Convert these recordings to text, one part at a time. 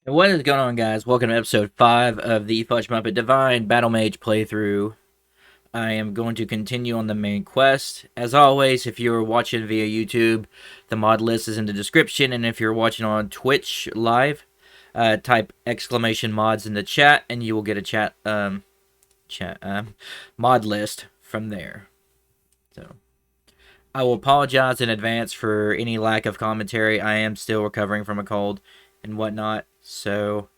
And what is going on, guys? Welcome to episode 5 of the Fudge Muppet Divine Battlemage playthrough. I am going to continue on the main quest. As always, if you're watching via YouTube, the mod list is in the description, and if you're watching on Twitch live, type exclamation mods in the chat, and you will get a mod list from there. So, I will apologize in advance for any lack of commentary. I am still recovering from a cold and whatnot, so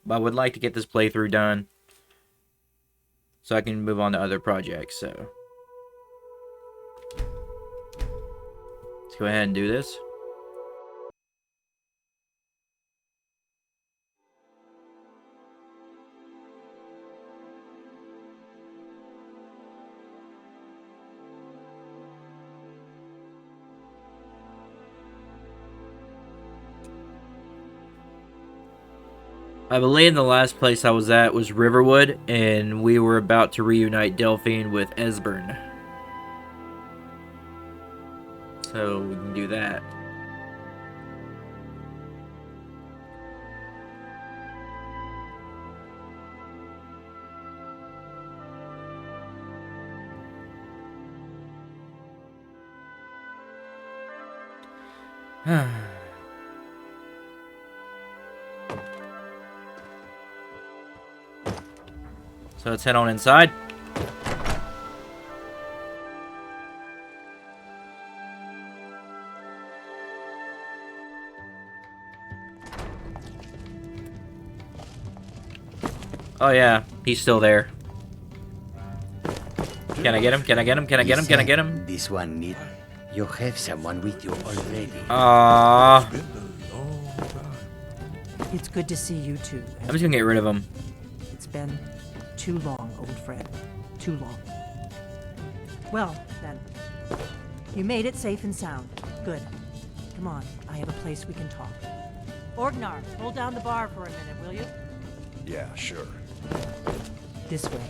I would like to get this playthrough done so I can move on to other projects. So let's go ahead and do this. I believe the last place I was at was Riverwood, and we were about to reunite Delphine with Esbern. So we can do that. So let's head on inside. Oh yeah, he's still there. Can I get him? Can I get him? Can I get him? Can I get him? This one need. You have someone with you already. Ah, It's good to see you too. I'm just gonna get rid of him. It's been too long, old friend. Too long. Well, then. You made it safe and sound. Good. Come on, I have a place we can talk. Orgnar, hold down the bar for a minute, will you? Yeah, sure. This way.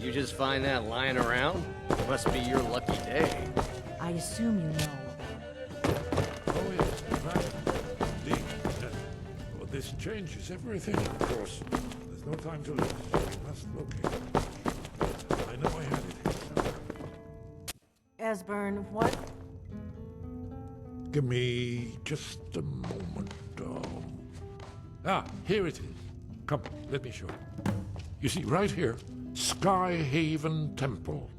You just find that lying around? Must be your lucky day. I assume you know about it. Oh, yes, right. Indeed. Well, this changes everything, of course. There's no time to lose. We must locate it. I know I had it. Esbern, what? Give me just a moment. Here it is. Come, let me show you. You see, right here, Skyhaven Temple.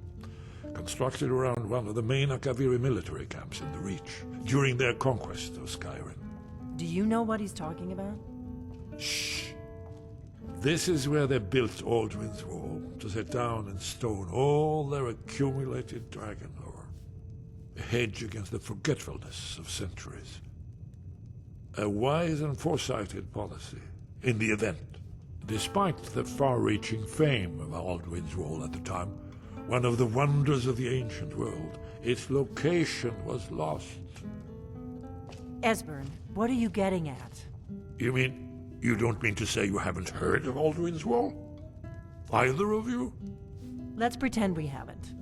Constructed around one of the main Akaviri military camps in the Reach during their conquest of Skyrim. Do you know what he's talking about? Shh. This is where they built Aldrin's Wall, to set down in stone all their accumulated dragon lore. A hedge against the forgetfulness of centuries. A wise and foresighted policy, in the event. Despite the far-reaching fame of Aldrin's Wall at the time, one of the wonders of the ancient world, its location was lost. Esbern, what are you getting at? You mean, you don't mean to say you haven't heard of Aldrin's Wall? Either of you? Let's pretend we haven't.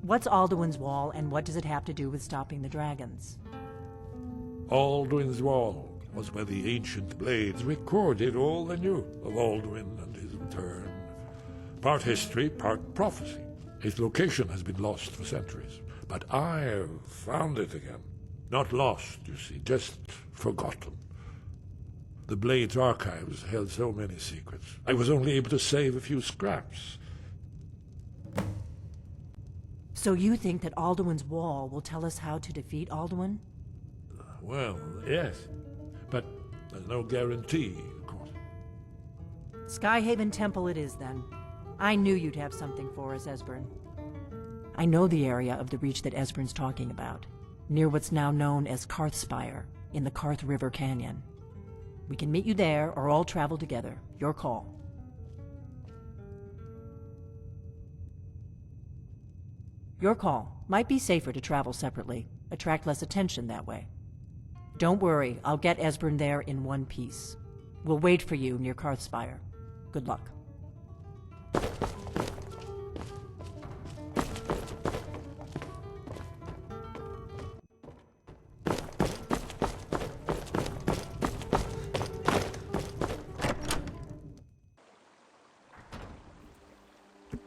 What's Alduin's Wall, and what does it have to do with stopping the dragons? Aldrin's Wall was where the ancient blades recorded all they knew of Aldrin and his return. Part history, part prophecy. Its location has been lost for centuries, but I've found it again. Not lost, you see, just forgotten. The Blade's archives held so many secrets. I was only able to save a few scraps. So you think that Alduin's Wall will tell us how to defeat Alduin? Well, yes, but there's no guarantee, of course. Skyhaven Temple it is, then. I knew you'd have something for us, Esbern. I know the area of the Reach that Esbern's talking about, near what's now known as Karthspire, in the Karth River Canyon. We can meet you there, or all travel together. Your call. Your call. Might be safer to travel separately. Attract less attention that way. Don't worry, I'll get Esbern there in one piece. We'll wait for you near Karthspire. Good luck.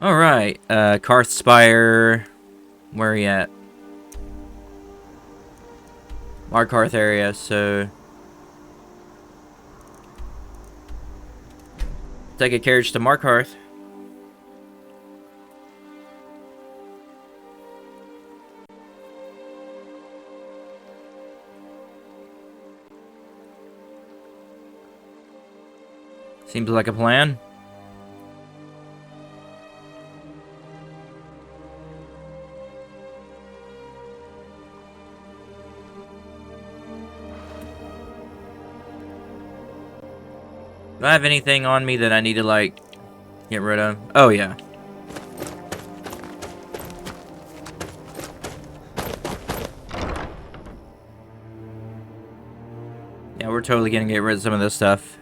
Alright, Karthspire. Where are you at? Markarth area, so... take a carriage to Markarth. Seems like a plan. Do I have anything on me that I need to, like, get rid of? Oh, yeah. Yeah, we're totally gonna get rid of some of this stuff.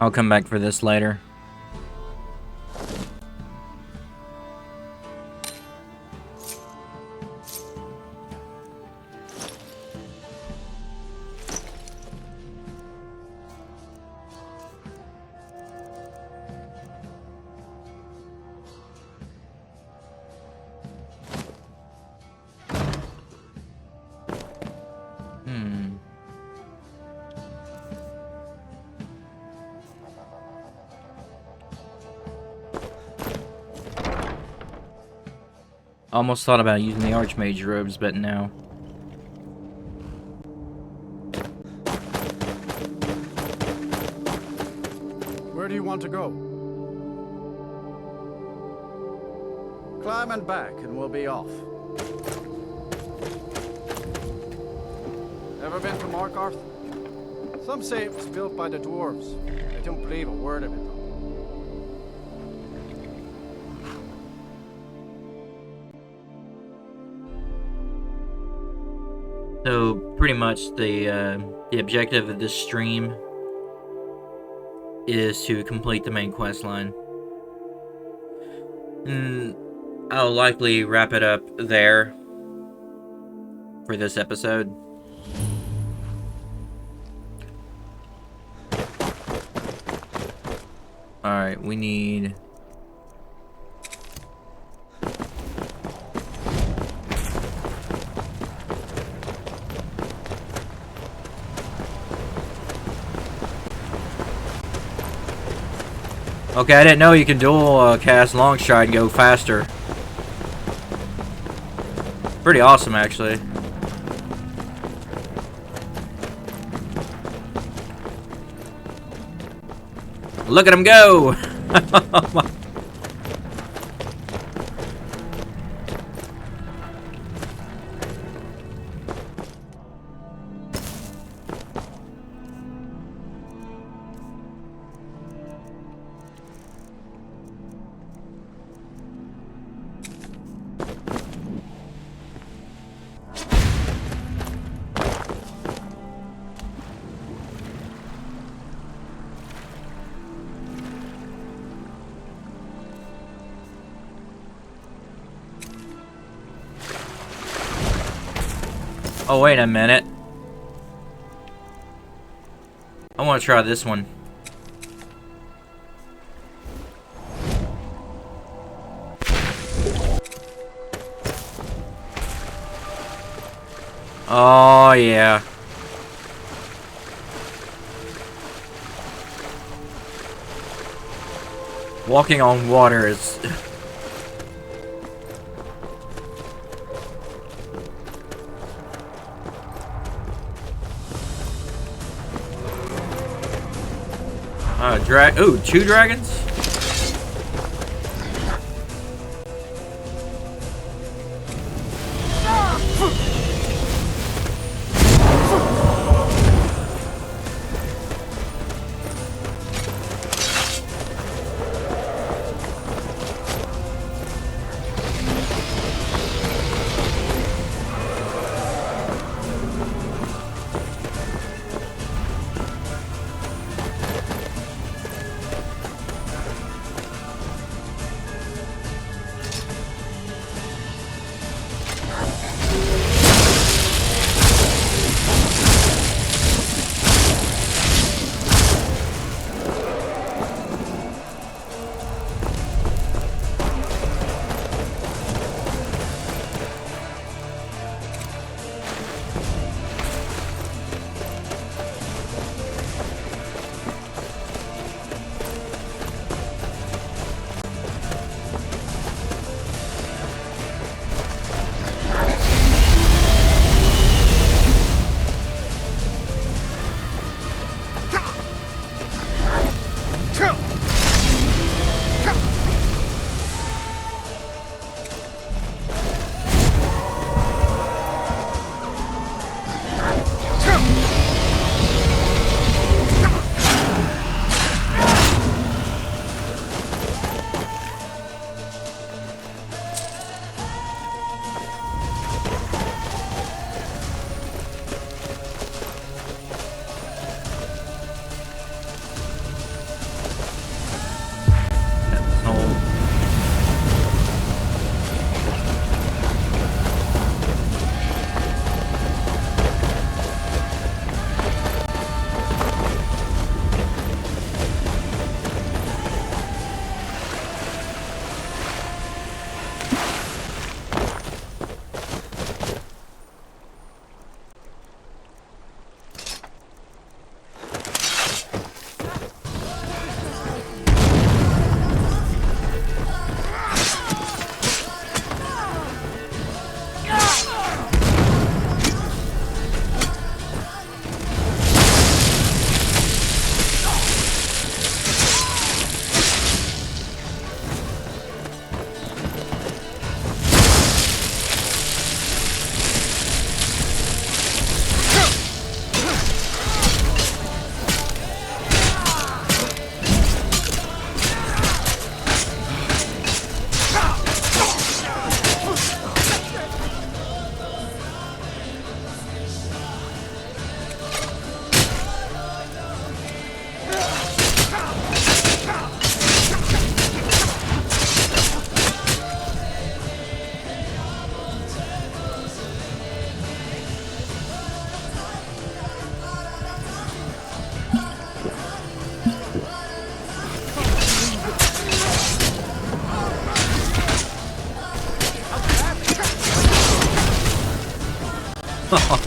I'll come back for this later. Almost thought about using the Archmage robes, but no. Where do you want to go? Climb and back, and we'll be off. Ever been to Markarth? Some say it was built by the dwarves. I don't believe a word of it, though. So pretty much the objective of this stream is to complete the main quest line. And I'll likely wrap it up there for this episode. Alright, we need... Okay, I didn't know you can dual cast long stride and go faster. Pretty awesome, actually. Look at him go! Oh, wait a minute. I want to try this one. Oh, yeah. Walking on water is... Ooh, 2 dragons?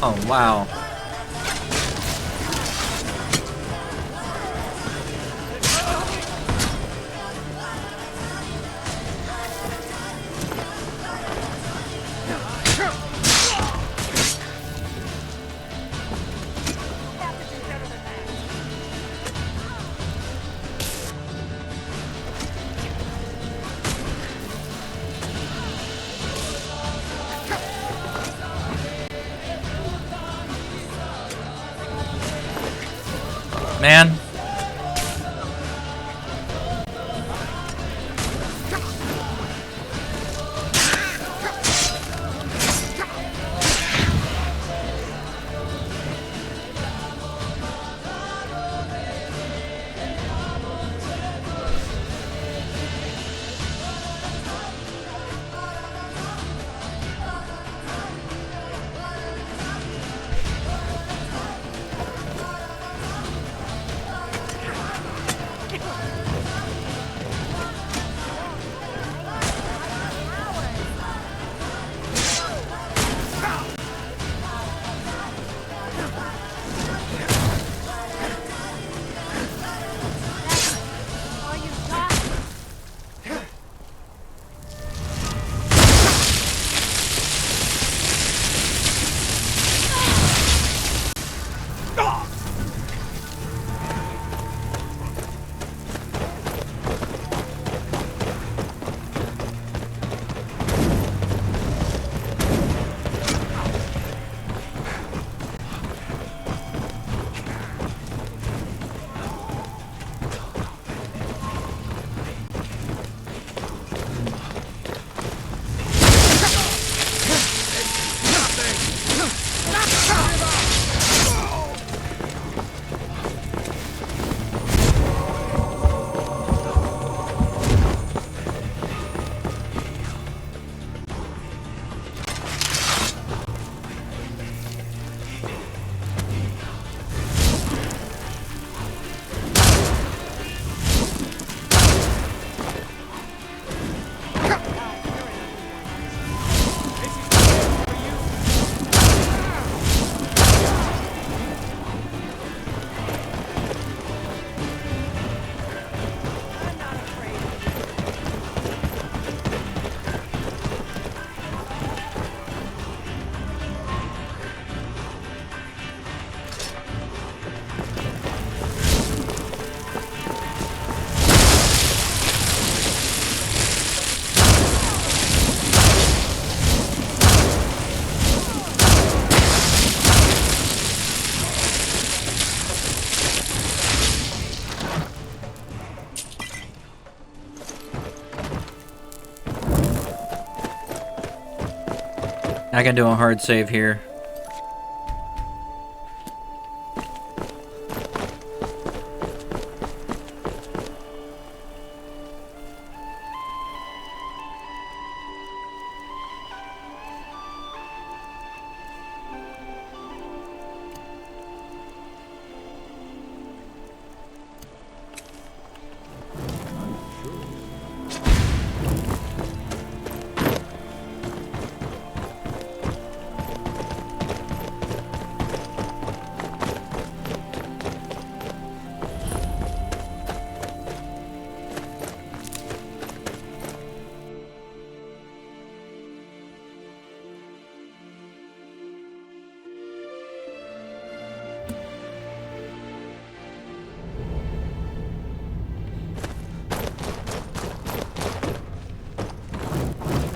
Oh, wow. Man. I can do a hard save here.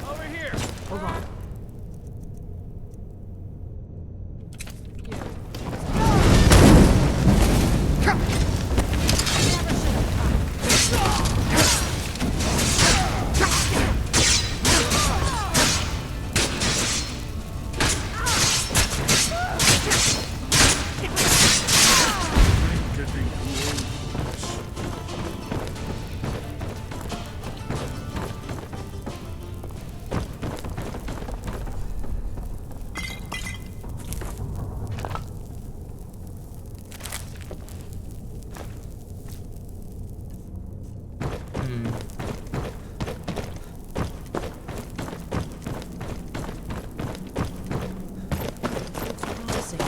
Over here! Hold on. Getting too old for this. Promising.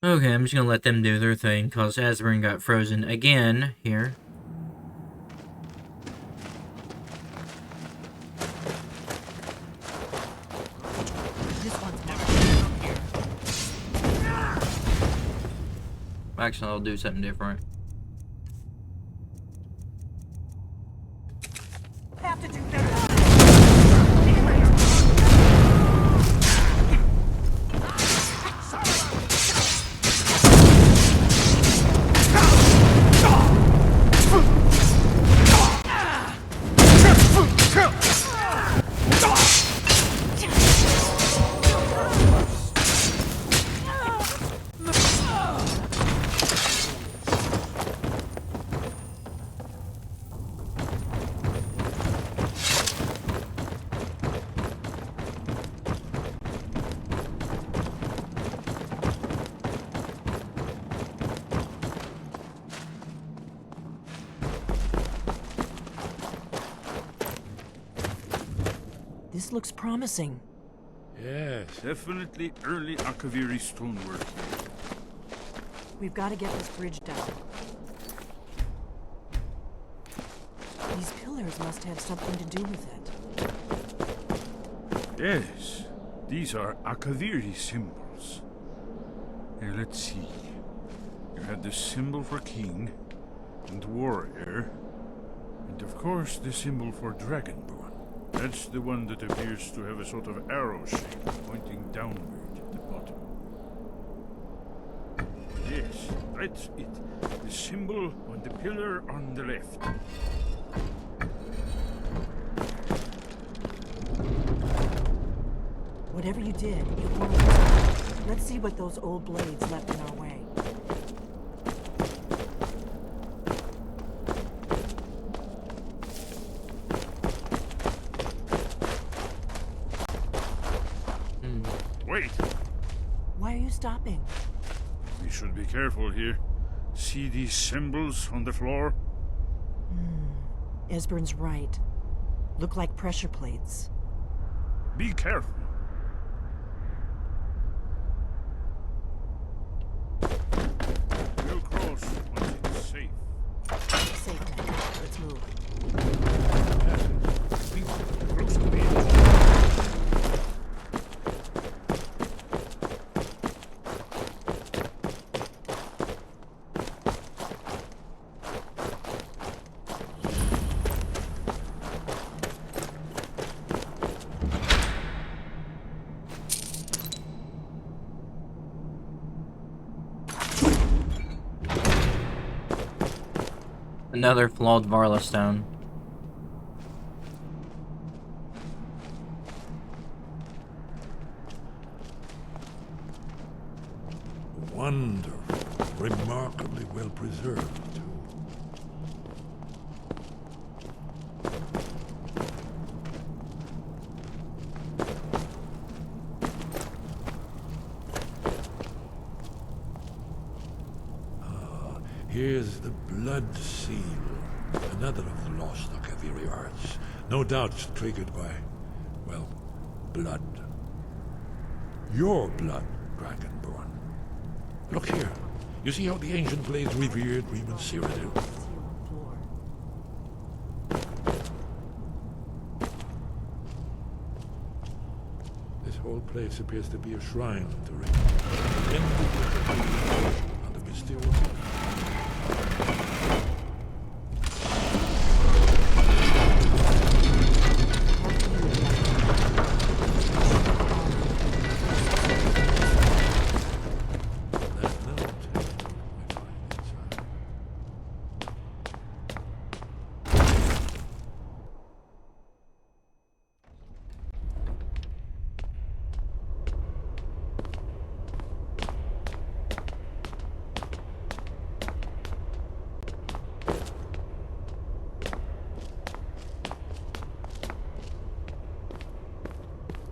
Okay, I'm just gonna let them do their thing, cause Asburn got frozen again here. This one's marked. Actually, I'll do something different. Have to do better. This looks promising. Yes. Definitely early Akaviri stonework. We've got to get this bridge down. These pillars must have something to do with it. Yes, these are Akaviri symbols. Here, let's see. You had the symbol for king and warrior, and of course the symbol for dragonborn. That's the one that appears to have a sort of arrow shape pointing downward at the bottom. Yes, that's it. The symbol on the pillar on the left. Whatever you did, it worked. Let's see what those old blades left in our way. Wait! Why are you stopping? We should be careful here. See these symbols on the floor? Esbern's right. Look like pressure plates. Be careful. We'll cross once it's safe. Safe now. Let's move. Close to the edge. Another flawed Varla stone. Wonderful. Remarkably well preserved, too. Here's the blood seal, another of the lost Akaviri arts. No doubt triggered by, well, blood. Your blood, Dragonborn. Look here. You see how the ancient blades revered Reman Cyrodiil? This whole place appears to be a shrine to Reman. And the mysterious.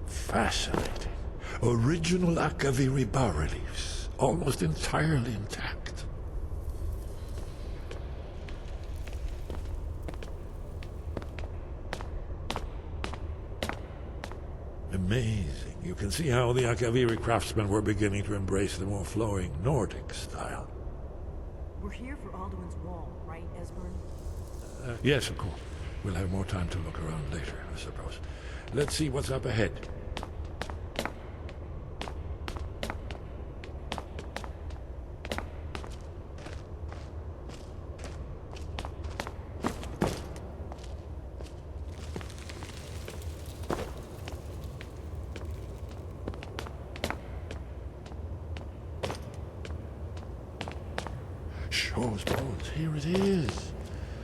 Fascinating. Original Akaviri bas-reliefs, almost entirely intact. Amazing. You can see how the Akaviri craftsmen were beginning to embrace the more flowing Nordic style. We're here for Alduin's Wall, right, Esbern? Yes, of course. We'll have more time to look around later, I suppose. Let's see what's up ahead. Shaw's bones, here it is.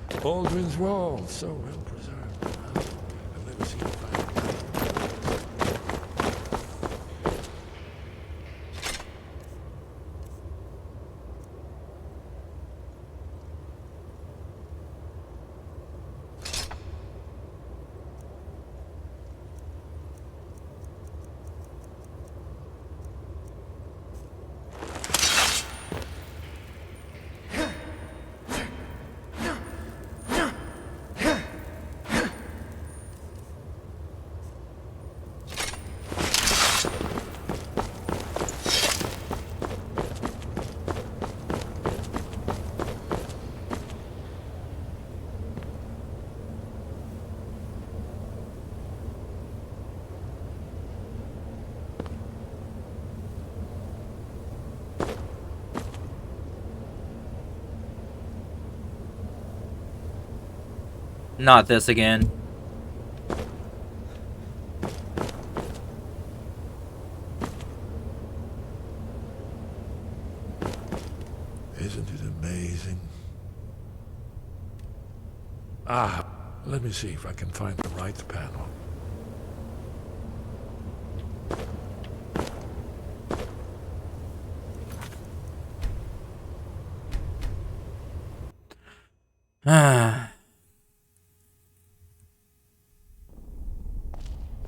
Aldrin's Wall, so well preserved. I've never seen it like that. Not this again. Isn't it amazing? Let me see if I can find the right panel.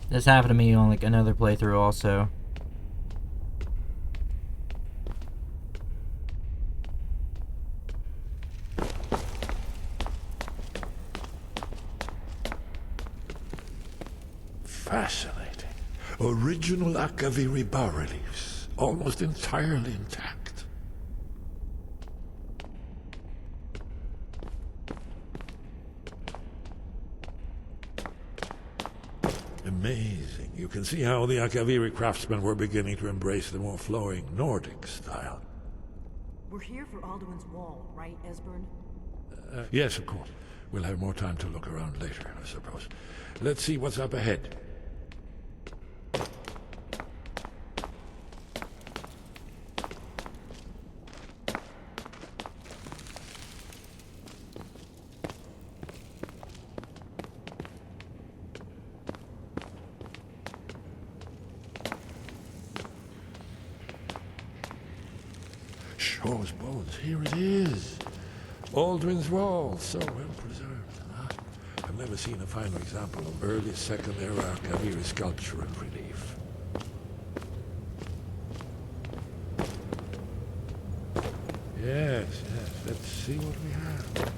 This happened to me on like another playthrough also. Fascinating. Original Akaviri bas-reliefs, almost entirely intact. Amazing. You can see how the Akaviri craftsmen were beginning to embrace the more flowing Nordic style. We're here for Alduin's Wall, right, Esbern? Yes, of course. We'll have more time to look around later, I suppose. Let's see what's up ahead. Shaw's bones, here it is. Aldrin's Wall, so well preserved. I've never seen a finer example of early Second Era Kaviri sculpture and relief. Yes, let's see what we have.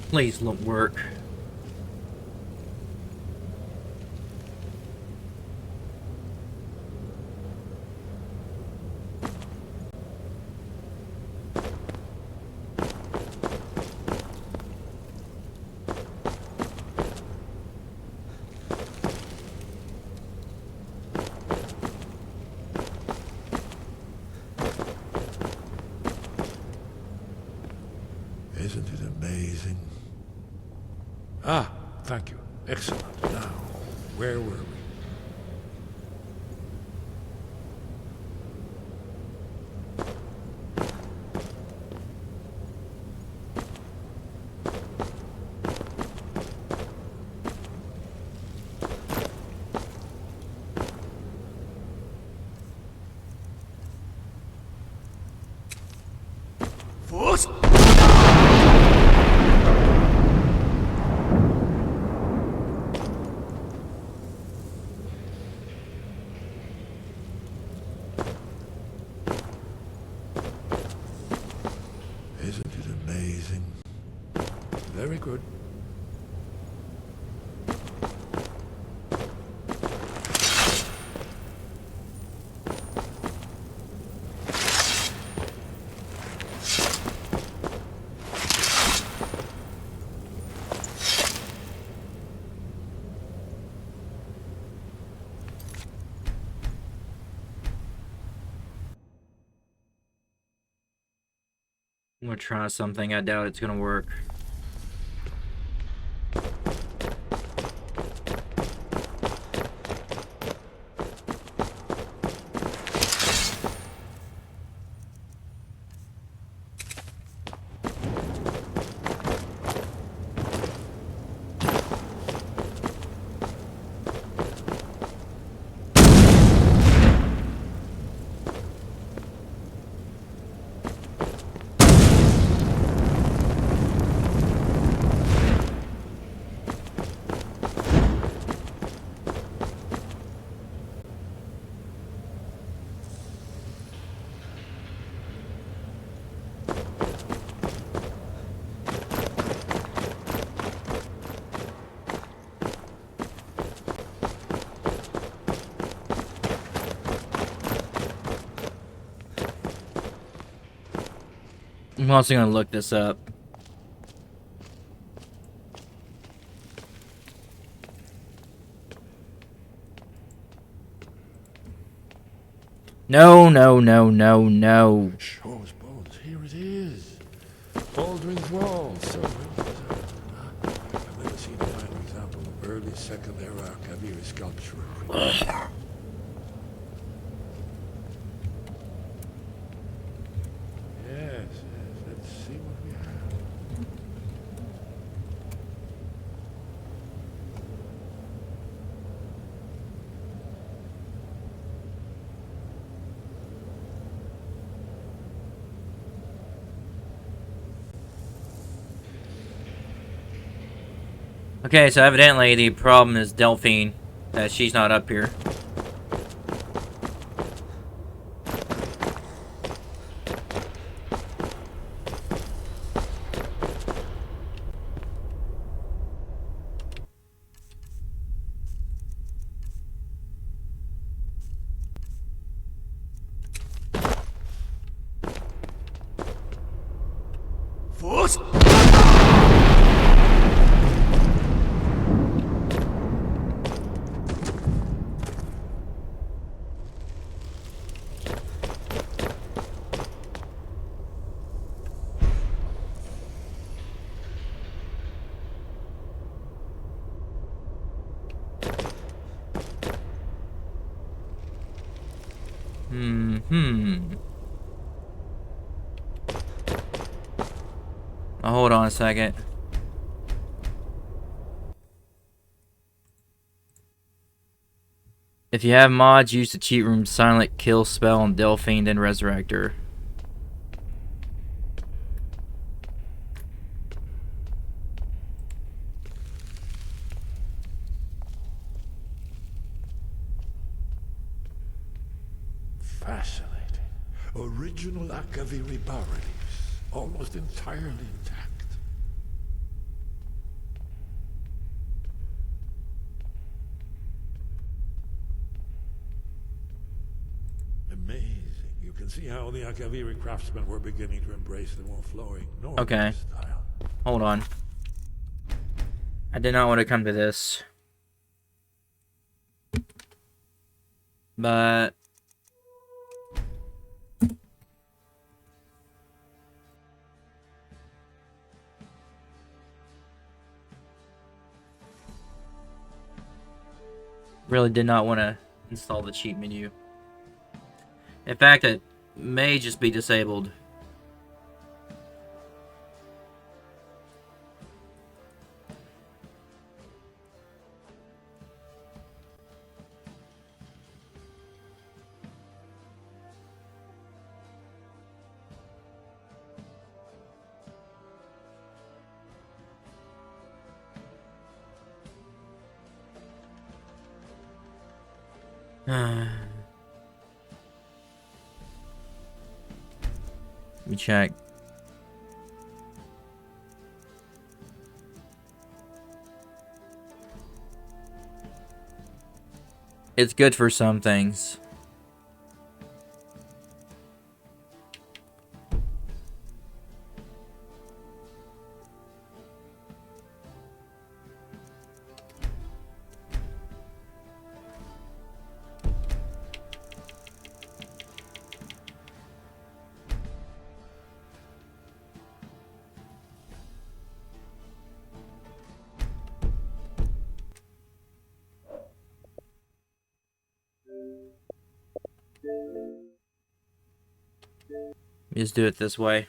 Please don't work. Isn't it amazing? Ah, thank you. Excellent. Now, where were we? Isn't it amazing? Very good. I'm gonna try something. I doubt it's gonna work. I'm also gonna look this up. No. Shaw's bones, here it is. Aldrin's Wall, so well preserved. I've never seen a finer example of early Second Era Kaviri sculpture and relief. Yes, let's see what we have. Okay, so evidently the problem is Delphine, that she's not up here. Now, hold on a second. If you have mods, use the cheat room Silent Kill spell on Delphine and Resurrector. Fascinating. Original Akaviri bas-reliefs, almost entirely intact. Amazing. You can see how the Akaviri craftsmen were beginning to embrace the more flowing northern style. Hold on. I did not want to come to this. But really did not want to install the cheat menu. In fact, it may just be disabled. Let me check. It's good for some things. Just do it this way.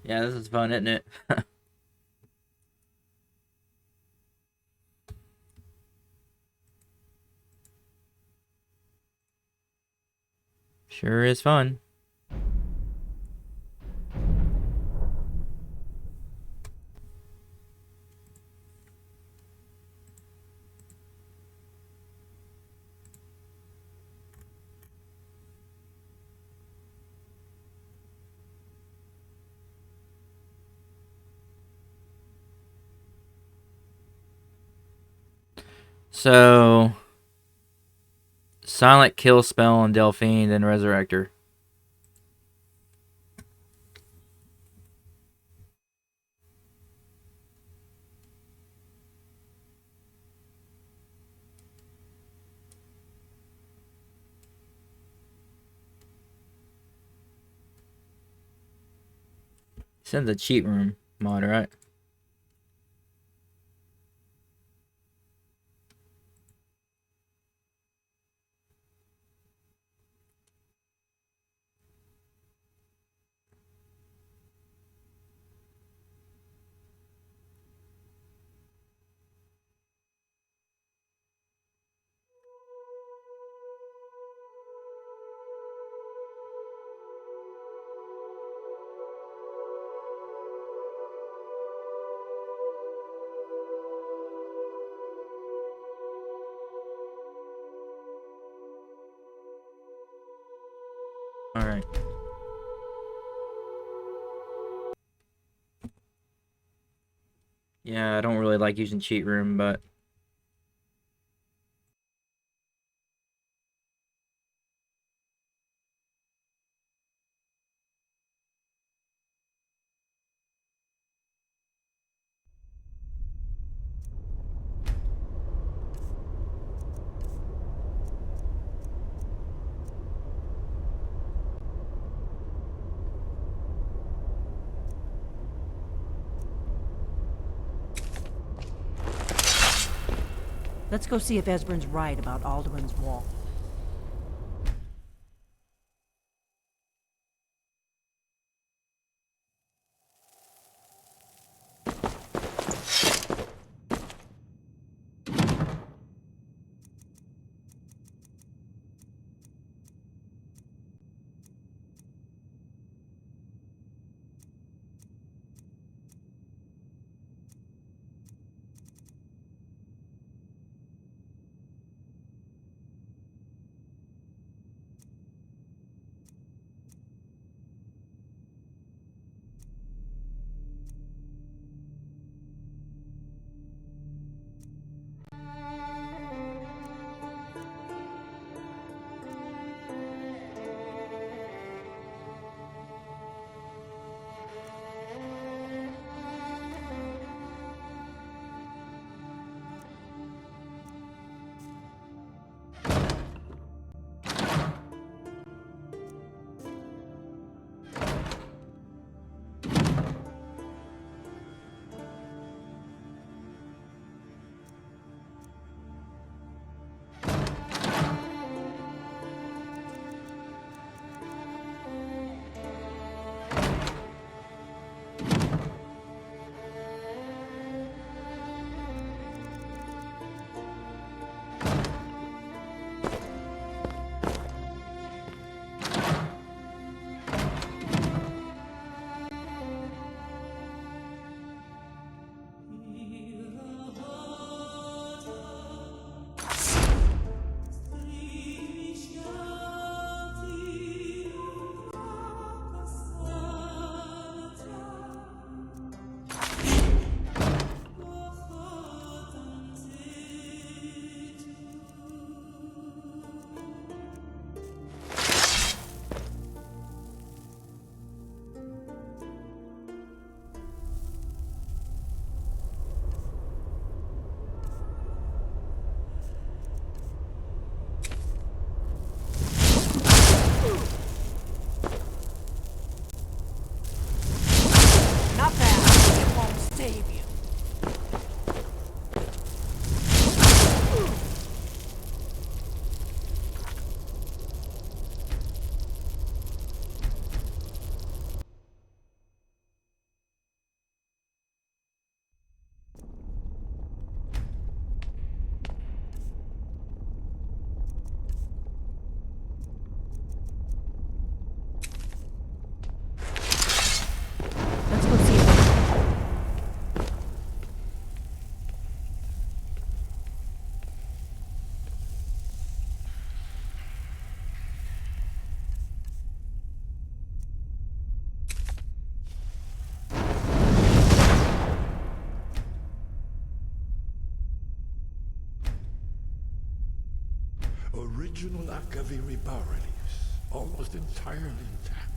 Yeah, this is fun, isn't it? Sure is fun. So, Silent Kill spell on Delphine, then Resurrector. Send the cheat room mod, right? Alright. Yeah, I don't really like using cheat room, but... Let's go see if Esbern's right about Alduin's Wall. Not bad. It won't save you. Let's go see if Original Akaviri bas-reliefs, almost entirely intact.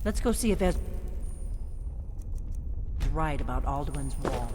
Let's go see if Esbern's right about Alduin's Wall.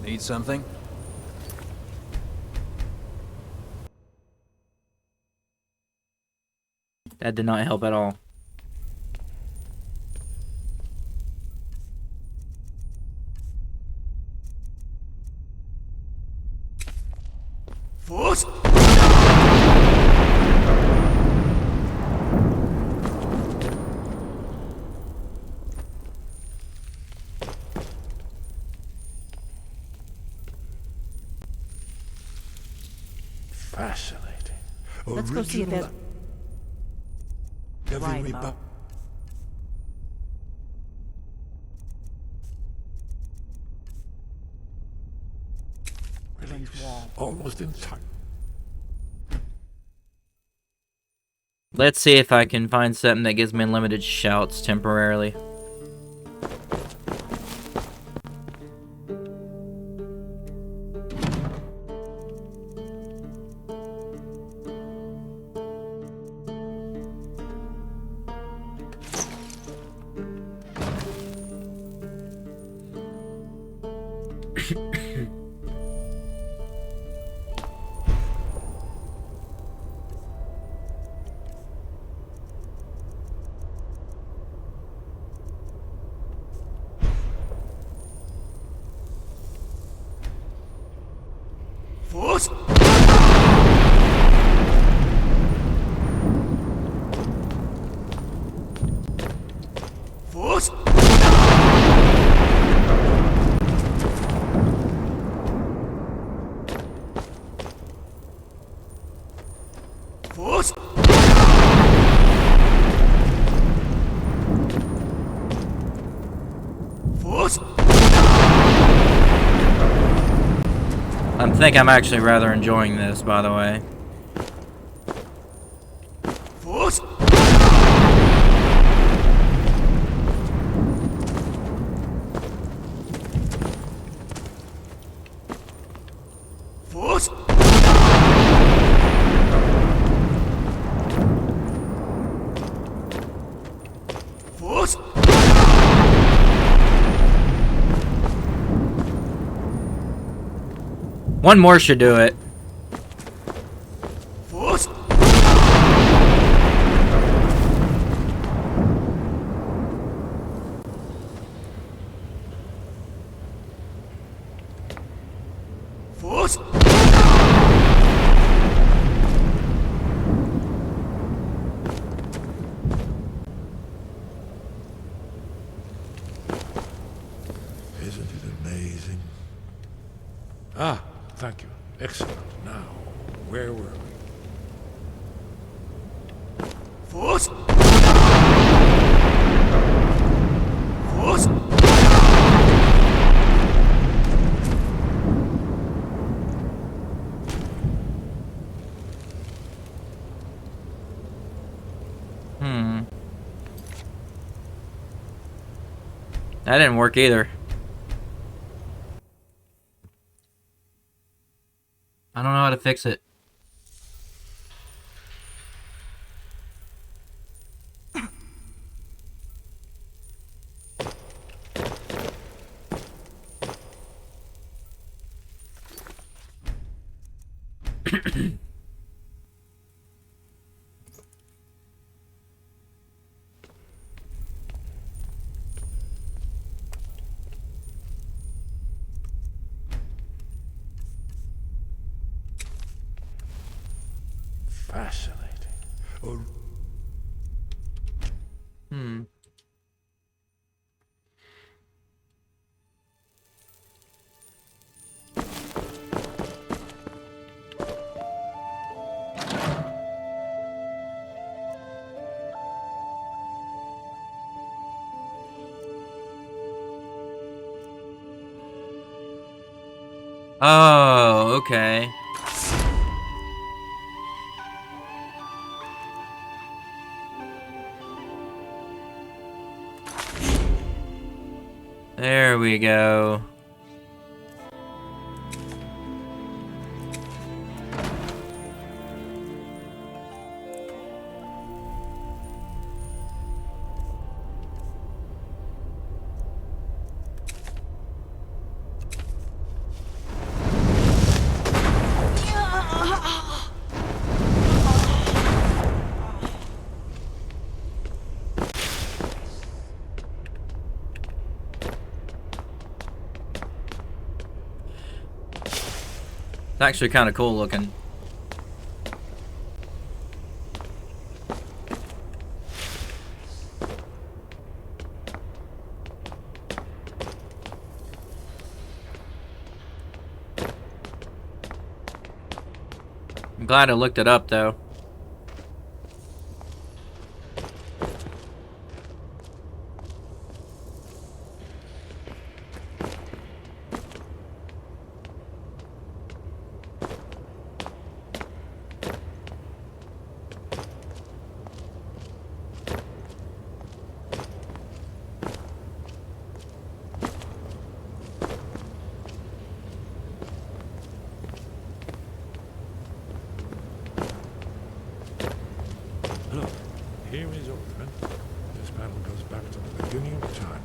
Need something? That did not help at all. Force! Fascinating. Let's go see if there's... Every Right reba- about. Dylan's wall. almost intact. Let's see if I can find something that gives me unlimited shouts temporarily. Force! Force! Force! Force! I think I'm actually rather enjoying this, by the way. Force! Force! Force! One more should do it. Force! Force! Isn't it amazing? Ah, thank you. Excellent. Now, where were we? Force! Force! That didn't work either. I don't know how to fix it. Fascinating. Oh, Oh, okay. There we go. It's actually kind of cool looking. I'm glad I looked it up though. Look, here is Alduin. This battle goes back to the beginning of time,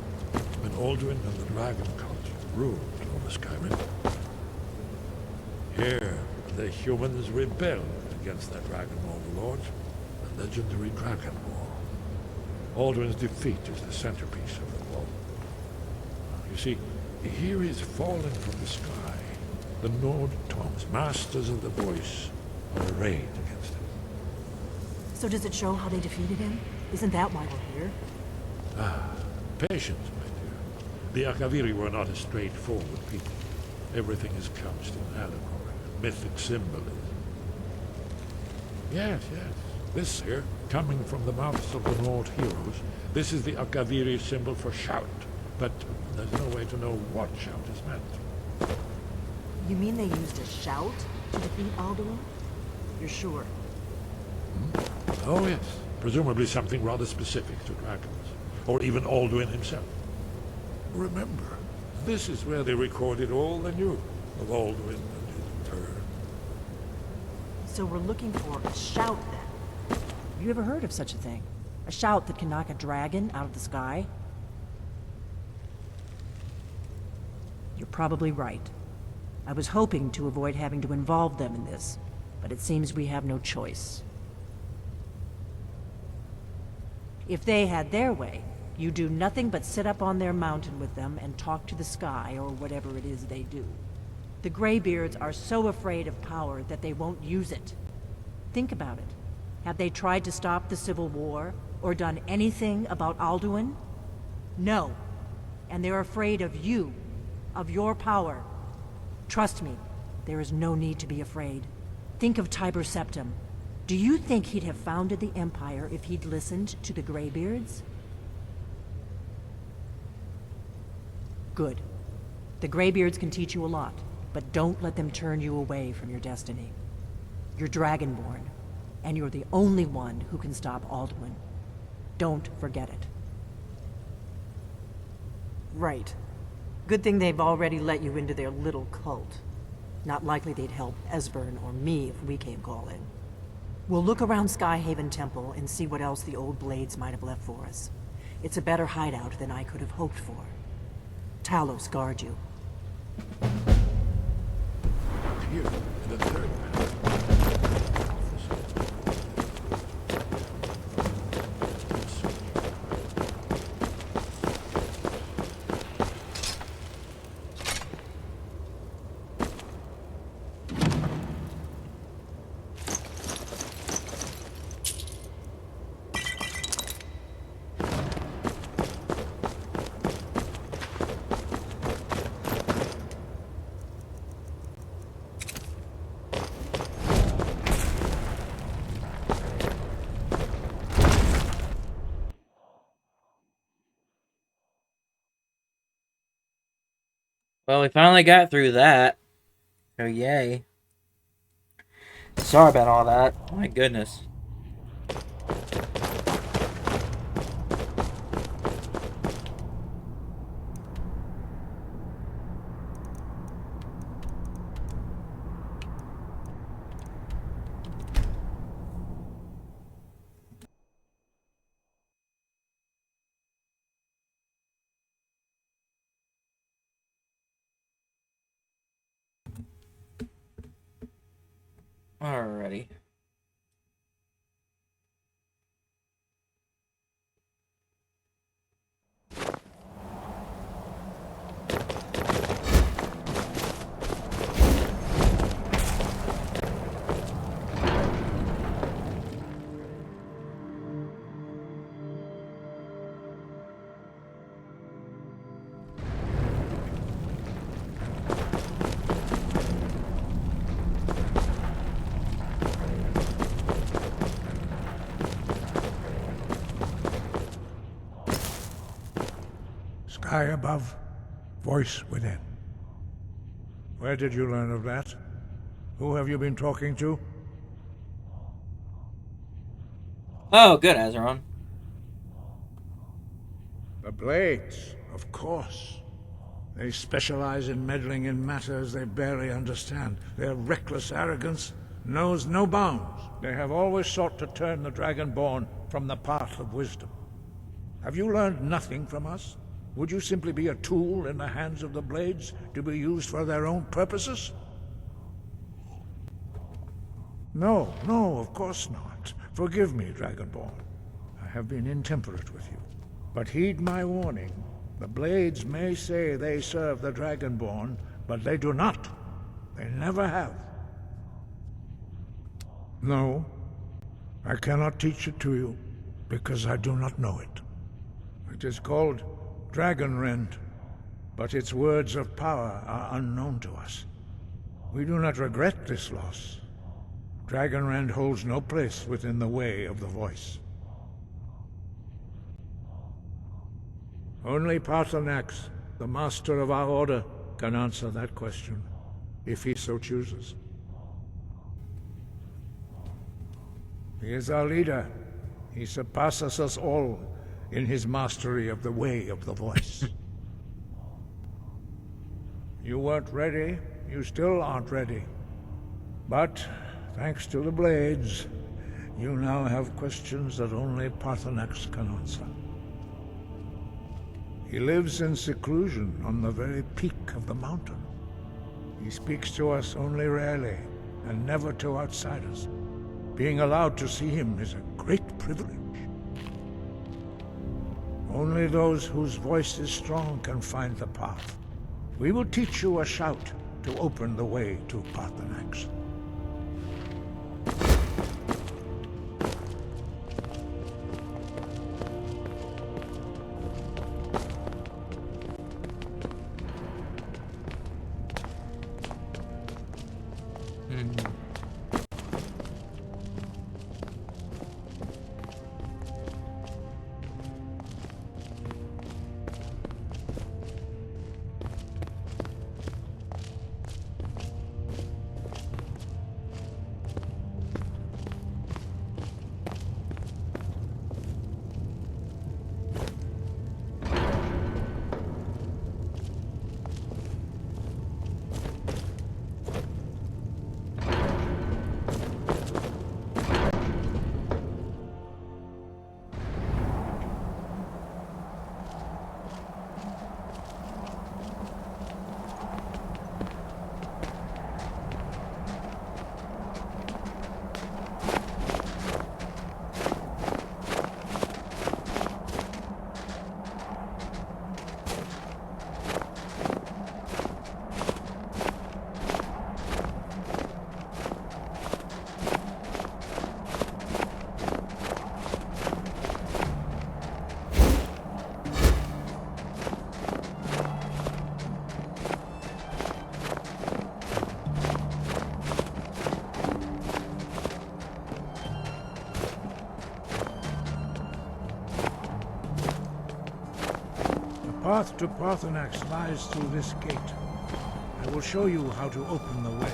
when Alduin and the Dragon Cult ruled over Skyrim. Here, the humans rebelled against their dragon overlords, the legendary Dragon War. Alduin's defeat is the centerpiece of the war. You see, here is falling from the sky. The Nord Tongs, masters of the voice, are arrayed against him. So does it show how they defeated him? Isn't that why we're here? Patience, my dear. The Akaviri were not a straightforward people. Everything is couched in allegory, mythic symbolism. Yes, yes. This here, coming from the mouths of the Nord heroes, this is the Akaviri symbol for shout. But there's no way to know what shout is meant. You mean they used a shout to defeat Alduin? You're sure? Oh, yes. Presumably something rather specific to dragons. Or even Alduin himself. Remember, this is where they recorded all they knew of Alduin and his return. So we're looking for a shout then. Have you ever heard of such a thing? A shout that can knock a dragon out of the sky? You're probably right. I was hoping to avoid having to involve them in this, but it seems we have no choice. If they had their way, you do nothing but sit up on their mountain with them and talk to the sky or whatever it is they do. The Greybeards are so afraid of power that they won't use it. Think about it. Have they tried to stop the Civil War or done anything about Alduin? No. And they're afraid of you, of your power. Trust me, there is no need to be afraid. Think of Tiber Septim. Do you think he'd have founded the Empire if he'd listened to the Greybeards? Good. The Greybeards can teach you a lot, but don't let them turn you away from your destiny. You're Dragonborn, and you're the only one who can stop Alduin. Don't forget it. Right. Good thing they've already let you into their little cult. Not likely they'd help Esbern or me if we came calling. We'll look around Skyhaven Temple and see what else the old blades might have left for us. It's a better hideout than I could have hoped for. Talos guard you. Here, in the third panel. Well, we finally got through that. Oh, yay. Sorry about all that. My goodness. Alrighty. Sky above, voice within. Where did you learn of that? Who have you been talking to? Oh, good, Azeron. The Blades, of course. They specialize in meddling in matters they barely understand. Their reckless arrogance knows no bounds. They have always sought to turn the Dragonborn from the path of wisdom. Have you learned nothing from us? Would you simply be a tool in the hands of the Blades to be used for their own purposes? No, of course not. Forgive me, Dragonborn. I have been intemperate with you. But heed my warning. The Blades may say they serve the Dragonborn, but they do not. They never have. No, I cannot teach it to you, because I do not know it. It is called Dragonrend, but its words of power are unknown to us. We do not regret this loss. Dragonrend holds no place within the way of the voice. Only Paarthurnax, the master of our order, can answer that question, if he so chooses. He is our leader. He surpasses us all in his mastery of the way of the voice. You weren't ready. You still aren't ready. But, thanks to the Blades, you now have questions that only Paarthurnax can answer. He lives in seclusion on the very peak of the mountain. He speaks to us only rarely, and never to outsiders. Being allowed to see him is a great privilege. Only those whose voice is strong can find the path. We will teach you a shout to open the way to Paarthurnax. The path to Paarthurnax lies through this gate. I will show you how to open the way.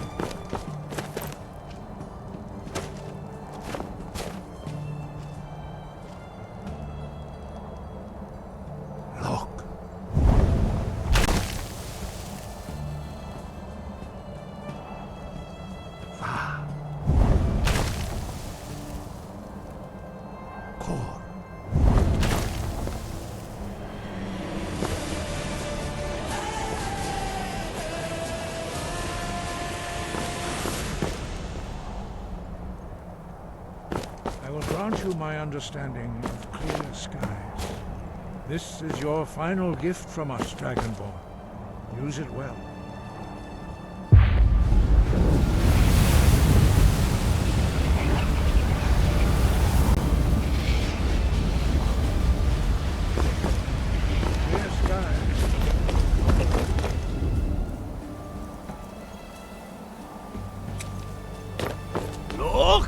Look. Va. Kor. I will grant you my understanding of clear skies. This is your final gift from us, Dragonborn. Use it well. Clear skies. Look!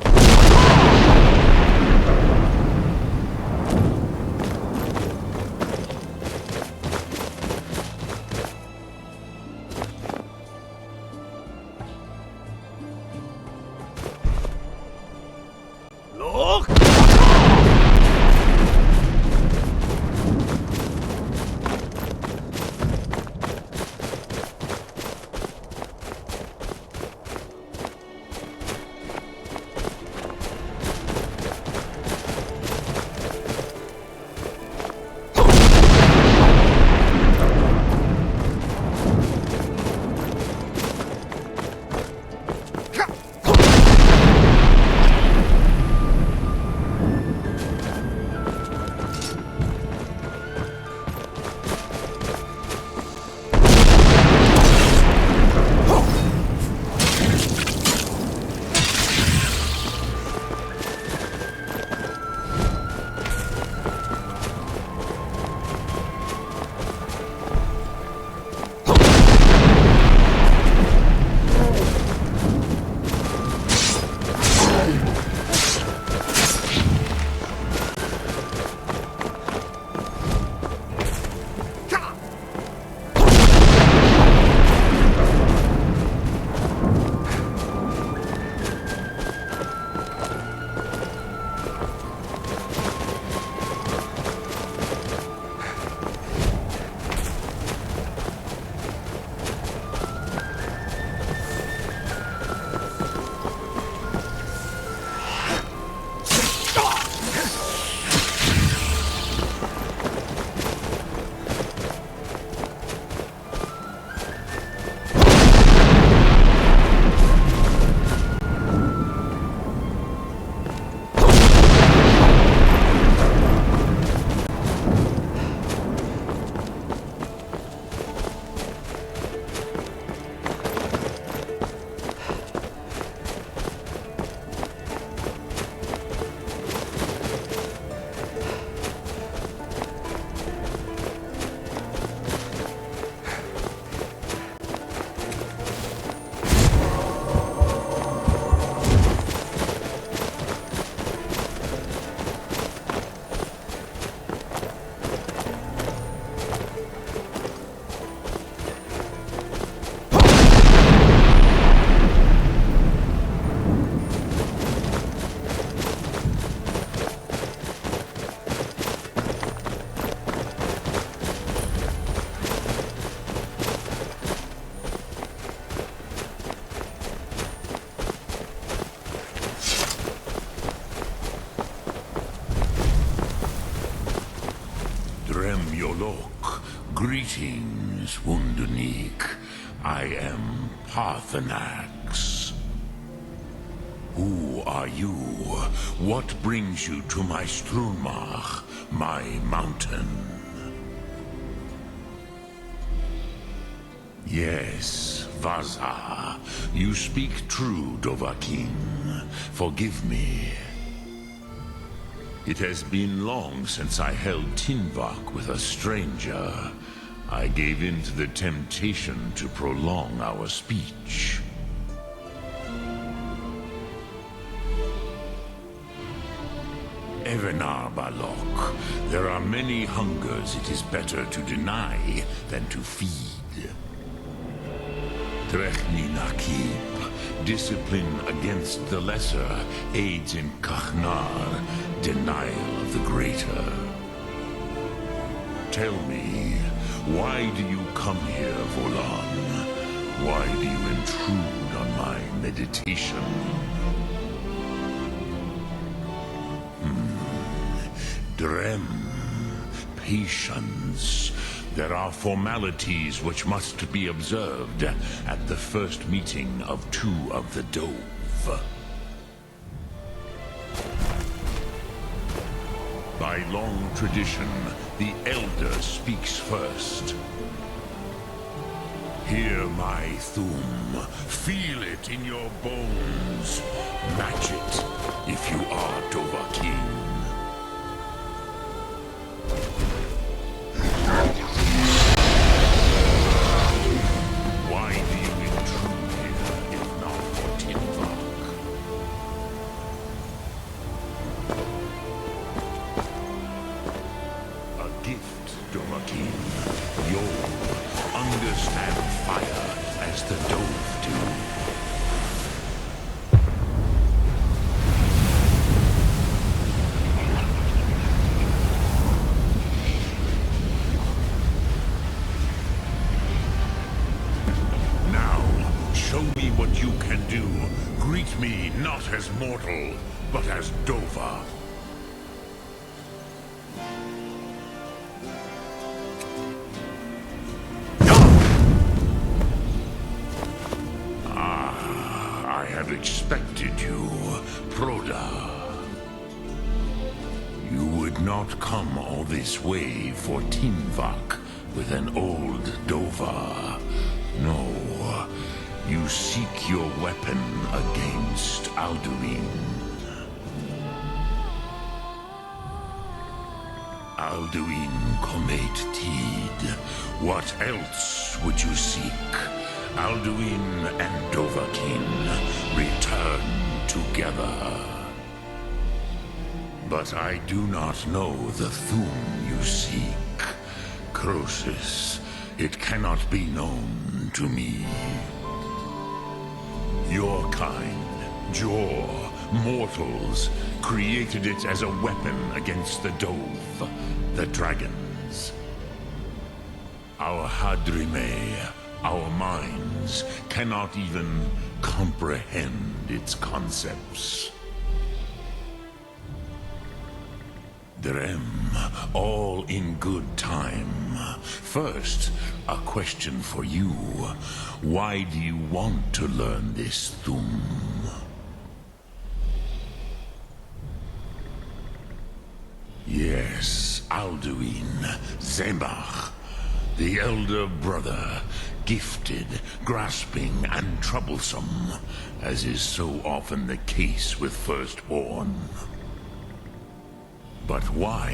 Greetings, Wunderneek. I am Parthenax. Who are you? What brings you to my Strunmach, my mountain? Yes, Vaza. You speak true, Dovahkiin. Forgive me. It has been long since I held Tinvak with a stranger. I gave in to the temptation to prolong our speech. Evenar Balok, there are many hungers it is better to deny than to feed. Trechni Nakib, discipline against the lesser aids in Kachnar, denial of the greater. Tell me, why do you come here, Volan? Why do you intrude on my meditation? Drem, patience. There are formalities which must be observed at the first meeting of two of the Dove. By long tradition, the Elder speaks first. Hear my Thum. Feel it in your bones. Match it if you are Dovahkiin. Why do you intrude here, if not for Tinvak? A gift, Dovahkiin. You'll understand fire as the Dove do. Show me what you can do. Greet me not as mortal, but as Dova. I have expected you, Proda. You would not come all this way for Tinvak with an old Dova. No. You seek your weapon against Alduin. Alduin Comet Tid. What else would you seek? Alduin and Dovahkiin return together. But I do not know the Thum you seek. Croesus, it cannot be known to me. Your kind, Jor, mortals, created it as a weapon against the Dove, the dragons. Our Hadrime, our minds, cannot even comprehend its concepts. Drem, all in good time. First, a question for you. Why do you want to learn this Thum? Yes, Alduin, Zemach, the elder brother, gifted, grasping, and troublesome, as is so often the case with firstborn. But why?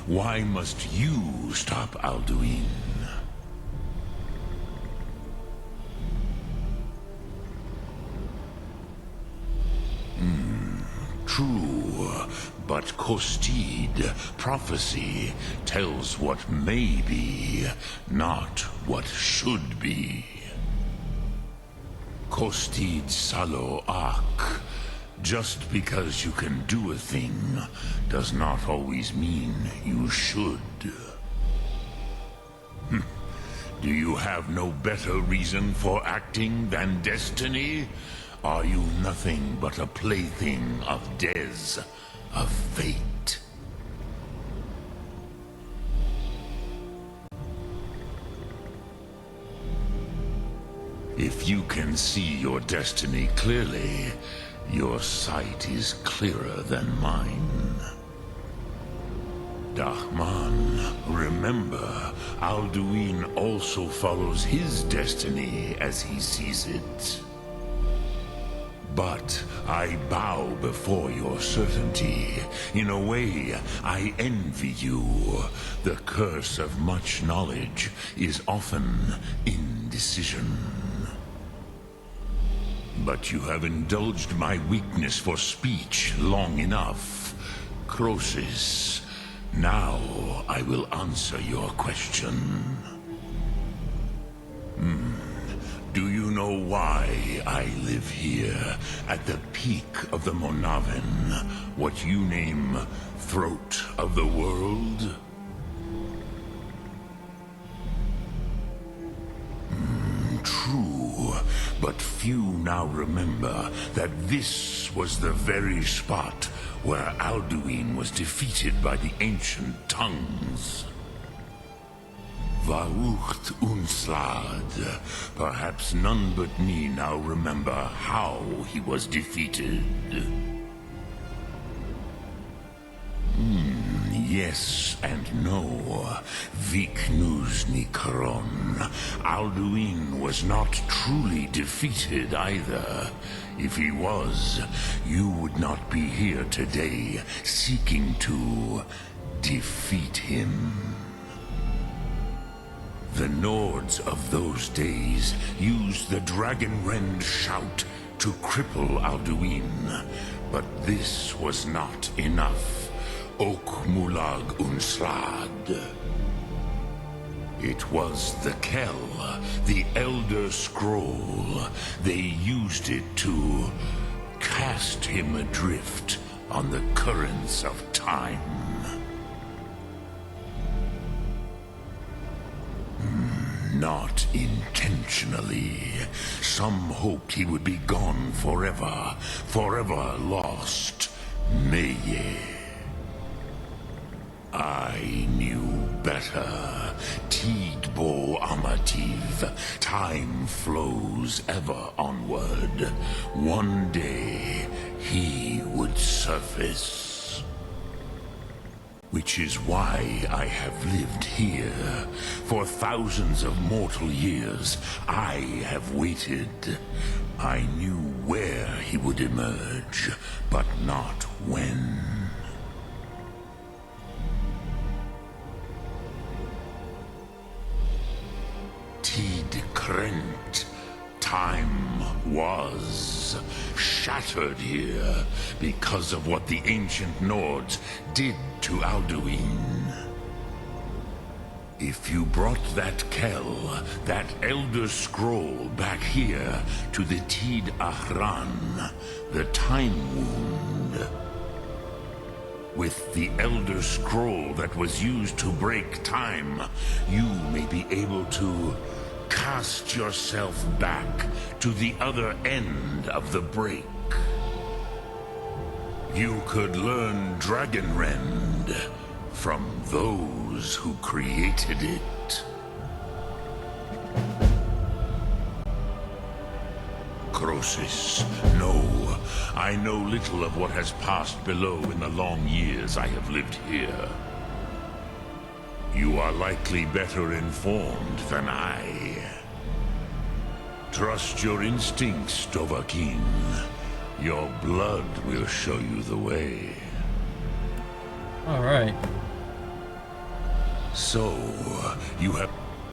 Why must you stop Alduin? True, but Kostid, prophecy, tells what may be, not what should be. Kostid Salo Ak. Just because you can do a thing does not always mean you should. Do you have no better reason for acting than destiny? Are you nothing but a plaything of Dez, of fate? If you can see your destiny clearly, your sight is clearer than mine. Dahman, remember, Alduin also follows his destiny as he sees it. But I bow before your certainty. In a way, I envy you. The curse of much knowledge is often indecision. But you have indulged my weakness for speech long enough. Croesus, now I will answer your question. Do you know why I live here, at the peak of the Monaven, what you name throat of the world? True, but few now remember that this was the very spot where Alduin was defeated by the ancient tongues. Varucht Unslad. Perhaps none but me now remember how he was defeated. Yes and no. Viknus Nikaron. Alduin was not truly defeated either. If he was, you would not be here today seeking to defeat him. The Nords of those days used the Dragonrend shout to cripple Alduin, but this was not enough. Ok Mulag Unslad. It was the Kell, the Elder Scroll. They used it to cast him adrift on the currents of time. Not intentionally. Some hoped he would be gone forever, forever lost. Meye. I knew better. Tidbo Amativ. Time flows ever onward. One day, he would surface. Which is why I have lived here. For thousands of mortal years, I have waited. I knew where he would emerge, but not when. Tid Krent. Time was shattered here because of what the ancient Nords did to Alduin. If you brought that Kell, that Elder Scroll back here to the Tid Ahran, the Time Wound, with the Elder Scroll that was used to break time, you may be able to cast yourself back to the other end of the break. You could learn Dragonrend from those who created it. Croesus, no. I know little of what has passed below in the long years I have lived here. You are likely better informed than I. Trust your instincts, Dovahkiin. Your blood will show you the way. All right. So, you have...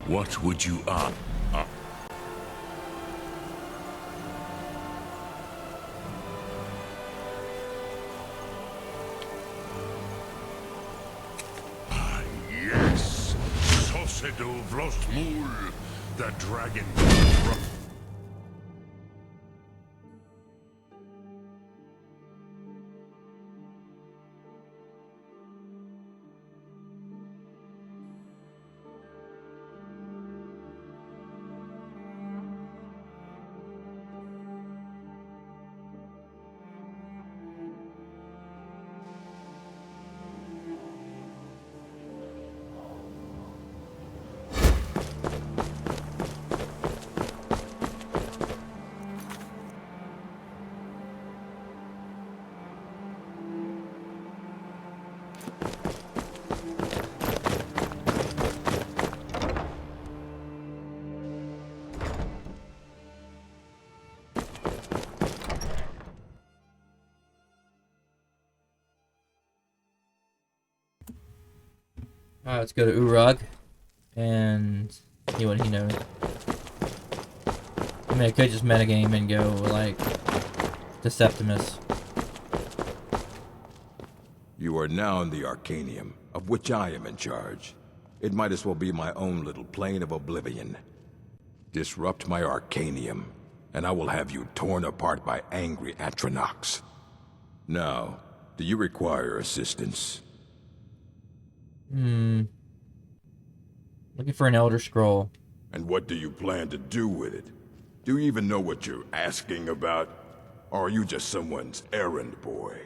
What would you ask? Yes! Sosedo Vlostmul, the dragon. Alright, let's go to Uruk and see what he knows. I mean, I could just metagame and go, like, to Septimus. You are now in the Arcanium, of which I am in charge. It might as well be my own little plane of oblivion. Disrupt my Arcanium, and I will have you torn apart by angry Atronachs. Now, do you require assistance? Looking for an Elder Scroll. And what do you plan to do with it? Do you even know what you're asking about? Or are you just someone's errand boy?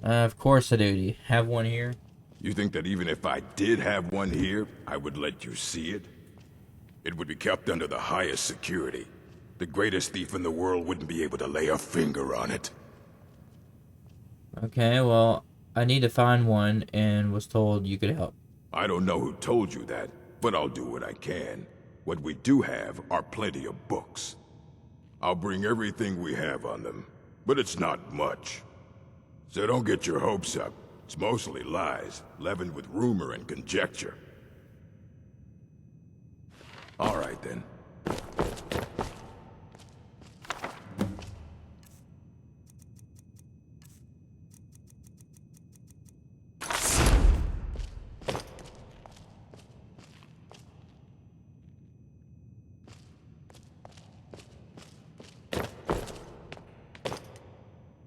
Of course I do. Do you have one here? You think that even if I did have one here, I would let you see it? It would be kept under the highest security. The greatest thief in the world wouldn't be able to lay a finger on it. Okay, well, I need to find one and was told you could help. I don't know who told you that, but I'll do what I can. What we do have are plenty of books. I'll bring everything we have on them, but it's not much. So don't get your hopes up. It's mostly lies, leavened with rumor and conjecture. All right, then.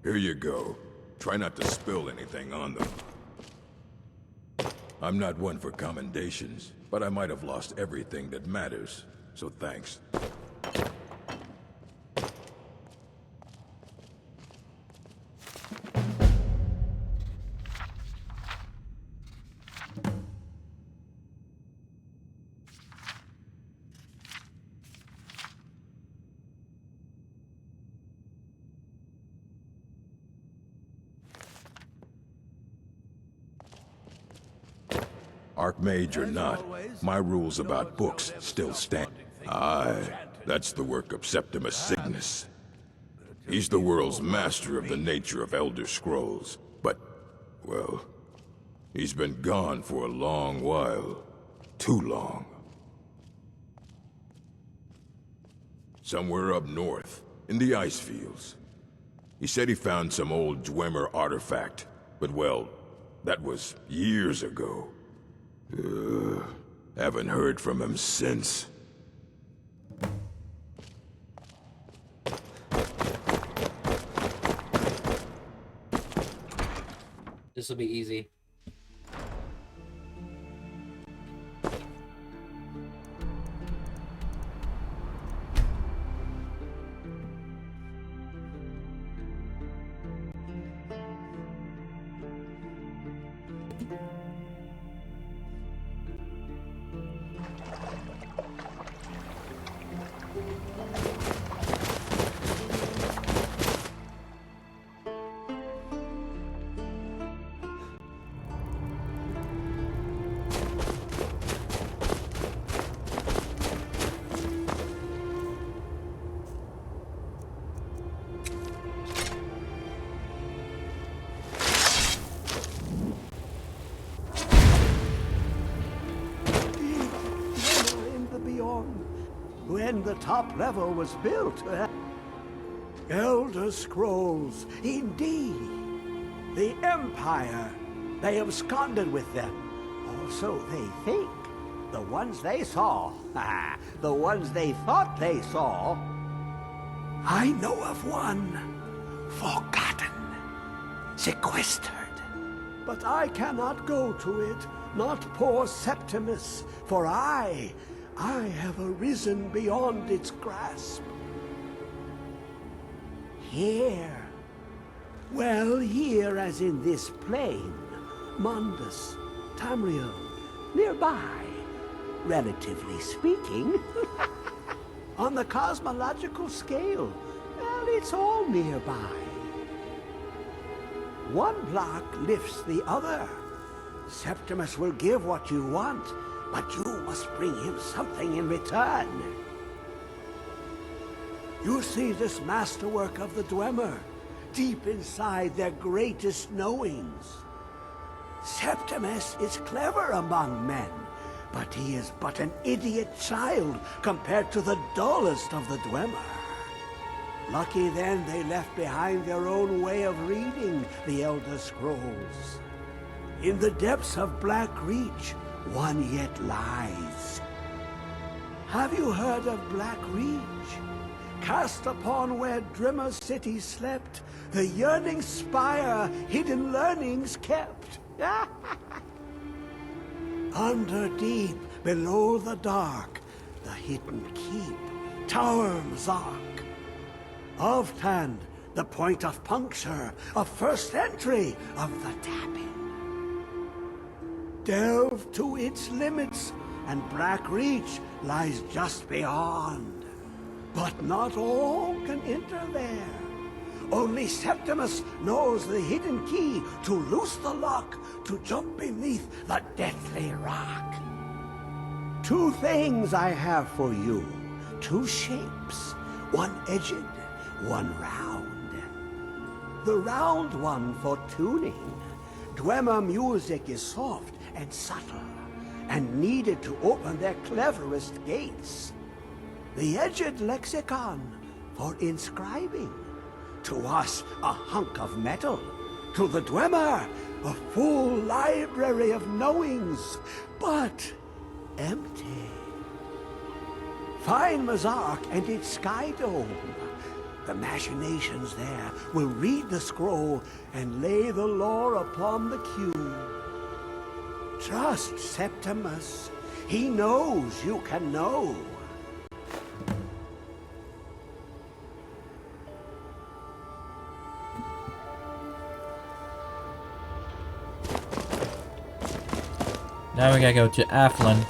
Here you go. Try not to spill anything on them. I'm not one for commendations, but I might have lost everything that matters, so thanks. Archmage or not, my rules about books still stand. Aye, that's the work of Septimus Cygnus. He's the world's master of the nature of Elder Scrolls, but, well, he's been gone for a long while. Too long. Somewhere up north, in the ice fields. He said he found some old Dwemer artifact, but well, that was years ago. Haven't heard from him since. This will be easy. When the top level was built, Elder Scrolls, indeed. The Empire, they absconded with them. Or so they think. The ones they saw, the ones they thought they saw. I know of one, forgotten, sequestered. But I cannot go to it, not poor Septimus, for I have arisen beyond its grasp. Here. Well, here as in this plain. Mundus, Tamriel, nearby, relatively speaking. On the cosmological scale, well, it's all nearby. One block lifts the other. Septimus will give what you want, but you must bring him something in return. You see this masterwork of the Dwemer, deep inside their greatest knowings. Septimus is clever among men, but he is but an idiot child compared to the dullest of the Dwemer. Lucky then they left behind their own way of reading the Elder Scrolls. In the depths of Black Reach, one yet lies. Have you heard of Black Reach? Cast upon where Drimmer City slept, the yearning spire hidden learnings kept. Under deep, below the dark, the hidden keep, Tower Mzark. Ofthand, the point of puncture, of first entry of the tapping. Delve to its limits, and Black Reach lies just beyond. But not all can enter there. Only Septimus knows the hidden key to loose the lock, to jump beneath the deathly rock. Two things I have for you, two shapes, one edged, one round. The round one for tuning. Dwemer music is soft and subtle, and needed to open their cleverest gates. The edged lexicon for inscribing. To us, a hunk of metal. To the Dwemer, a full library of knowings, but empty. Find Mzark and its sky dome. The machinations there will read the scroll and lay the lore upon the cube. Trust Septimus. He knows you can know. Now we gotta go to Aflin.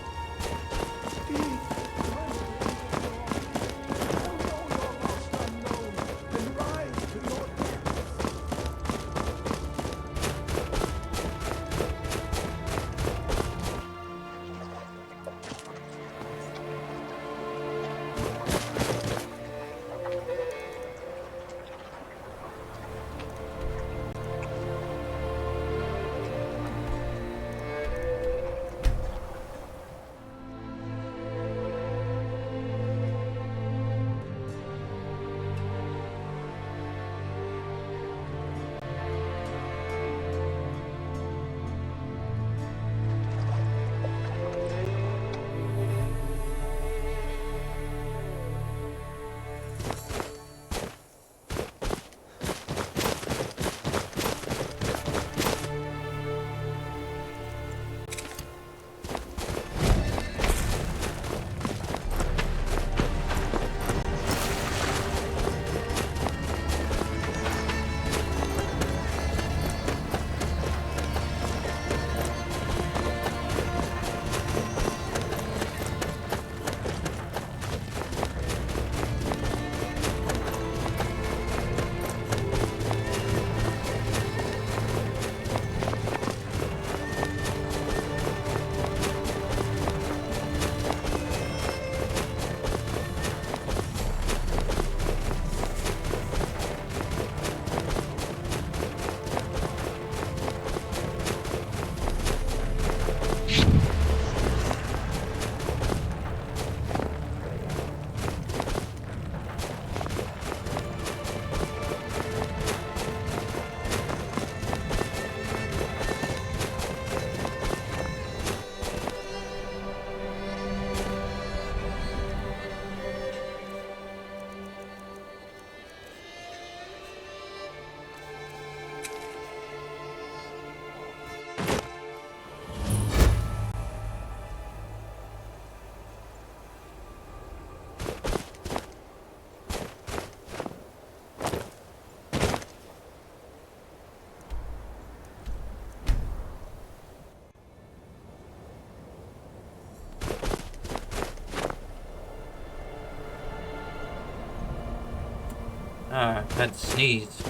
Ah, I had to sneeze.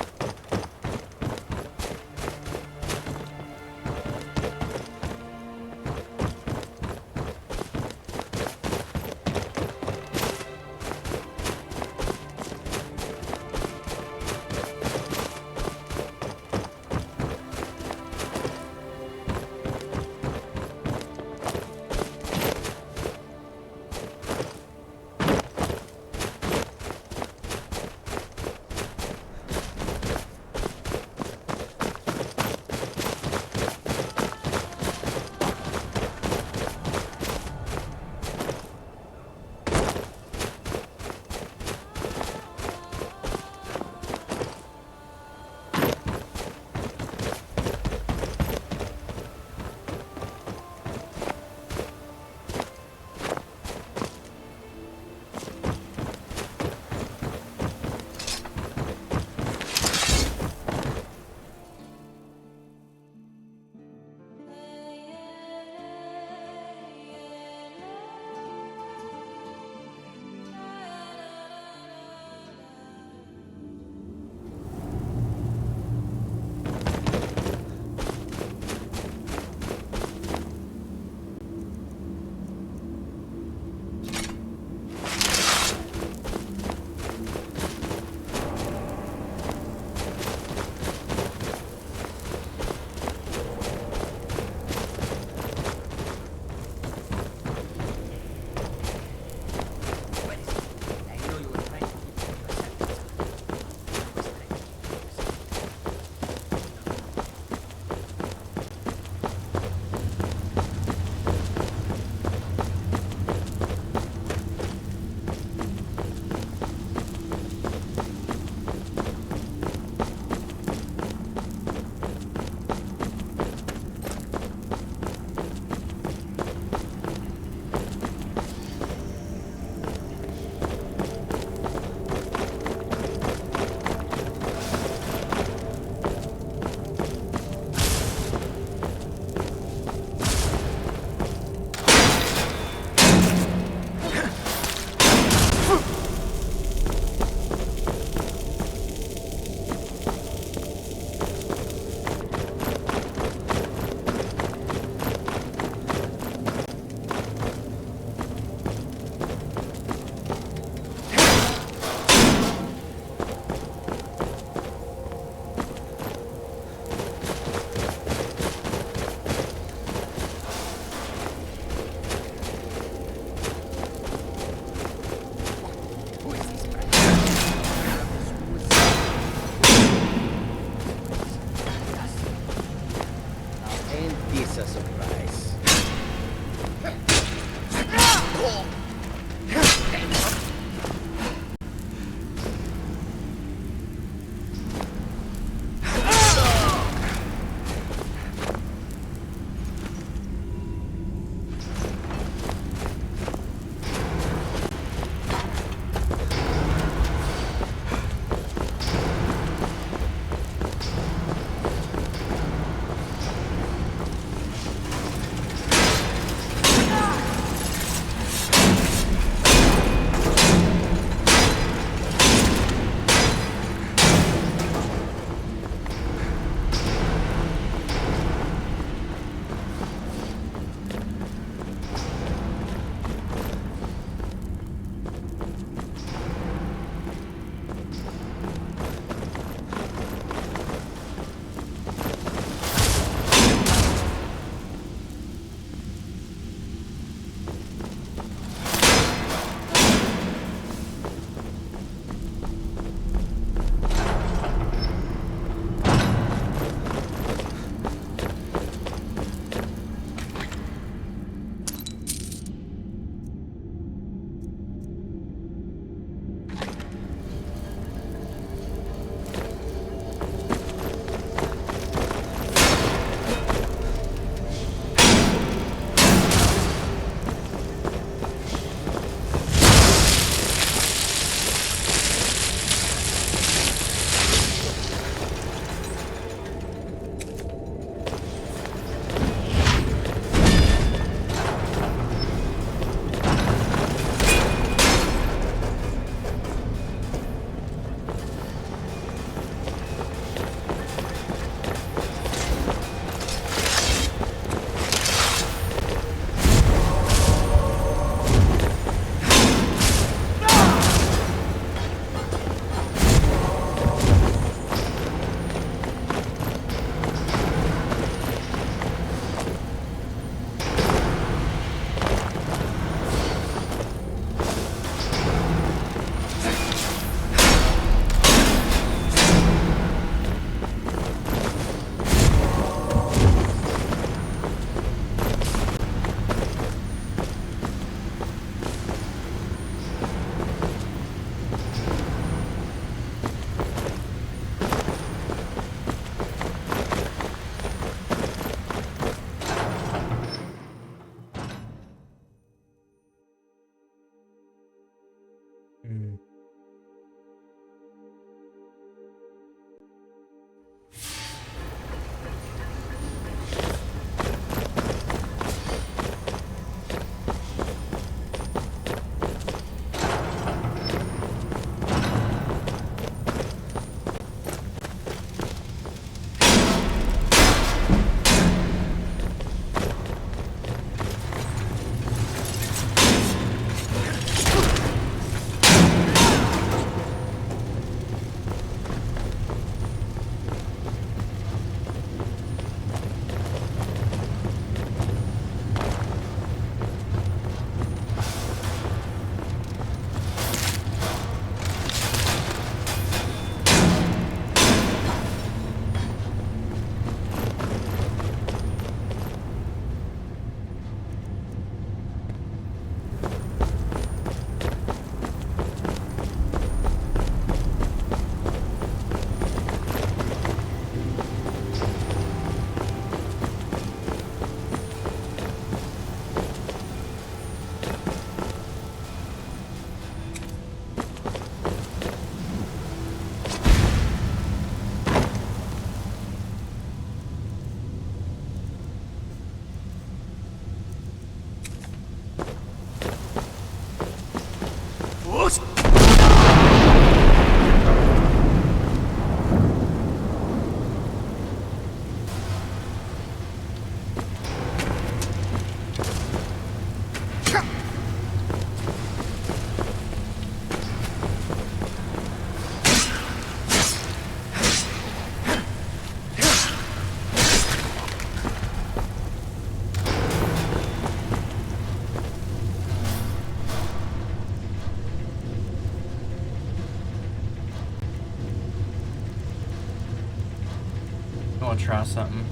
want to try something.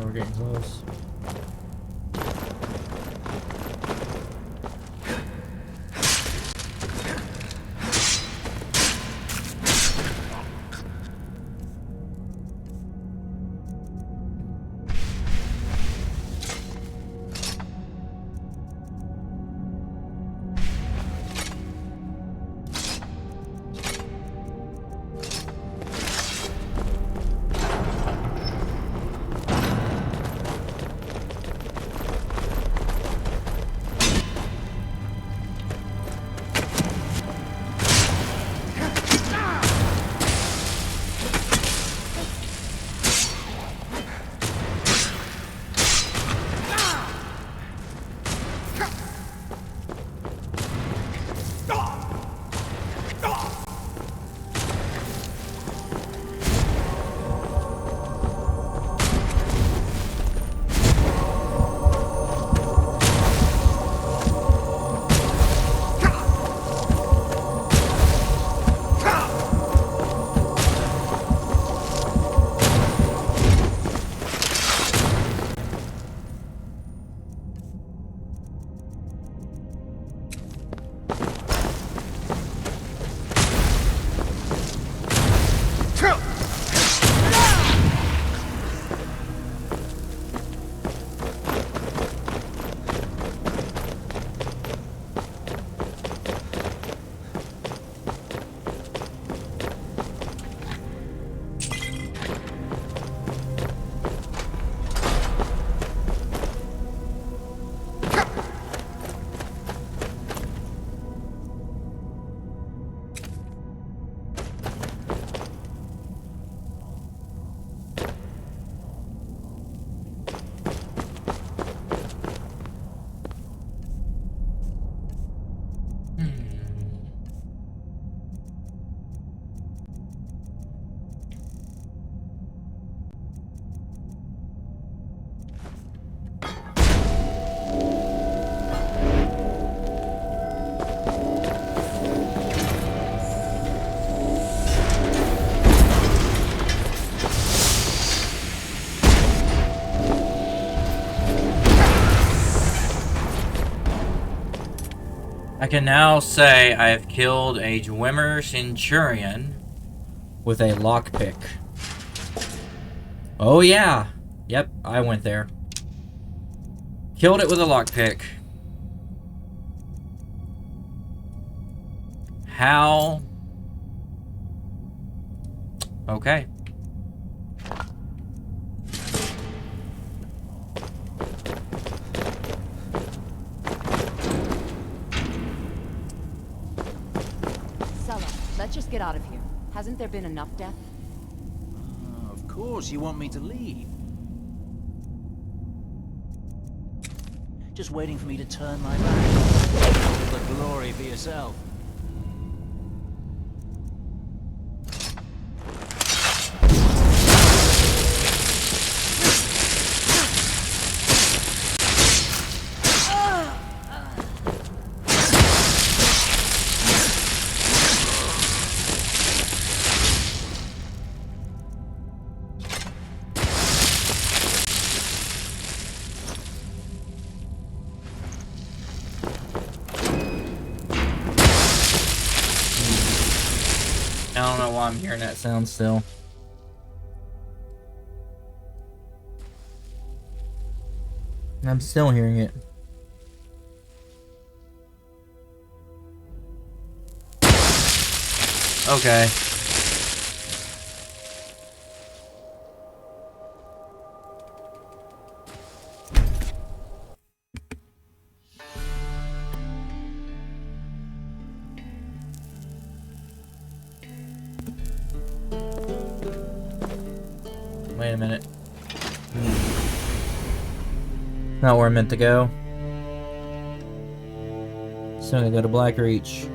we're getting close. I can now say I have killed a Dwemer Centurion with a lockpick. Oh yeah! Yep, I went there. Killed it with a lockpick. How? Okay. Let's just get out of here. Hasn't there been enough death? Of course, you want me to leave. Just waiting for me to turn my back. All the glory for yourself. I don't know why I'm hearing that sound still. I'm still hearing it. Okay. Wait a minute. Not where I meant to go. So I'm gonna go to Blackreach.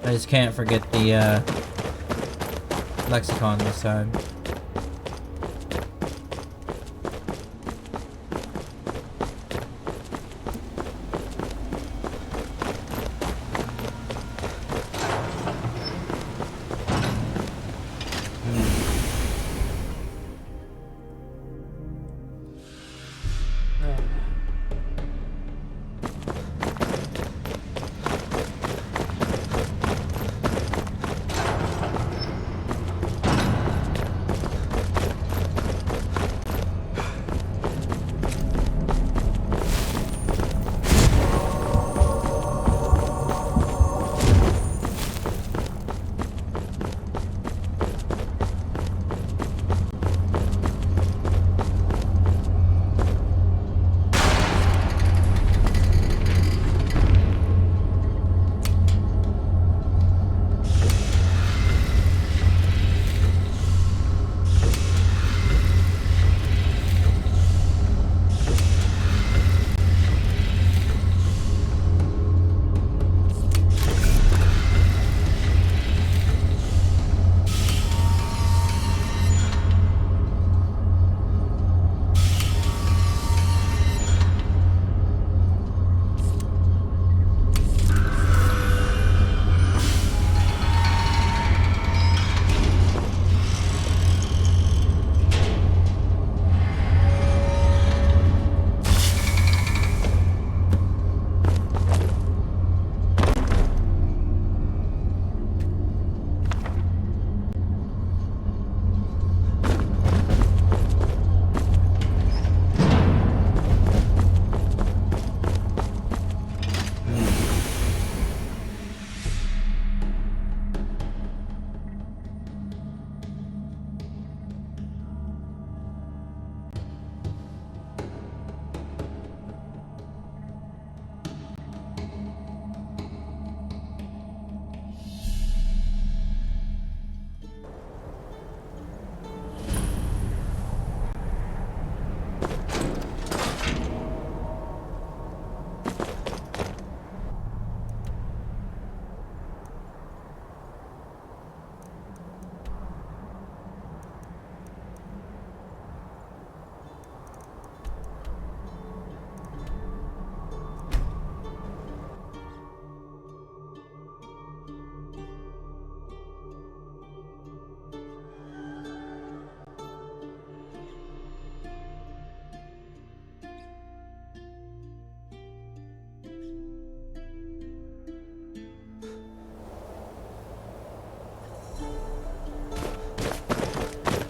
I just can't forget the lexicon this time.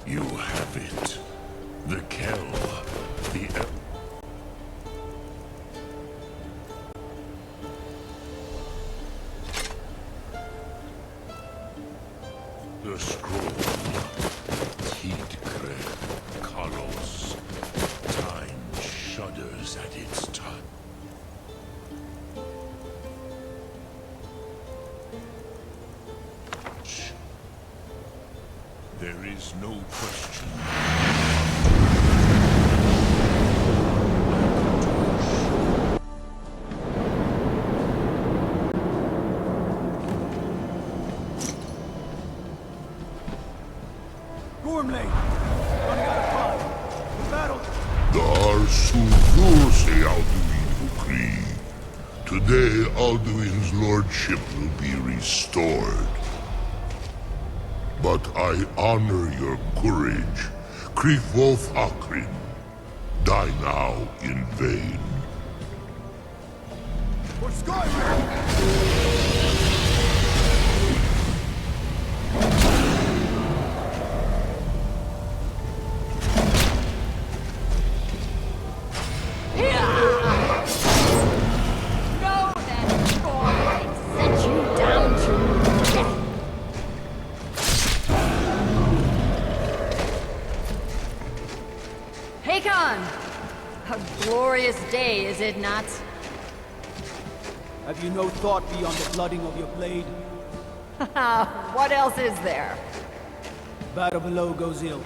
You have it. The Kell. The The scroll. Tidgre. Kalos. Time shudders at its touch. There is no question. Gormley! Running out of time. The battle! Dar Suvurse Alduin Ukri. Today, Alduin's lordship will be restored. But I honor your courage. Krifwolf Akrin. Die now in vain. What's going on? Day, is it not? Have you no thought beyond the blooding of your blade? What else is there? Battle below goes ill.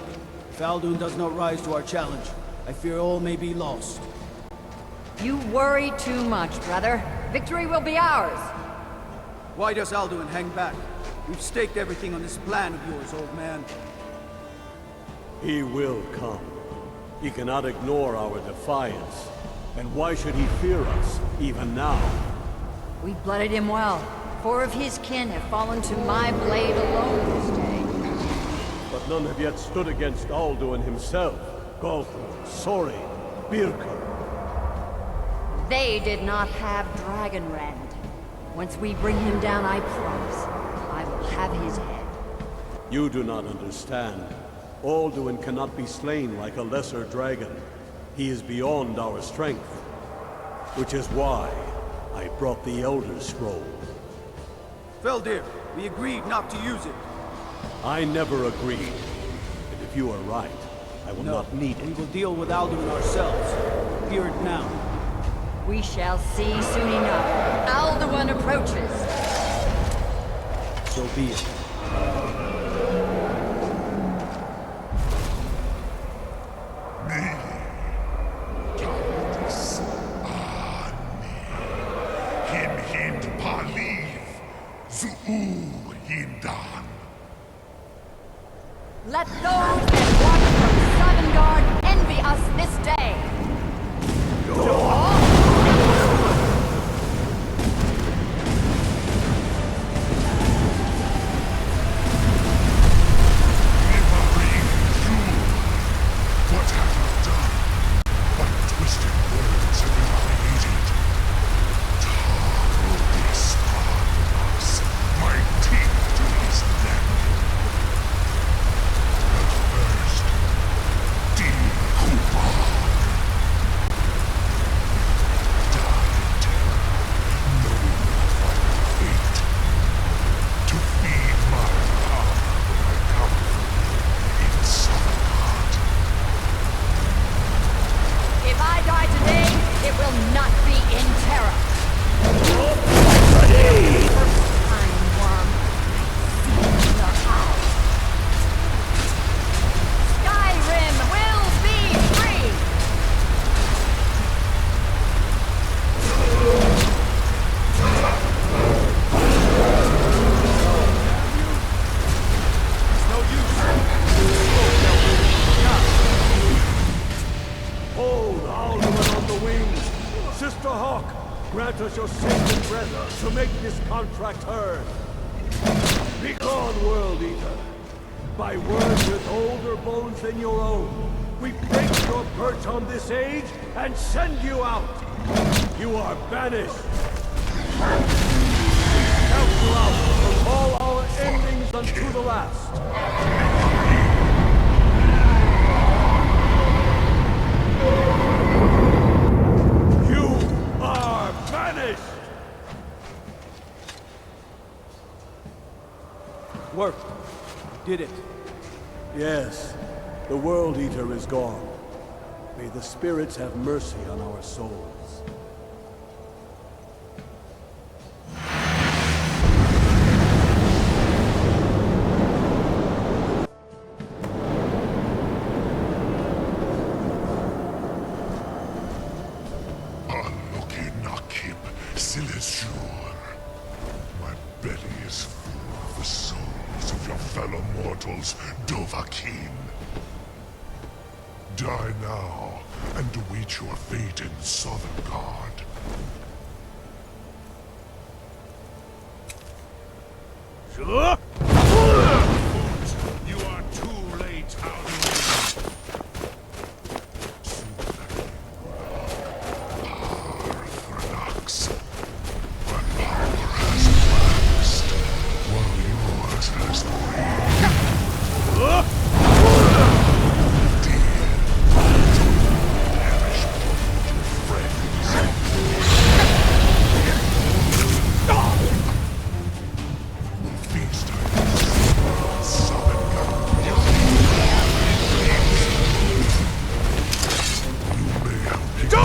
If Aldun does not rise to our challenge, I fear all may be lost. You worry too much, brother. Victory will be ours. Why does Alduin hang back? We've staked everything on this plan of yours, old man. He will come. He cannot ignore our defiance. And why should he fear us, even now? We blooded him well. 4 of his kin have fallen to my blade alone this day. But none have yet stood against Alduin himself. Galthor, Sori, Birka. They did not have Dragonrend. Once we bring him down, I promise, I will have his head. You do not understand. Alduin cannot be slain like a lesser dragon. He is beyond our strength. Which is why I brought the Elder Scroll. Feldir, we agreed not to use it. I never agreed. And if you are right, I will not need it. We will deal with Alduin ourselves. Hear it now. We shall see soon enough. Alduin approaches. So be it. Let those that watch from Sovngarde envy us this day. What have you done? What twisted words have you created? Tar this us, my teeth to his neck. But first, dear Kubar. Die in terror, knowing your final fate. To feed my power when I come in Sovngarde. If I die today, it will not be in terror. First time, worm. I see in your eyes. Skyrim will be free! It's no use. Hold Alduin on the wings! Sister Hawk, grant us your sacred breath to make this contract heard. Begone, World Eater! By words with older bones than your own, we break your perch on this age and send you out! You are banished! Count you out from all our endings unto the last! You are banished! Worked. Did it. Yes, the World Eater is gone. May the spirits have mercy on our souls. Unlucky Nakib, Silesur. My belly is full of the souls of your fellow mortals, Dovahkiin. Die now, and await your fate in Sovngarde. You are too late, Alduin. Arthronax. But power has waxed, while yours has waned. Dear, perish before your friends. Feast on Sovngarde. You may have picked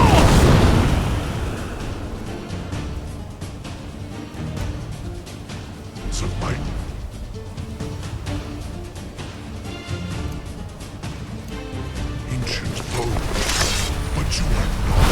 some might. Ancient bones, but you are not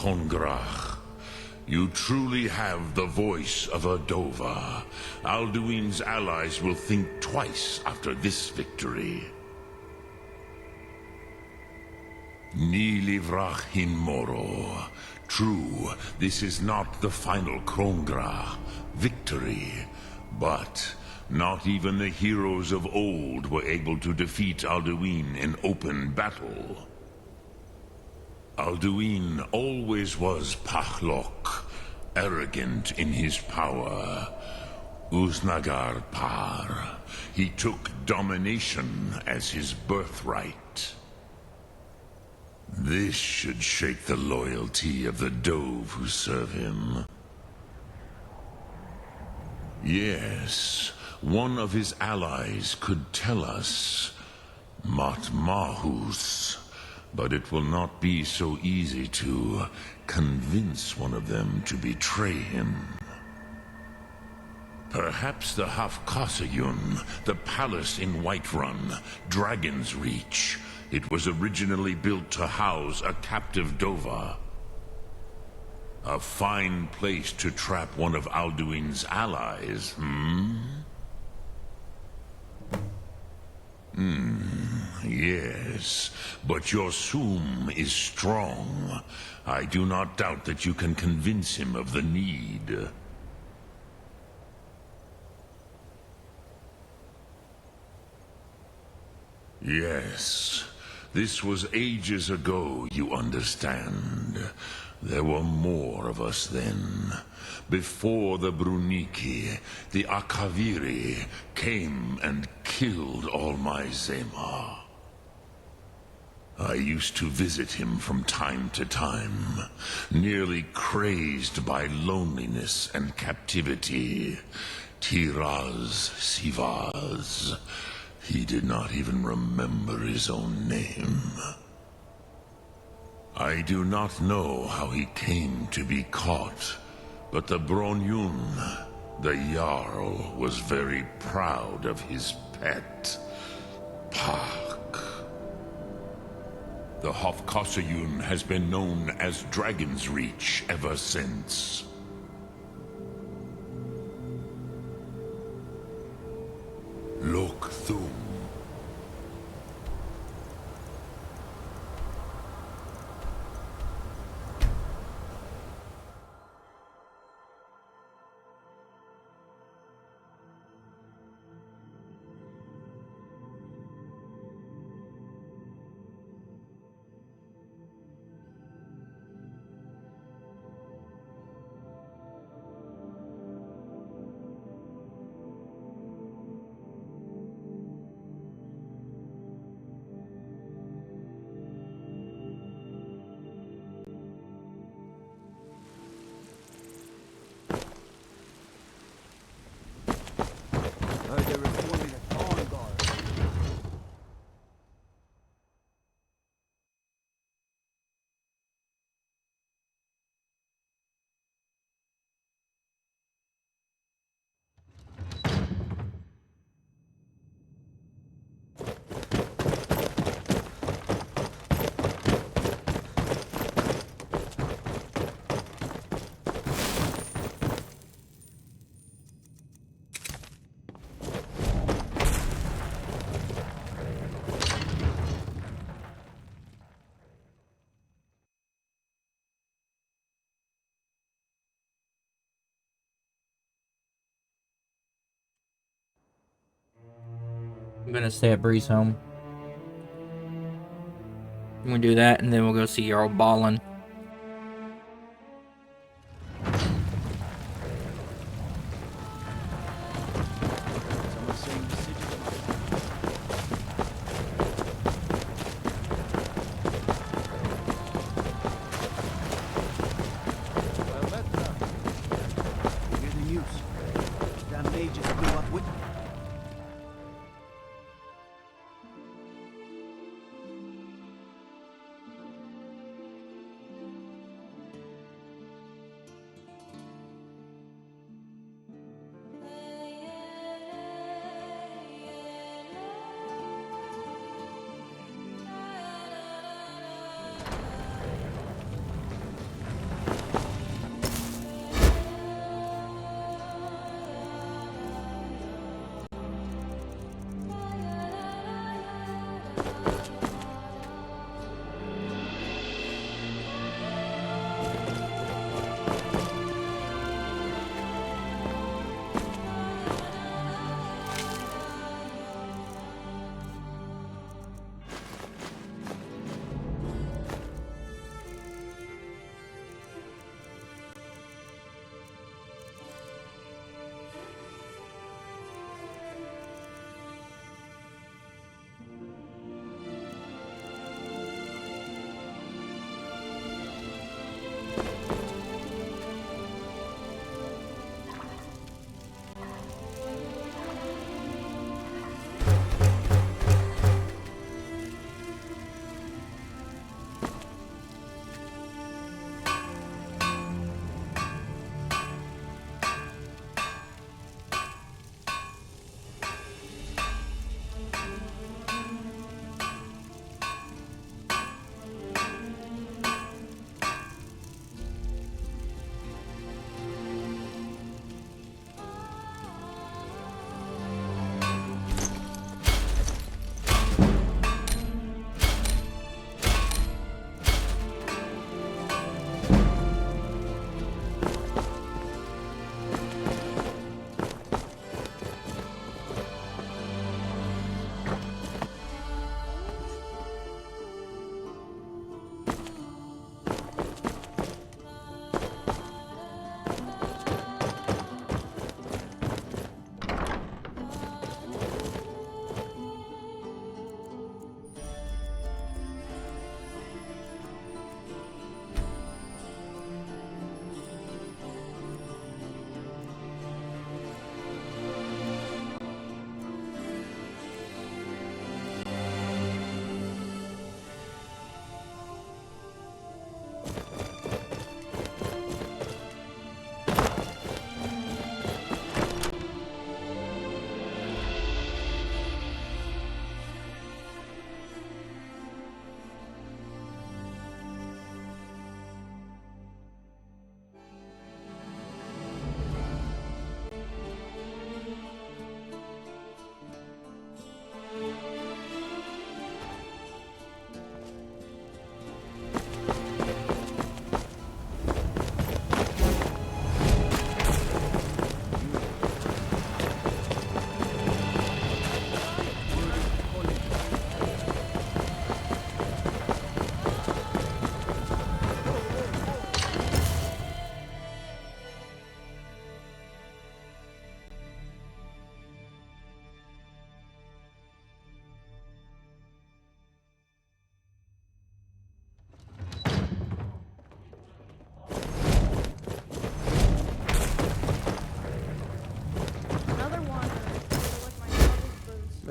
Kongrach. You truly have the voice of a Dova. Alduin's allies will think twice after this victory. Ni livrach hin moro. True, this is not the final Kongrach victory, but not even the heroes of old were able to defeat Alduin in open battle. Alduin always was Pachlok, arrogant in his power. Uznagar Par. He took domination as his birthright. This should shake the loyalty of the Dove who serve him. Yes, one of his allies could tell us Matmahus, but it will not be so easy to convince one of them to betray him. Perhaps the Hafkasayun, the palace in Whiterun, Dragon's Reach. It was originally built to house a captive Dova. A fine place to trap one of Alduin's allies, Yes, but your Sum is strong. I do not doubt that you can convince him of the need. Yes, this was ages ago, you understand. There were more of us then. Before the Bruniki, the Akaviri came and killed all my Zema. I used to visit him from time to time, nearly crazed by loneliness and captivity. Tiraz Sivaz. He did not even remember his own name. I do not know how he came to be caught, but the Bronyun, the Jarl, was very proud of his pet, Pak. The Hofkosayun has been known as Dragon's Reach ever since. Look Thum. I'm gonna stay at Bree's home. I'm gonna do that, and then we'll go see Jarl Balin.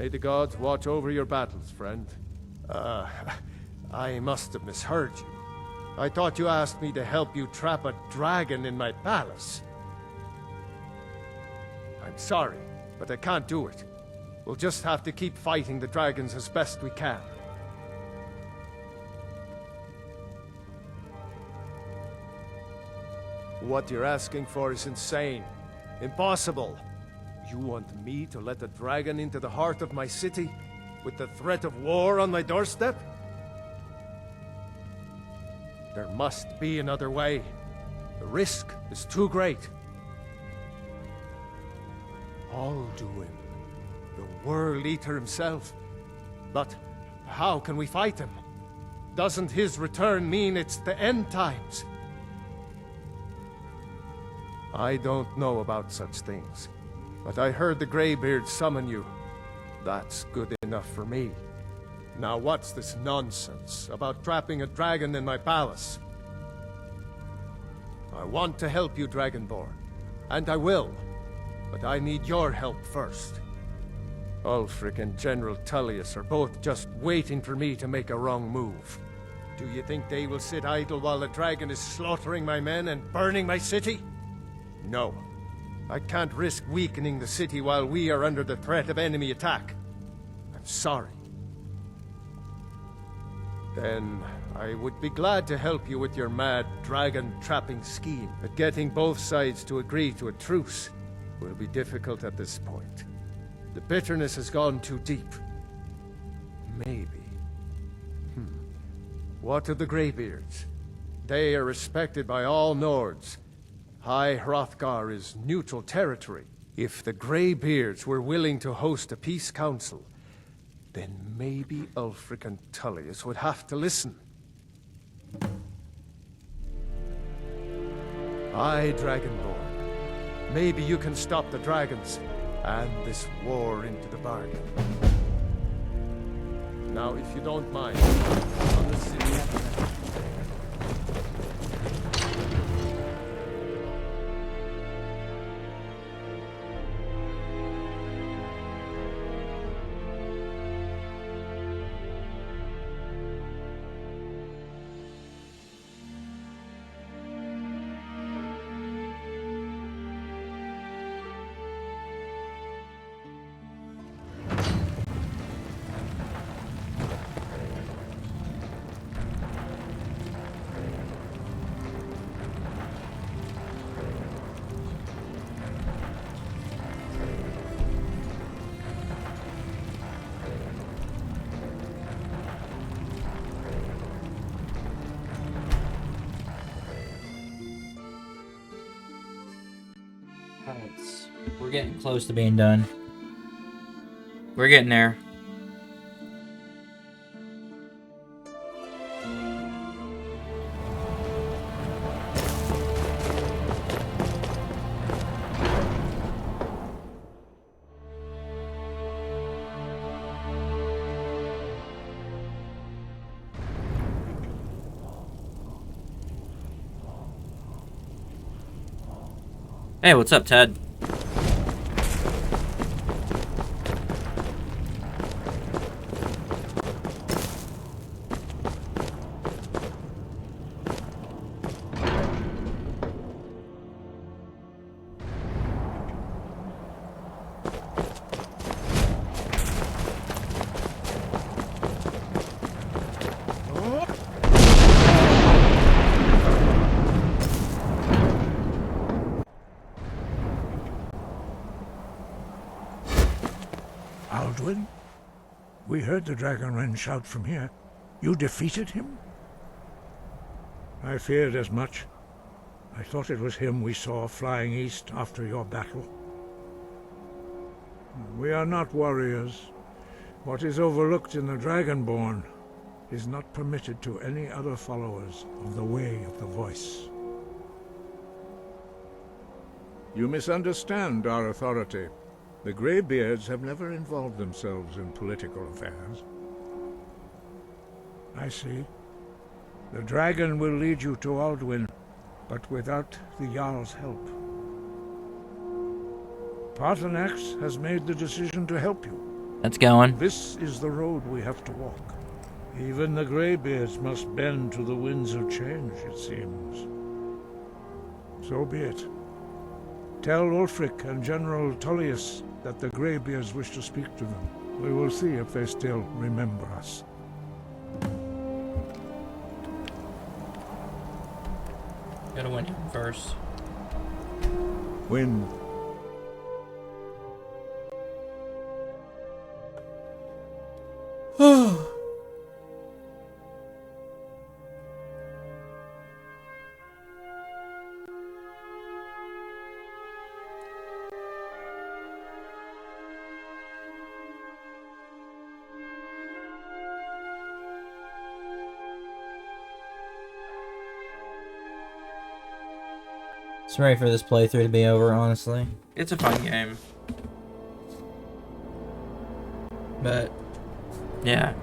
May the gods watch over your battles, friend. I must have misheard you. I thought you asked me to help you trap a dragon in my palace. I'm sorry, but I can't do it. We'll just have to keep fighting the dragons as best we can. What you're asking for is insane. Impossible. You want me to let a dragon into the heart of my city, with the threat of war on my doorstep? There must be another way. The risk is too great. Alduin, the World Eater himself. But how can we fight him? Doesn't his return mean it's the end times? I don't know about such things, but I heard the Greybeard summon you. That's good enough for me. Now what's this nonsense about trapping a dragon in my palace? I want to help you, Dragonborn, and I will, but I need your help first. Ulfric and General Tullius are both just waiting for me to make a wrong move. Do you think they will sit idle while the dragon is slaughtering my men and burning my city? No. I can't risk weakening the city while we are under the threat of enemy attack. I'm sorry. Then I would be glad to help you with your mad dragon-trapping scheme, but getting both sides to agree to a truce will be difficult at this point. The bitterness has gone too deep. Maybe. What of the Greybeards? They are respected by all Nords. High Hrothgar is neutral territory. If the Greybeards were willing to host a peace council, then maybe Ulfric and Tullius would have to listen. Aye, Dragonborn. Maybe you can stop the dragons, and this war into the bargain. Now, if you don't mind, on the city... We're getting close to being done. We're getting there. Hey, what's up, Ted? Alduin? We heard the Dragonren shout from here. You defeated him? I feared as much. I thought it was him we saw flying east after your battle. We are not warriors. What is overlooked in the Dragonborn is not permitted to any other followers of the Way of the Voice. You misunderstand our authority. The Greybeards have never involved themselves in political affairs. I see. The dragon will lead you to Alduin, but without the Jarl's help. Paarthurnax has made the decision to help you. That's going. This is the road we have to walk. Even the Greybeards must bend to the winds of change, it seems. So be it. Tell Ulfric and General Tullius that the Greybeards wish to speak to them. We will see if they still remember us. Gotta win him first. Win. Just ready for this playthrough to be over, honestly. It's a fun game. But, yeah.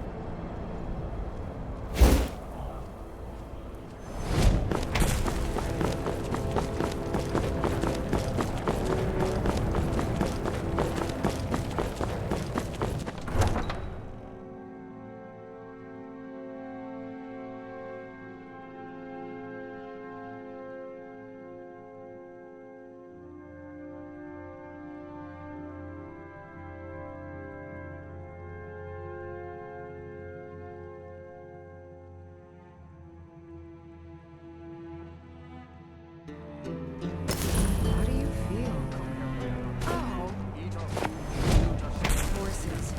How do you feel? Oh. Horses.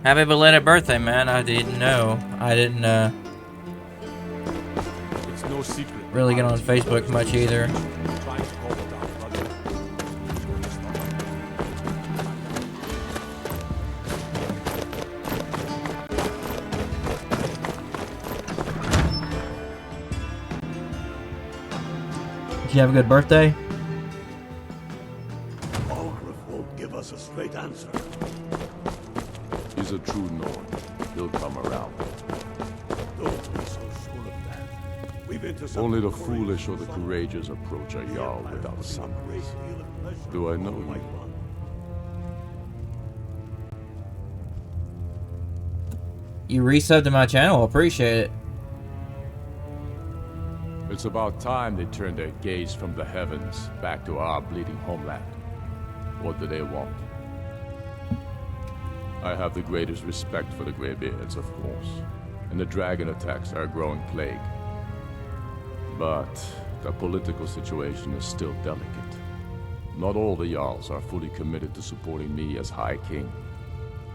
Happy belated birthday, man. I didn't know. I didn't, It's no secret. really get on Facebook much either. Trying to call it off, brother. Did you have a good birthday? Algriff won't give us a straight answer. He's a true Nord. He'll come around. Don't be so sure of that. We've been to some Only the crazy foolish or the sun. courageous approach a Jarl without summons. Do I know you? You resubbed to my channel. Appreciate it. It's about time they turned their gaze from the heavens back to our bleeding homeland. What do they want? I have the greatest respect for the Greybeards, of course, and the dragon attacks are a growing plague. But the political situation is still delicate. Not all the Jarls are fully committed to supporting me as High King.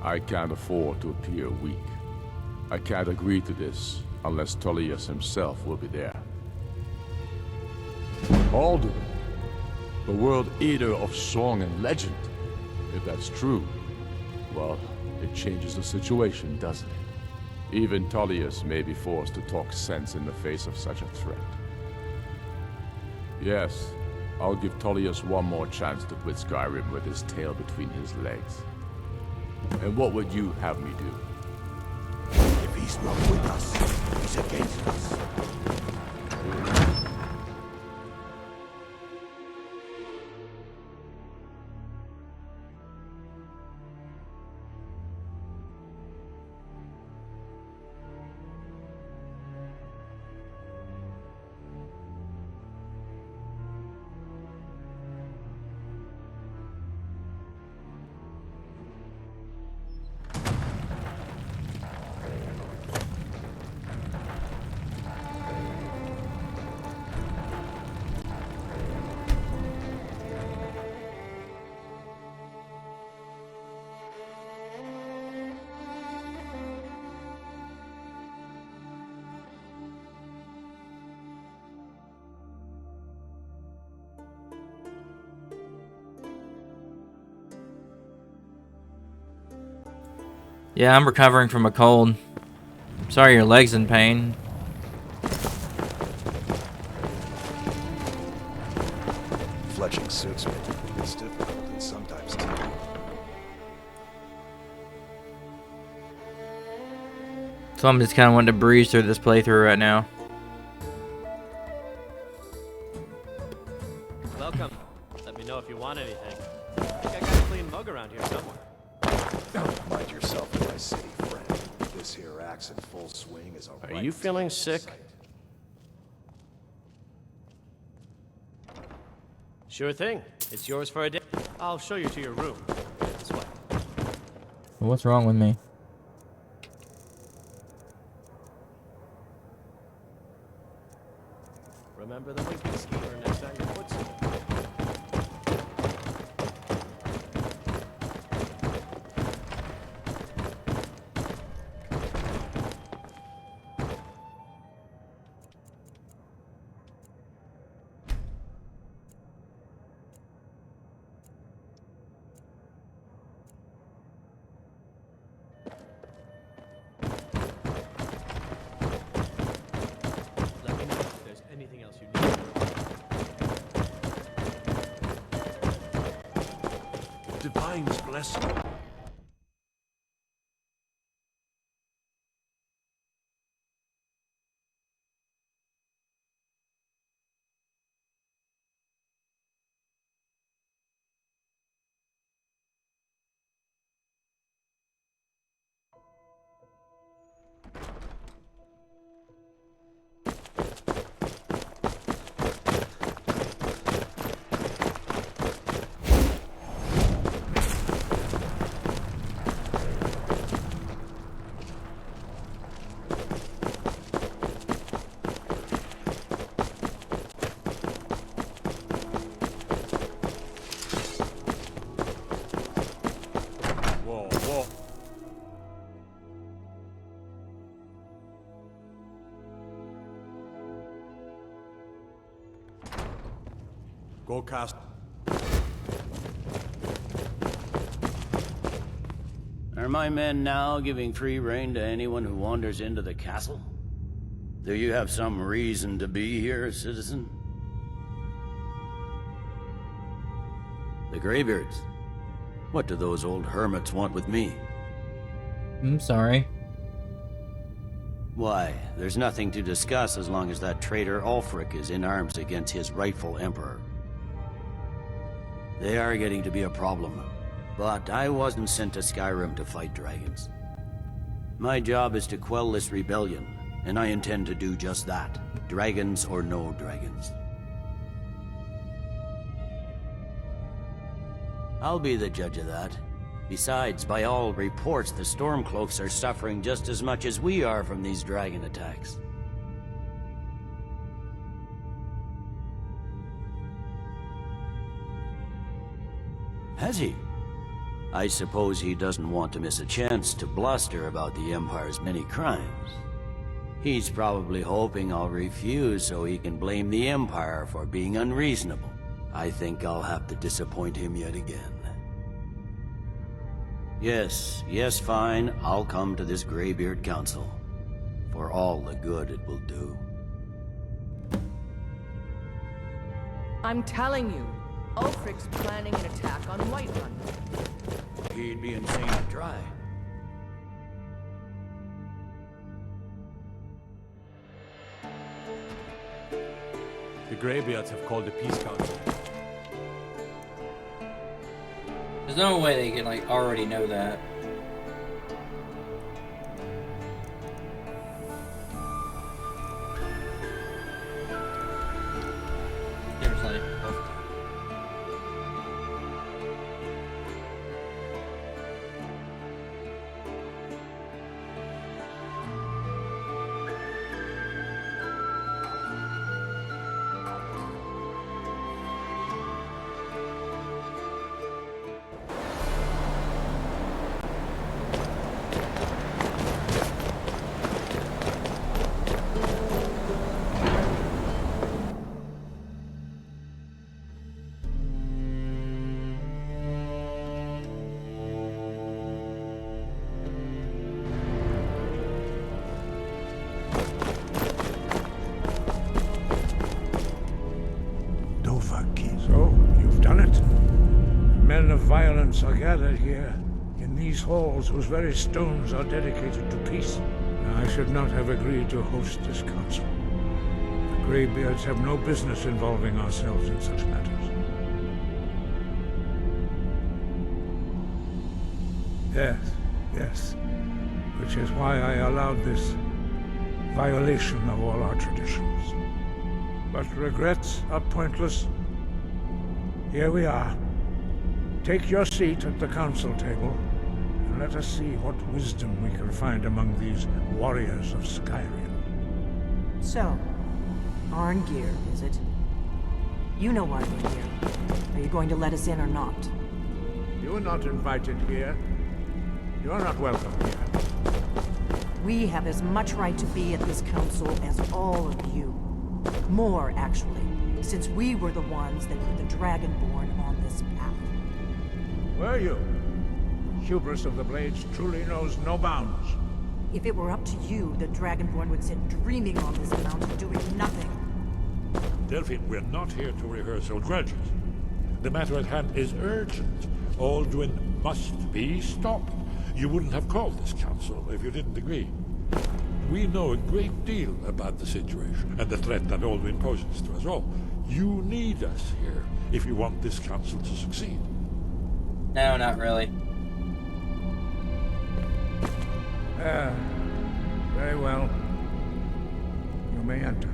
I can't afford to appear weak. I can't agree to this unless Tullius himself will be there. Alduin, the world eater of song and legend. If that's true, well, it changes the situation, doesn't it? Even Tullius may be forced to talk sense in the face of such a threat. Yes, I'll give Tullius one more chance to quit Skyrim with his tail between his legs. And what would you have me do? If he's not with us, he's against us. Yeah, I'm recovering from a cold. Sorry your leg's in pain. fletching suits me. It's difficult and sometimes tedious. So I'm just kind of wanting to breeze through this playthrough right now. Welcome. Let me know if you want anything. I think I got a clean mug around here somewhere. Mind yourself in my city, friend. This here axe in full swing is a Are you feeling sick? Sure thing. It's yours for a day. I'll show you to your room. This way. What's wrong with me? Remember the winking schemer next time you put some. Let me know if there's anything else you need. Divine's blessing. Go cast. Are my men now giving free rein to anyone who wanders into the castle? Do you have some reason to be here, citizen? The Greybeards? What do those old hermits want with me? I'm sorry. Why, there's nothing to discuss as long as that traitor Ulfric is in arms against his rightful emperor. They are getting to be a problem, but I wasn't sent to Skyrim to fight dragons. My job is to quell this rebellion, and I intend to do just that, dragons or no dragons. I'll be the judge of that. Besides, by all reports, the Stormcloaks are suffering just as much as we are from these dragon attacks. Has he? I suppose he doesn't want to miss a chance to bluster about the Empire's many crimes. He's probably hoping I'll refuse so he can blame the Empire for being unreasonable. I think I'll have to disappoint him yet again. Yes, fine. I'll come to this Greybeard Council. For all the good it will do. I'm telling you, Ulfric's planning an attack on Whiterun. He'd be insane to try. The Greybeards have called a peace council. There's no way they can, like, already know that. Seriously. Dovahkiin. So, you've done it. Men of violence are gathered here, in these halls whose very stones are dedicated to peace. I should not have agreed to host this council. The Greybeards have no business involving ourselves in such matters. Yes. Which is why I allowed this violation of all our traditions. But regrets are pointless. Here we are. Take your seat at the council table, and let us see what wisdom we can find among these warriors of Skyrim. So, Arngeir, is it? You know Arngeir. Are you going to let us in or not? You are not invited here. You are not welcome here. We have as much right to be at this council as all of you. More, actually, since we were the ones that put the Dragonborn on this path. Were you? Hubris of the Blades truly knows no bounds. If it were up to you, the Dragonborn would sit dreaming on this mountain doing nothing. Delphine, we're not here to rehearse old grudges. The matter at hand is urgent. Alduin must be stopped. You wouldn't have called this council if you didn't agree. We know a great deal about the situation and the threat that Alduin poses to us all. You need us here if you want this council to succeed. No, not really. Very well. You may enter.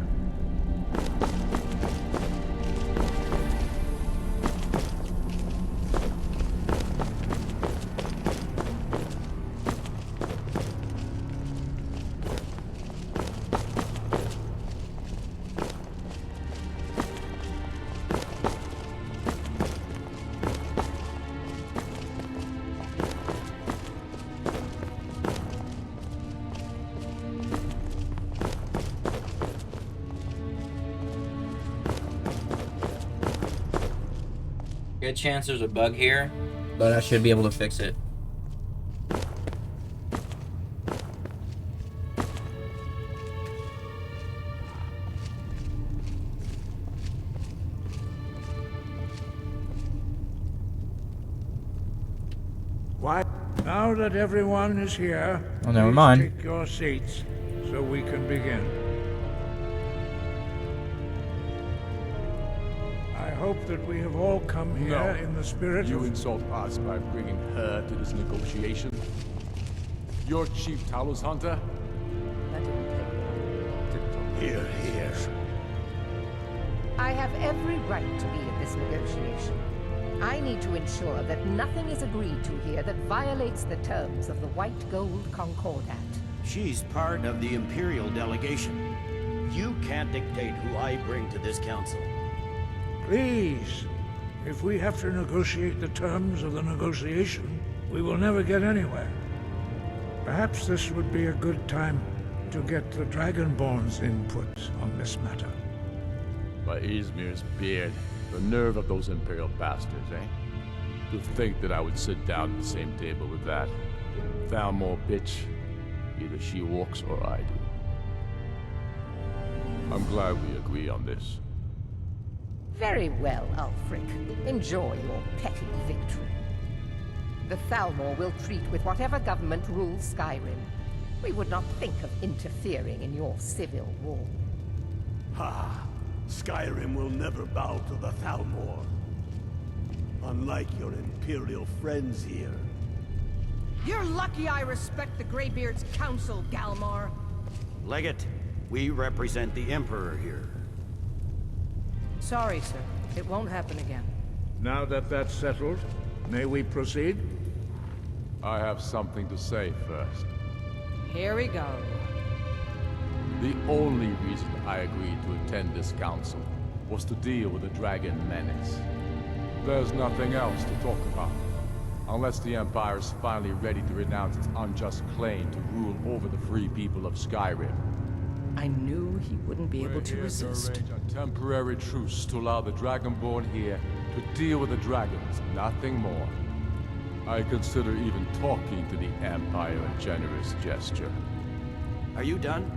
Good chance there's a bug here, but I should be able to fix it. Why? Now that everyone is here, Oh, never please mind. take your seats so we can begin. I hope that we have all come here No. in the spirit You of... insult us by bringing her to this negotiation? You're Chief Talos Hunter? That didn't take long. Here. I have every right to be at this negotiation. I need to ensure that nothing is agreed to here that violates the terms of the White Gold Concordat. She's part of the Imperial delegation. You can't dictate who I bring to this council. Please, if we have to negotiate the terms of the negotiation, we will never get anywhere. Perhaps this would be a good time to get the Dragonborn's input on this matter. By Izmir's beard, the nerve of those Imperial bastards, eh? To think that I would sit down at the same table with that Thalmor bitch. Either she walks or I do. I'm glad we agree on this. Very well, Ulfric. Enjoy your petty victory. The Thalmor will treat with whatever government rules Skyrim. We would not think of interfering in your civil war. Ha! Skyrim will never bow to the Thalmor. Unlike your Imperial friends here. You're lucky I respect the Greybeard's counsel, Galmar. Legate, we represent the Emperor here. Sorry, sir. It won't happen again. Now that that's settled, may we proceed? I have something to say first. Here we go. The only reason I agreed to attend this council was to deal with the Dragon Menace. There's nothing else to talk about. Unless the Empire is finally ready to renounce its unjust claim to rule over the free people of Skyrim. I knew he wouldn't be able to resist. To arrange a temporary truce to allow the Dragonborn here to deal with the dragons, nothing more. I consider even talking to the Empire a generous gesture. Are you done?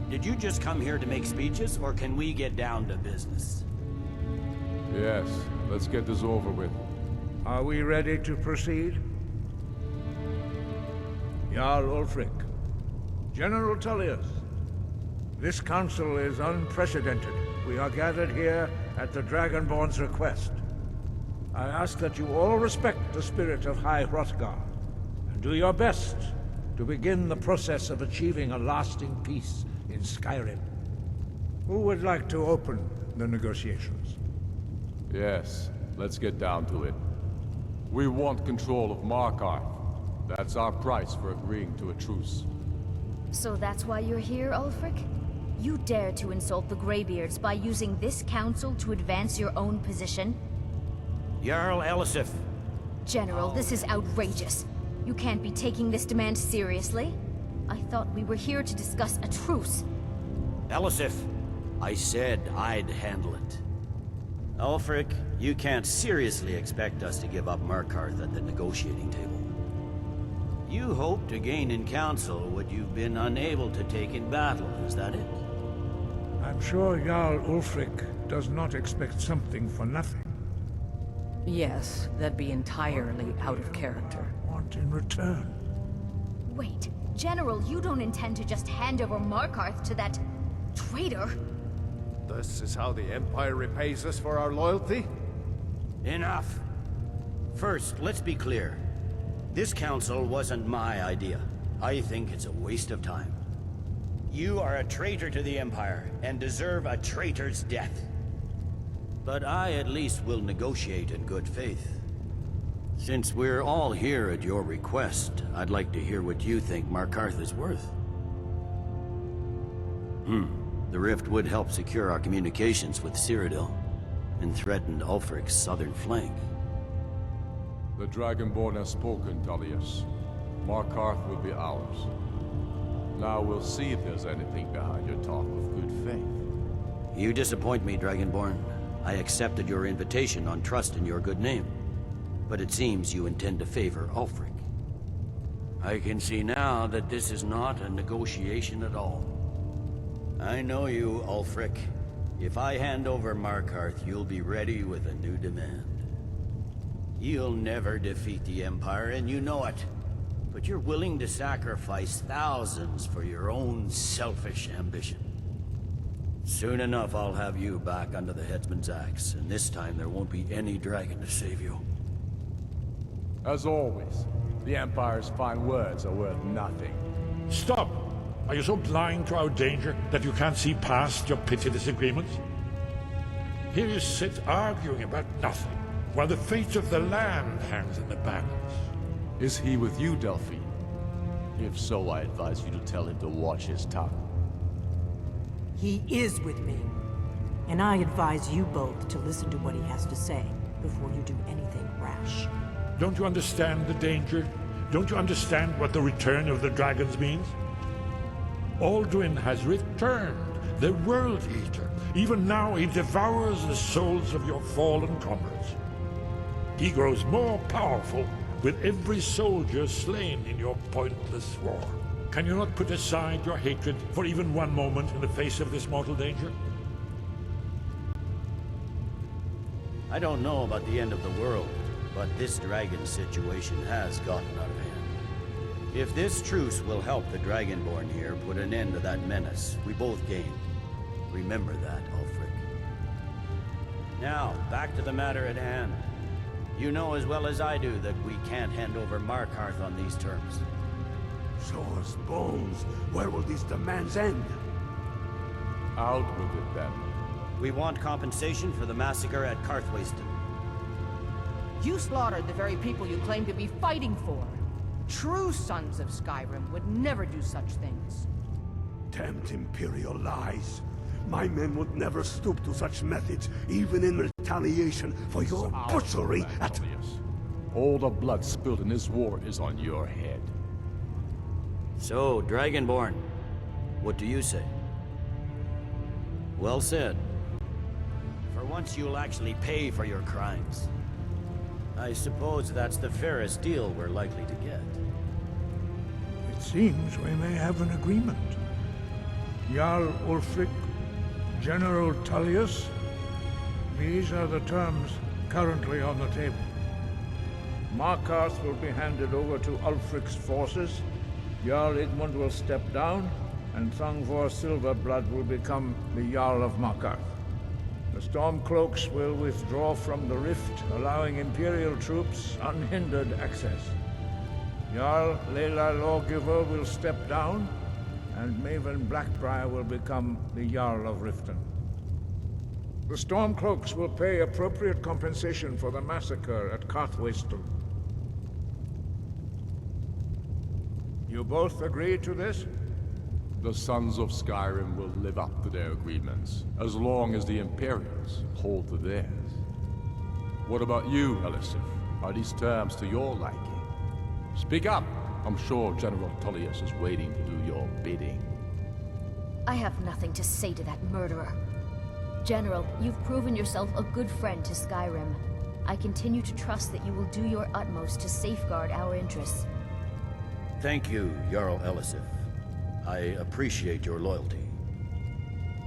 Did you just come here to make speeches, or can we get down to business? Yes, let's get this over with. Are we ready to proceed? Jarl Ulfric, General Tullius, this council is unprecedented. We are gathered here at the Dragonborn's request. I ask that you all respect the spirit of High Hrothgar, and do your best to begin the process of achieving a lasting peace in Skyrim. Who would like to open the negotiations? Yes, let's get down to it. We want control of Markarth. That's our price for agreeing to a truce. So that's why you're here, Ulfric? You dare to insult the Greybeards by using this council to advance your own position? Jarl Elisif. General, this is outrageous. You can't be taking this demand seriously. I thought we were here to discuss a truce. Elisif, I said I'd handle it. Ulfric, you can't seriously expect us to give up Markarth at the negotiating table. You hope to gain in council what you've been unable to take in battle, is that it? I'm sure Jarl Ulfric does not expect something for nothing. Yes, that'd be entirely out of character. Want in return? Wait, General, you don't intend to just hand over Markarth to that traitor? This is how the Empire repays us for our loyalty? Enough. First, let's be clear. This council wasn't my idea. I think it's a waste of time. You are a traitor to the Empire, and deserve a traitor's death. But I at least will negotiate in good faith. Since we're all here at your request, I'd like to hear what you think Markarth is worth. The rift would help secure our communications with Cyrodiil, and threatened Ulfric's southern flank. The Dragonborn has spoken, Tullius. Markarth will be ours. Now we'll see if there's anything behind your talk of good faith. You disappoint me, Dragonborn. I accepted your invitation on trust in your good name. But it seems you intend to favor Ulfric. I can see now that this is not a negotiation at all. I know you, Ulfric. If I hand over Markarth, you'll be ready with a new demand. You'll never defeat the Empire, and you know it. But you're willing to sacrifice thousands for your own selfish ambition. Soon enough, I'll have you back under the headsman's axe, and this time there won't be any dragon to save you. As always, the Empire's fine words are worth nothing. Stop! Are you so blind to our danger that you can't see past your petty disagreements? Here you sit arguing about nothing, while the fate of the land hangs in the balance. Is he with you, Delphine? If so, I advise you to tell him to watch his tongue. He is with me. And I advise you both to listen to what he has to say before you do anything rash. Don't you understand the danger? Don't you understand what the return of the dragons means? Alduin has returned, the World Eater. Even now he devours the souls of your fallen comrades. He grows more powerful with every soldier slain in your pointless war. Can you not put aside your hatred for even one moment in the face of this mortal danger? I don't know about the end of the world, but this dragon situation has gotten out of hand. If this truce will help the Dragonborn here put an end to that menace, we both gain. Remember that, Ulfric. Now, back to the matter at hand. You know as well as I do that we can't hand over Markarth on these terms. Show us bones. Where will these demands end? Out with it, then. We want compensation for the massacre at Karthwasten. You slaughtered the very people you claim to be fighting for. True sons of Skyrim would never do such things. Damned Imperial lies. My men would never stoop to such methods, even in retaliation for your butchery at... All the blood spilled in this war is on your head. So, Dragonborn, what do you say? Well said. For once you'll actually pay for your crimes. I suppose that's the fairest deal we're likely to get. It seems we may have an agreement. Jarl Ulfric, General Tullius, These are the terms currently on the table. Markarth will be handed over to Ulfric's forces, Jarl Igmund will step down, and Thangvor Silverblood will become the Jarl of Markarth. The Stormcloaks will withdraw from the rift, allowing Imperial troops unhindered access. Jarl Leila Lawgiver will step down, and Maven Blackbriar will become the Jarl of Riften. The Stormcloaks will pay appropriate compensation for the massacre at Carthwayston. You both agree to this? The Sons of Skyrim will live up to their agreements, as long as the Imperials hold to theirs. What about you, Elisif? Are these terms to your liking? Speak up! I'm sure General Tullius is waiting to do your bidding. I have nothing to say to that murderer. General, you've proven yourself a good friend to Skyrim. I continue to trust that you will do your utmost to safeguard our interests. Thank you, Jarl Elisif. I appreciate your loyalty.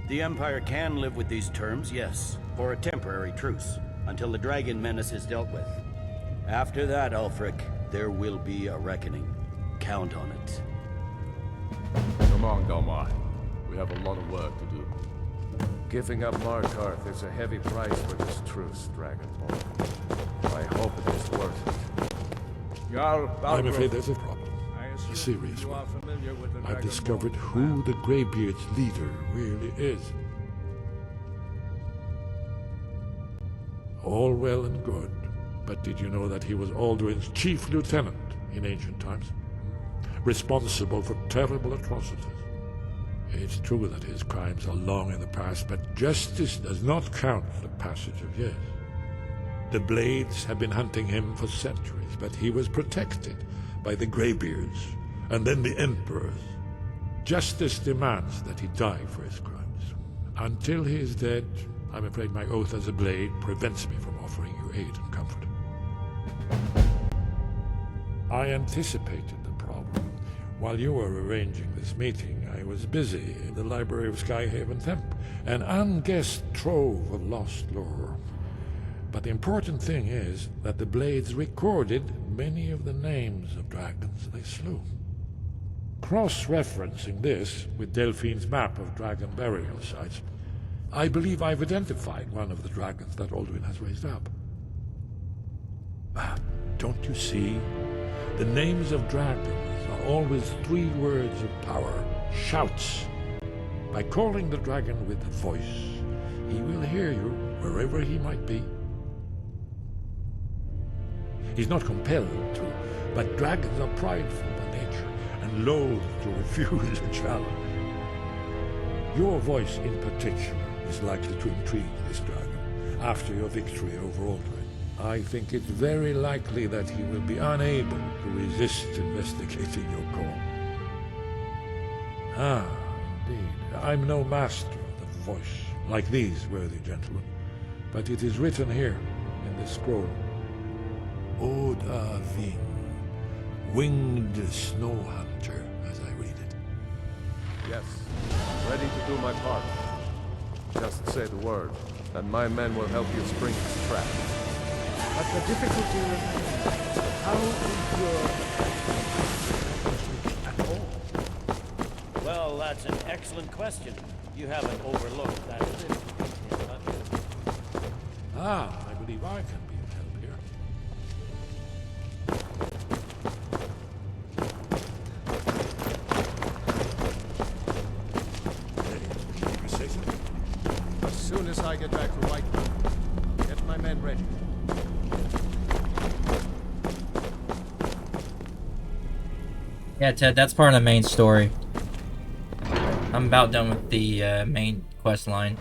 The Empire can live with these terms, yes, for a temporary truce, until the dragon menace is dealt with. After that, Ulfric, there will be a reckoning. Count on it. Come on, Dalmar. We have a lot of work to do. Giving up Markarth is a heavy price for this truce, Dragonborn. I hope it is worth it. Jarl I'm afraid there's a problem. A serious one. I've discovered who the Greybeard's leader really is. All well and good, but did you know that he was Alduin's chief lieutenant in ancient times? Responsible for terrible atrocities. It's true that his crimes are long in the past, but justice does not count the passage of years. The Blades have been hunting him for centuries, but he was protected by the Greybeards, and then the Emperors. Justice demands that he die for his crimes. Until he is dead, I'm afraid my oath as a Blade prevents me from offering you aid and comfort. I anticipated the problem. While you were arranging this meeting, I was busy in the library of Skyhaven Temp, an unguessed trove of lost lore. But the important thing is that the Blades recorded many of the names of dragons they slew. Cross-referencing this with Delphine's map of dragon burial sites, I believe I've identified one of the dragons that Alduin has raised up. Don't you see? The names of dragons are always 3 words of power, shouts. By calling the dragon with the voice, he will hear you wherever he might be. He's not compelled to, but dragons are prideful by nature and loath to refuse a challenge. Your voice in particular is likely to intrigue this dragon after your victory over Alduin. I think it's very likely that he will be unable to resist investigating your call. Ah, indeed. I'm no master of the voice, like these worthy gentlemen, but it is written here in this scroll. Oda Ving, winged snow hunter, as I read it. Yes, I'm ready to do my part. Just say the word, and my men will help you spring this trap. But the difficulty remains, how endure at all? Well, that's an excellent question. You haven't overlooked that rift. I believe I can be of help here. As soon as I get back to Whiterun, get my men ready. Yeah, Ted, that's part of the main story. I'm about done with the main quest line.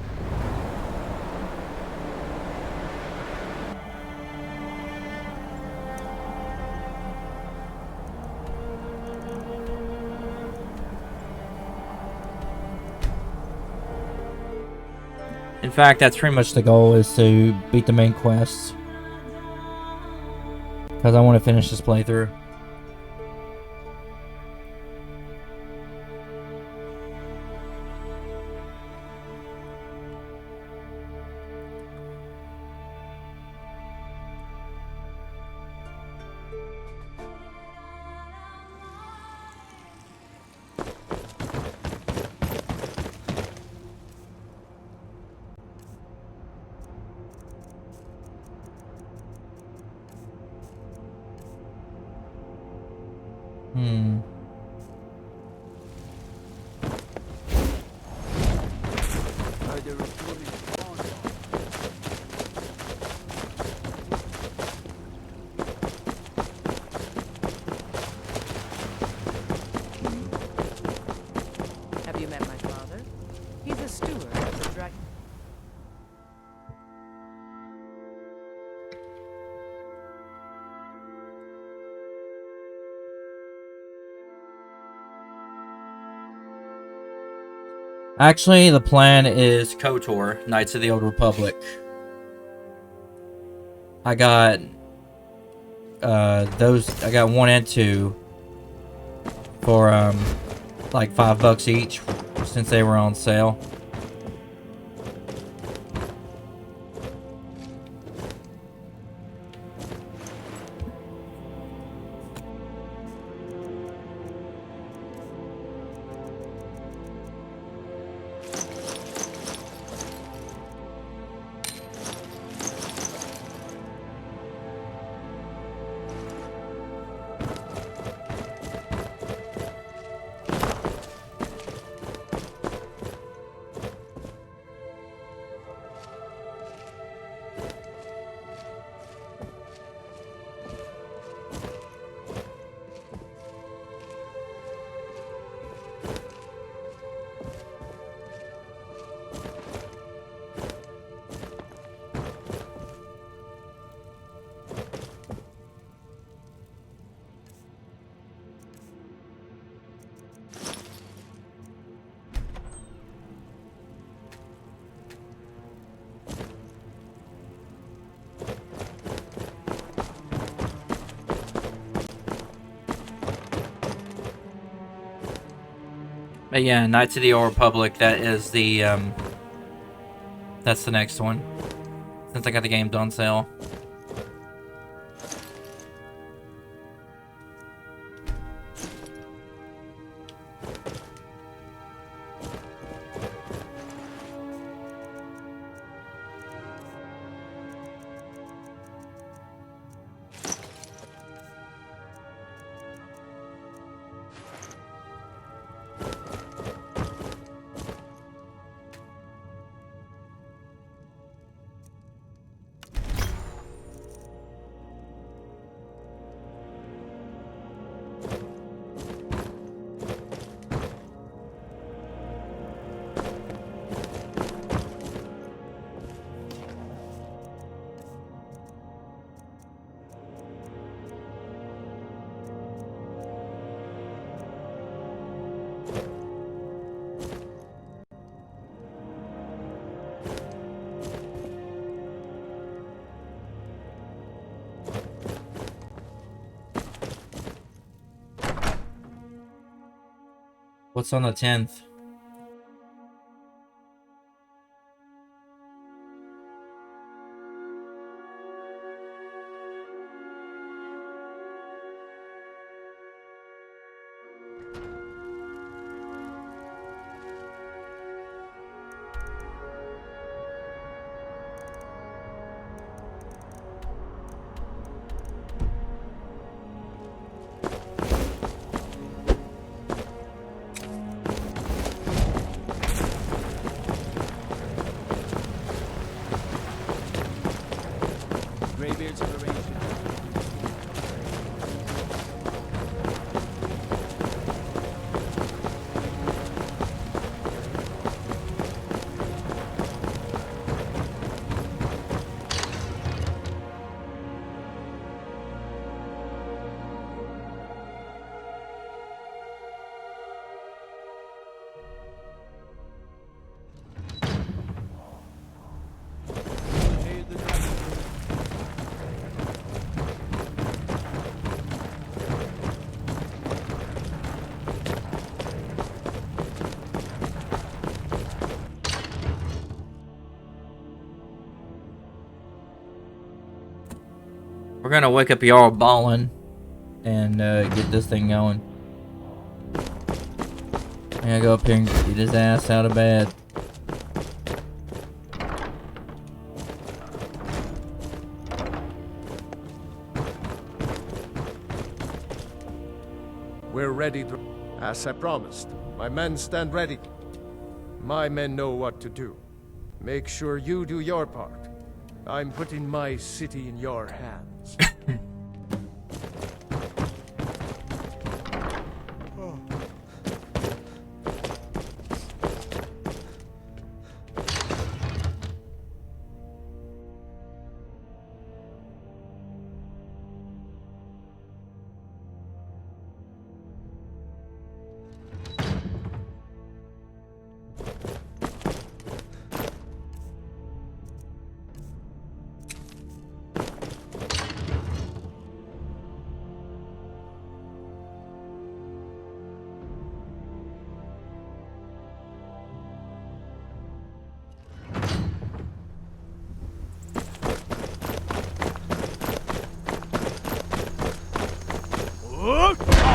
In fact, that's pretty much the goal, is to beat the main quests. Because I want to finish this playthrough. Hmm. Have you met my father? He's a steward of the dragon. Actually, the plan is KOTOR, Knights of the Old Republic. I got those. I got 1 and 2 for like $5 each since they were on sale. But yeah, Knights of the Old Republic, that is the, that's the next one. Since I got the game on sale. What's on the 10th? Greybeards have arranged it. We're gonna wake up Jarl Ballin and get this thing going. I gotta go up here and get his ass out of bed. We're ready to... As I promised, my men stand ready. My men know what to do. Make sure you do your part. I'm putting my city in your hands.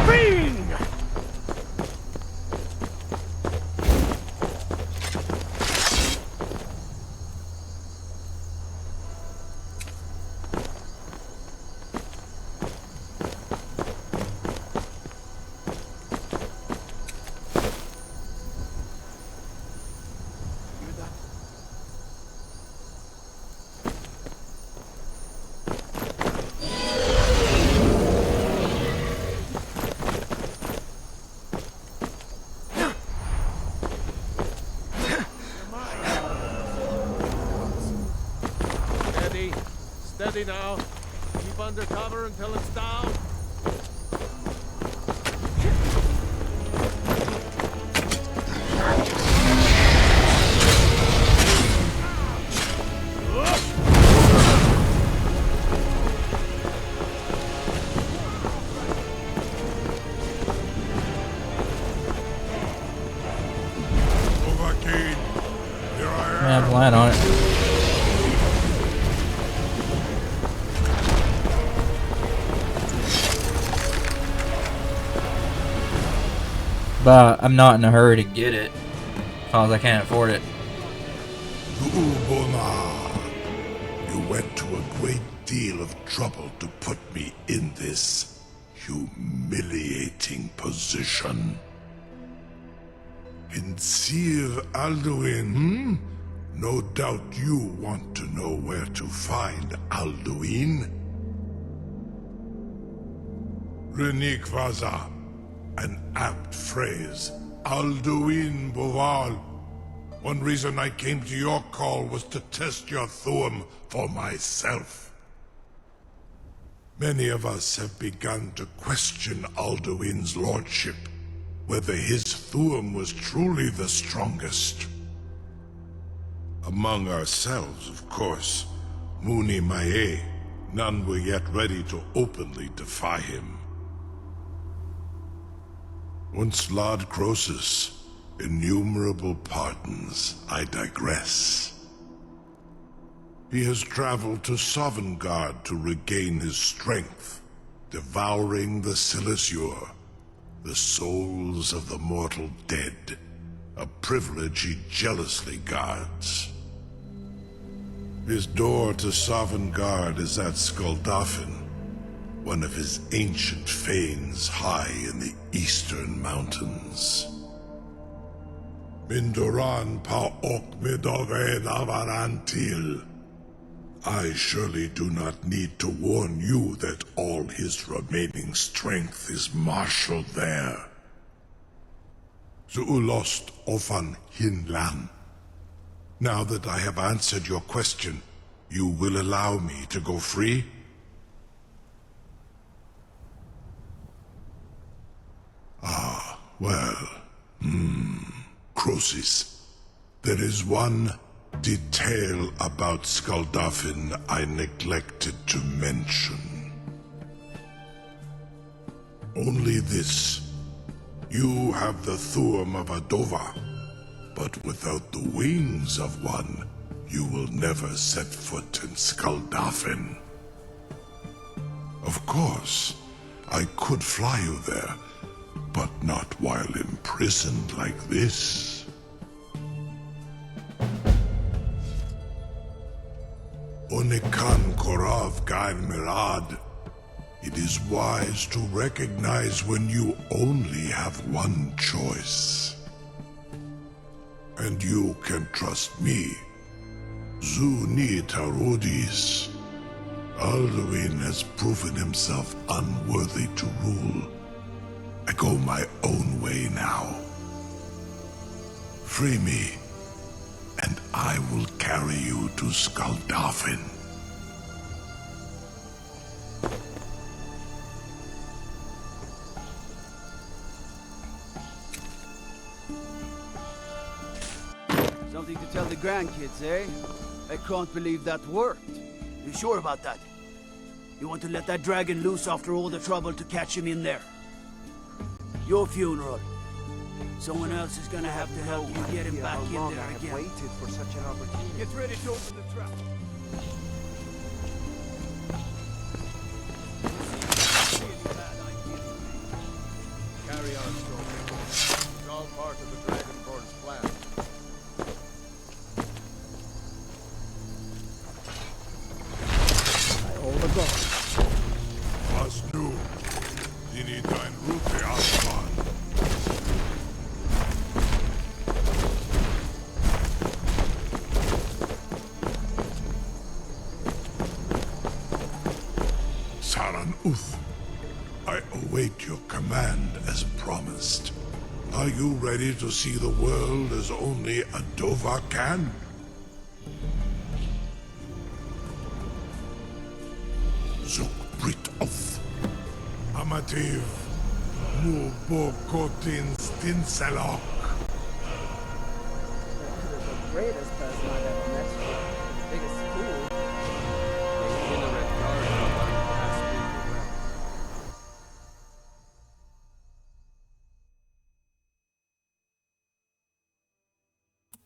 Bing! Steady now. Keep under cover until it's down. Yeah, flat on it. But I'm not in a hurry to get it, because I can't afford it. Ubona, you went to a great deal of trouble to put me in this humiliating position. Sincere Alduin, No doubt you want to know where to find Alduin. Renik Vaza. An apt phrase. Alduin Boval. One reason I came to your call was to test your Thuum for myself. Many of us have begun to question Alduin's lordship, whether his Thuum was truly the strongest. Among ourselves, of course, Muni Mae, none were yet ready to openly defy him. Once Lord Croesus, innumerable pardons, I digress. He has traveled to Sovngarde to regain his strength, devouring the Silesure, the souls of the mortal dead, a privilege he jealously guards. His door to Sovngarde is at Skuldafn, one of his ancient fanes high in the eastern mountains. Mindoran pa ok midove lavarantil. I surely do not need to warn you that all his remaining strength is marshaled there. Zuulost ofan hinlan. Now that I have answered your question, you will allow me to go free? Ah, well, Croesus, there is one detail about Skuldafn I neglected to mention. Only this. You have the Thuum of Adova, but without the wings of one, you will never set foot in Skuldafn. Of course, I could fly you there, but not while imprisoned like this. Onikan Korav Gain Mirad. It is wise to recognize when you only have one choice. And you can trust me. Zuni Tarudis. Alduin has proven himself unworthy to rule. I go my own way now. Free me, and I will carry you to Skuldafn. Something to tell the grandkids, eh? I can't believe that worked. You sure about that? You want to let that dragon loose after all the trouble to catch him in there? Your funeral. Someone else is gonna have to help you get him back in there again. Waited for such an opportunity. Get ready to open the trap. Carry on, Stormbringer. It's all part of the Dragonborn's plan. I hold the gun. Was nu, dini dein Rute Aspan. Saran Uth, I await your command as promised. Are you ready to see the world as only a Dova can? Zuk Brit Oth. Amativ. Mubo Kotin Stinselok. The greatest person I've ever met. Biggest fool. In the red guard, has been well.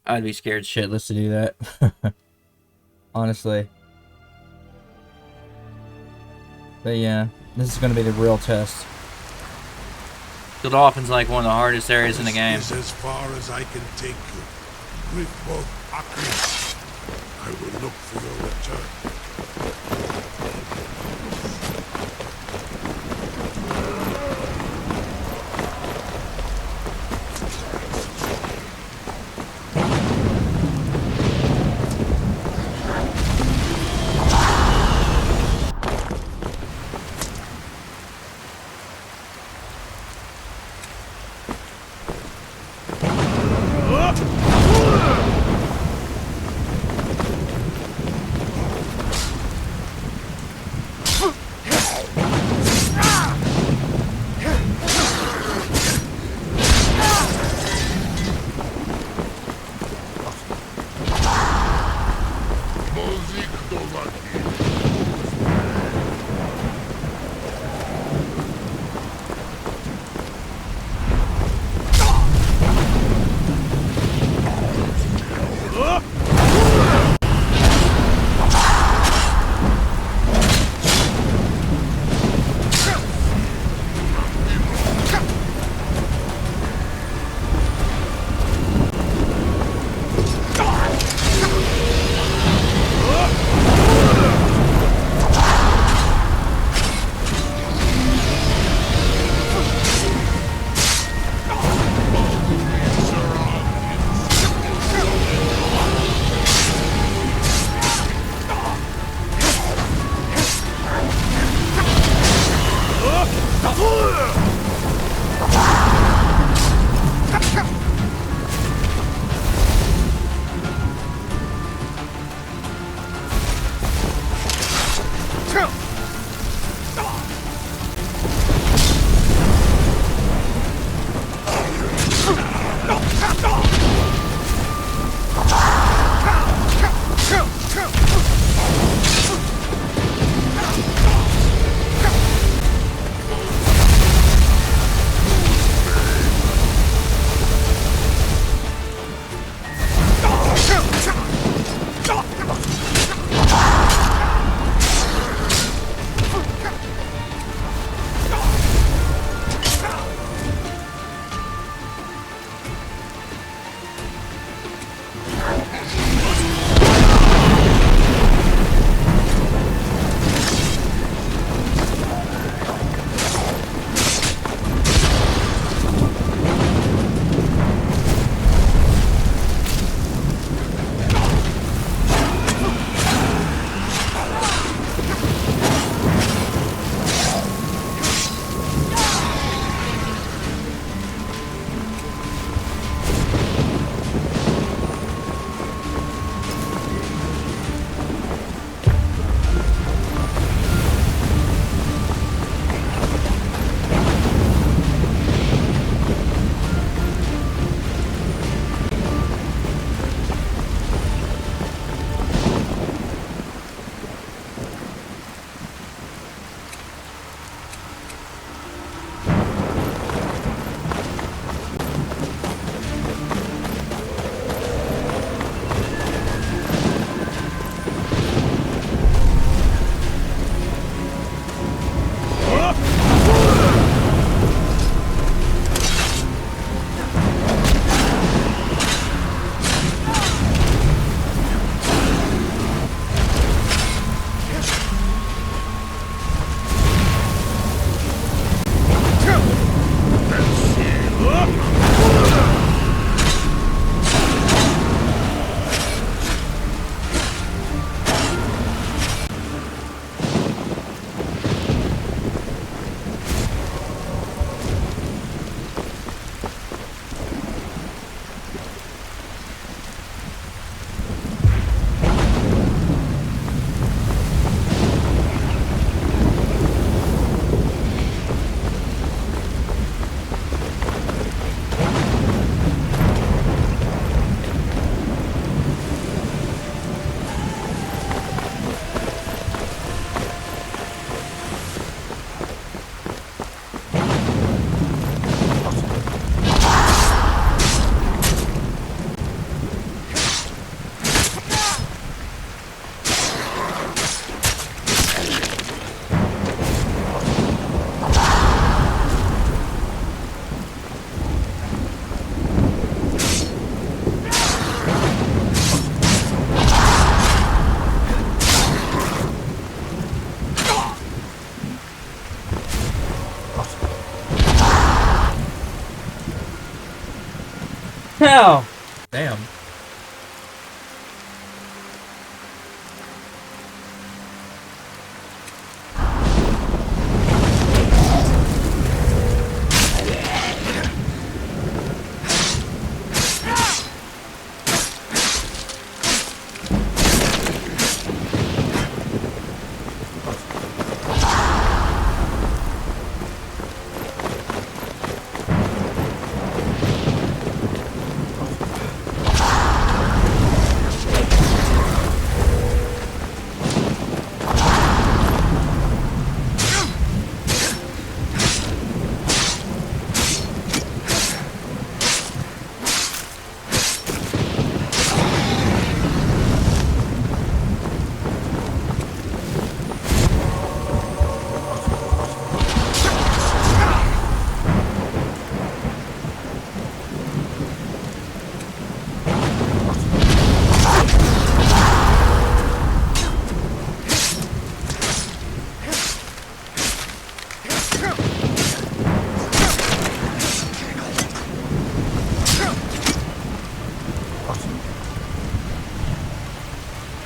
I'd be scared shitless to do that. Honestly. But yeah, this is going to be the real test. Godolphin's like one of the hardest areas in the game. This is as far as I can take you. With both Akris. I will look for your return. Ow! Damn.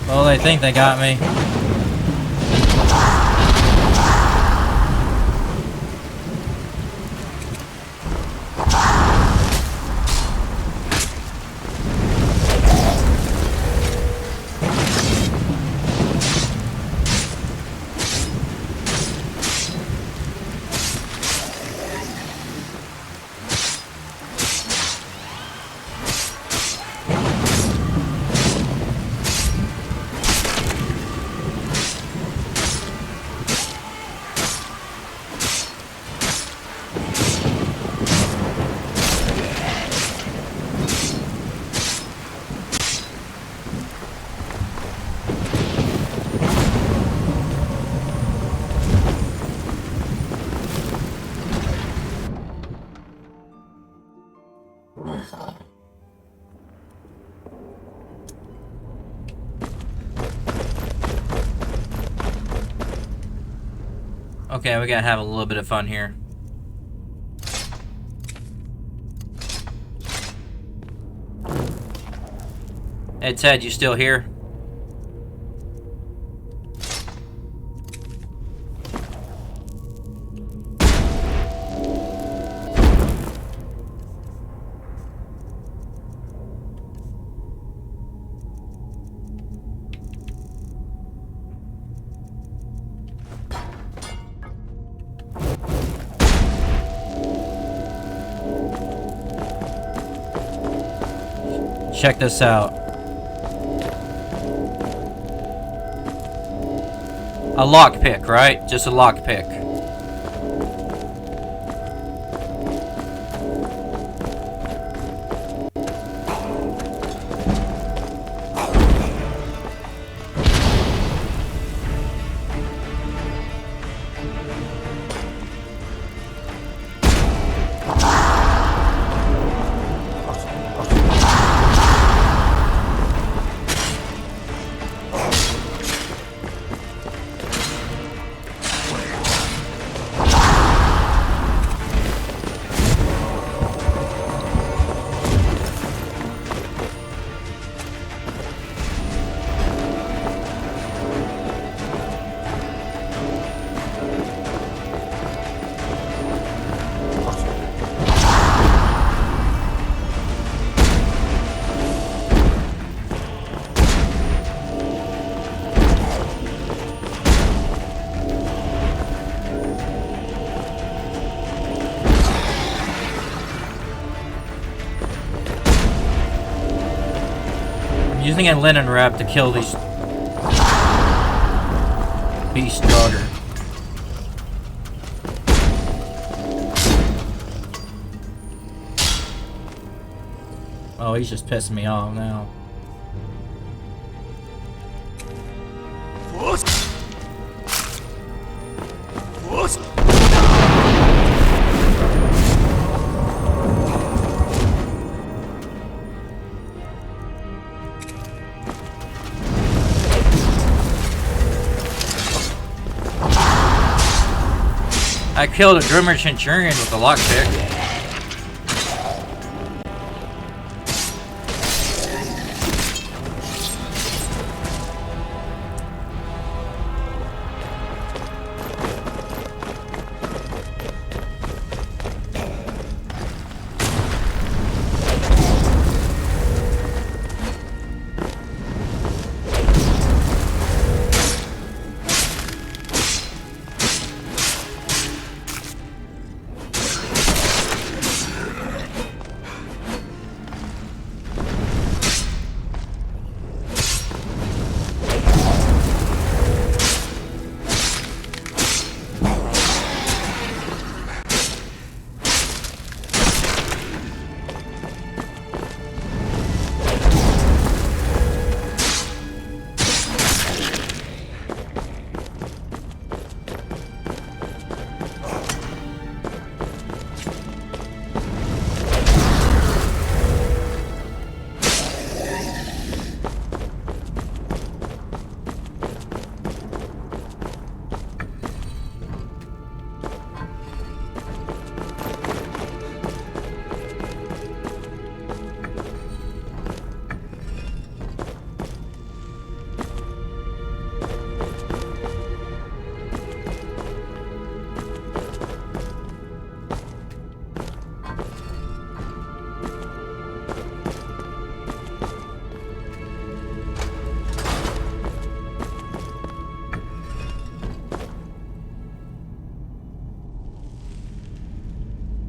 Well, they think they got me. Okay, we gotta have a little bit of fun here. Hey Ted, you still here? Check this out. A lockpick, right? Just a lockpick. Using a linen wrap to kill these beast daughter. Oh, he's just pissing me off now. I killed a Drummer Centurion with a lockpick.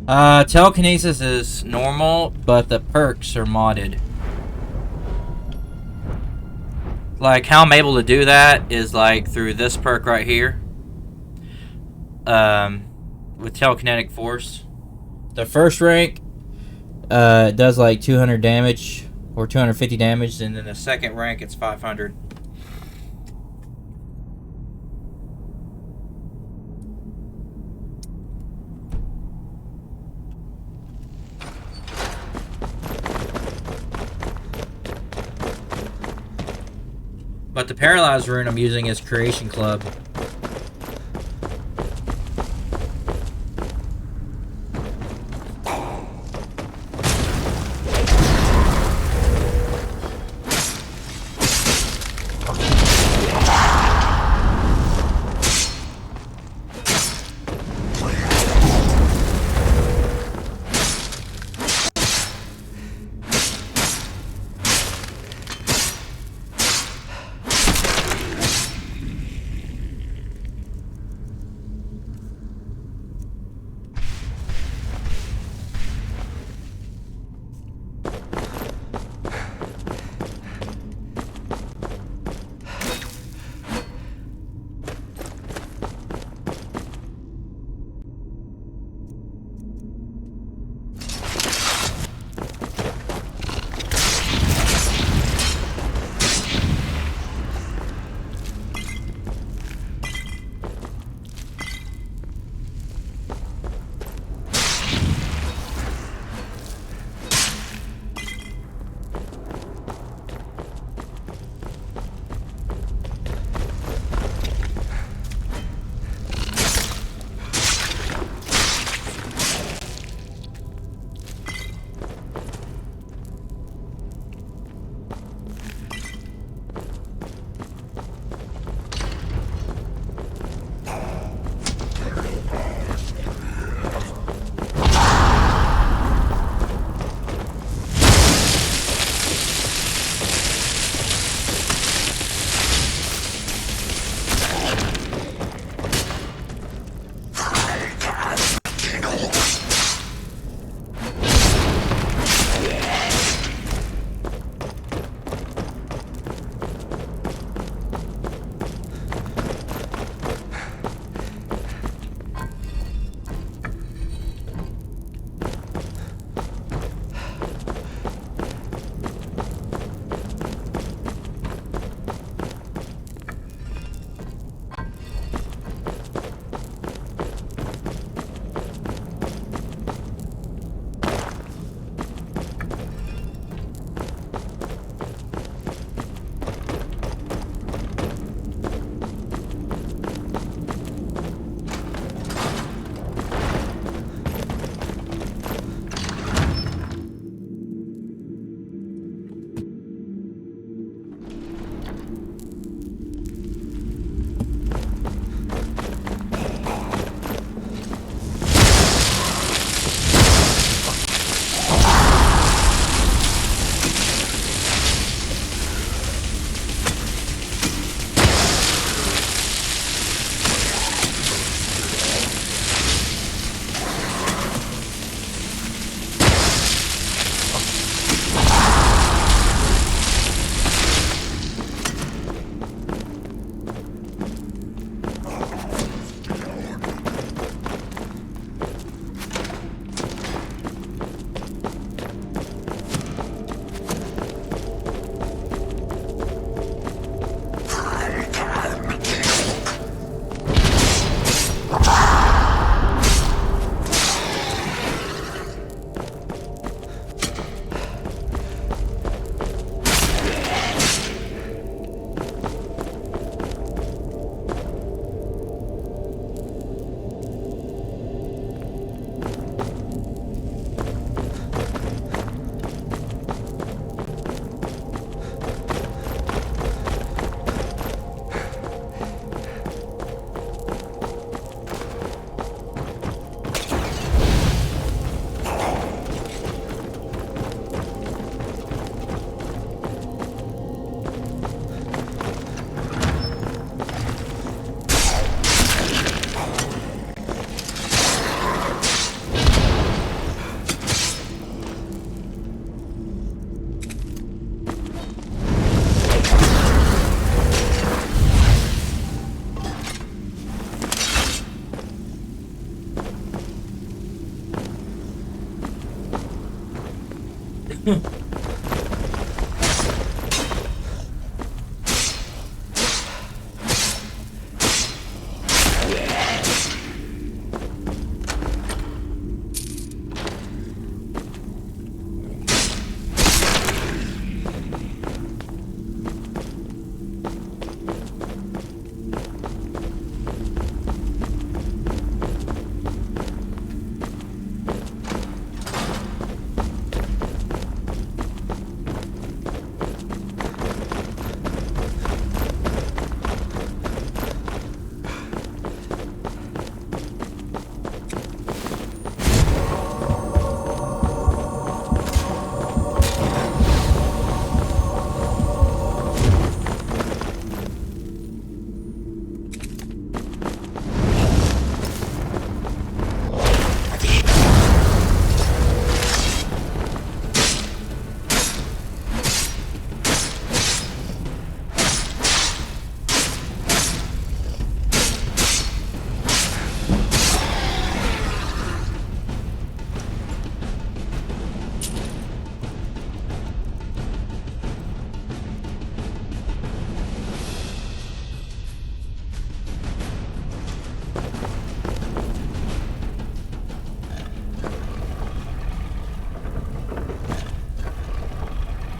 Telekinesis is normal, but the perks are modded. Like, how I'm able to do that is, like, through this perk right here. With Telekinetic Force. The first rank, does, like, 200 damage, or 250 damage, and then the second rank, it's 500. But the Paralyzed rune I'm using is Creation Club.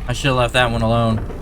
I should have left that one alone.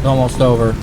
It's almost over.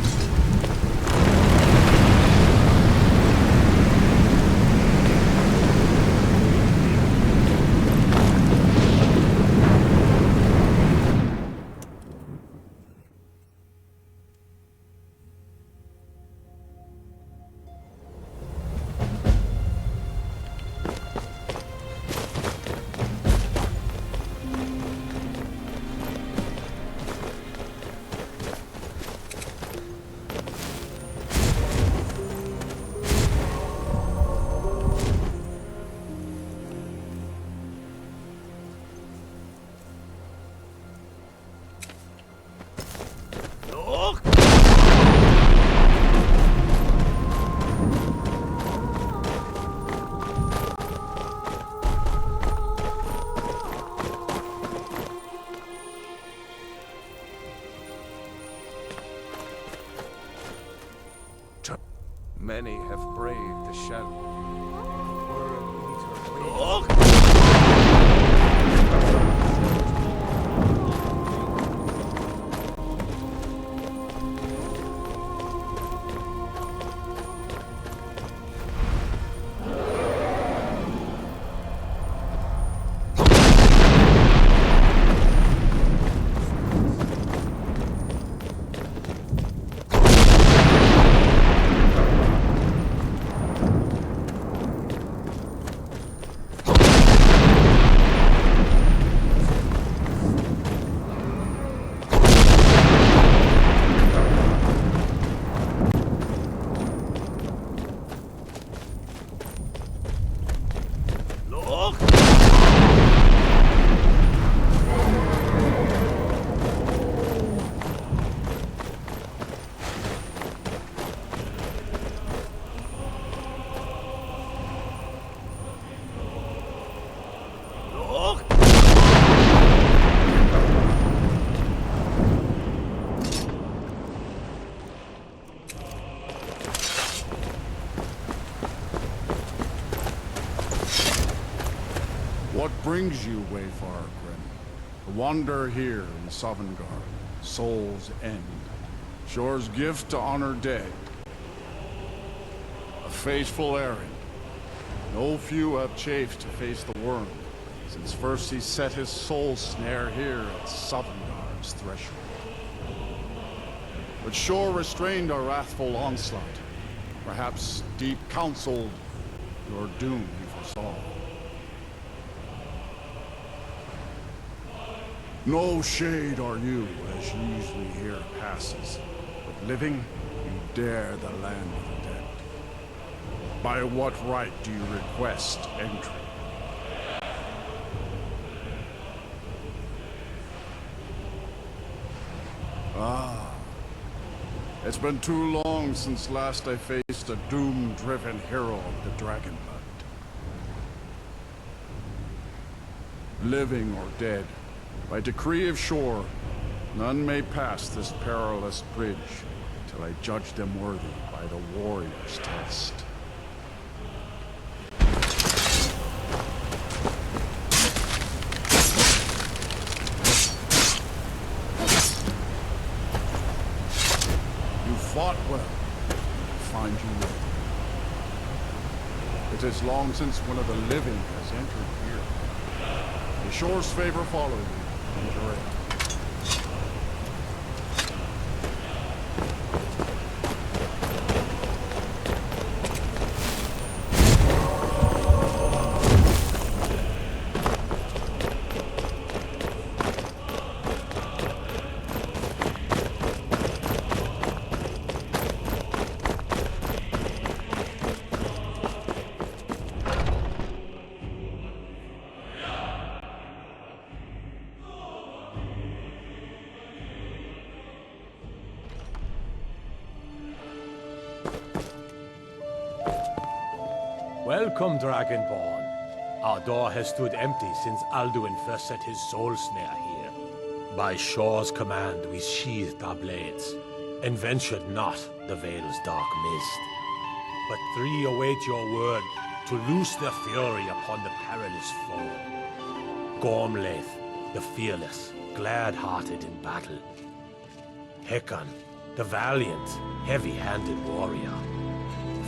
Many have braved the shadow. What brings you, Wayfarer Grim? To wander here in Sovngarde, Soul's End. Shore's gift to honor dead. A fateful errand. No few have chafed to face the worm, since first he set his soul snare here at Sovngarde's threshold. But Shore restrained our wrathful onslaught. Perhaps deep counseled your doom he foresaw. No shade are you, as usually here passes, but living, you dare the land of the dead. By what right do you request entry? Ah, it's been too long since last I faced a doom-driven hero of the Dragonblood. Living or dead, by decree of Shore, none may pass this perilous bridge till I judge them worthy by the warrior's test. You fought well. I find you ready. It is long since one of the living has entered here. The Shore's favor follow you. Enjoy it. Welcome, Dragonborn. Our door has stood empty since Alduin first set his soul snare here. By Shore's command, we sheathed our blades, and ventured not the Vale's dark mist. But three await your word to loose their fury upon the perilous foe. Gormlaith, the fearless, glad-hearted in battle. Hecon, the valiant, heavy-handed warrior.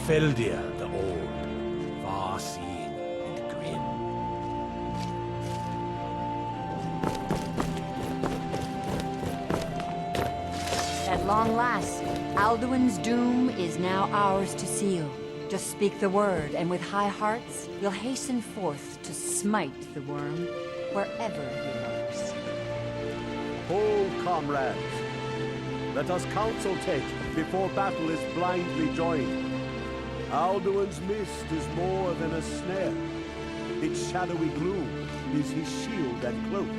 Feldir the old, far-seeing and grim. At long last, Alduin's doom is now ours to seal. Just speak the word, and with high hearts, we'll hasten forth to smite the worm wherever he lurks. Hold, comrades. Let us counsel take before battle is blindly joined. Alduin's mist is more than a snare. Its shadowy gloom is his shield and cloak.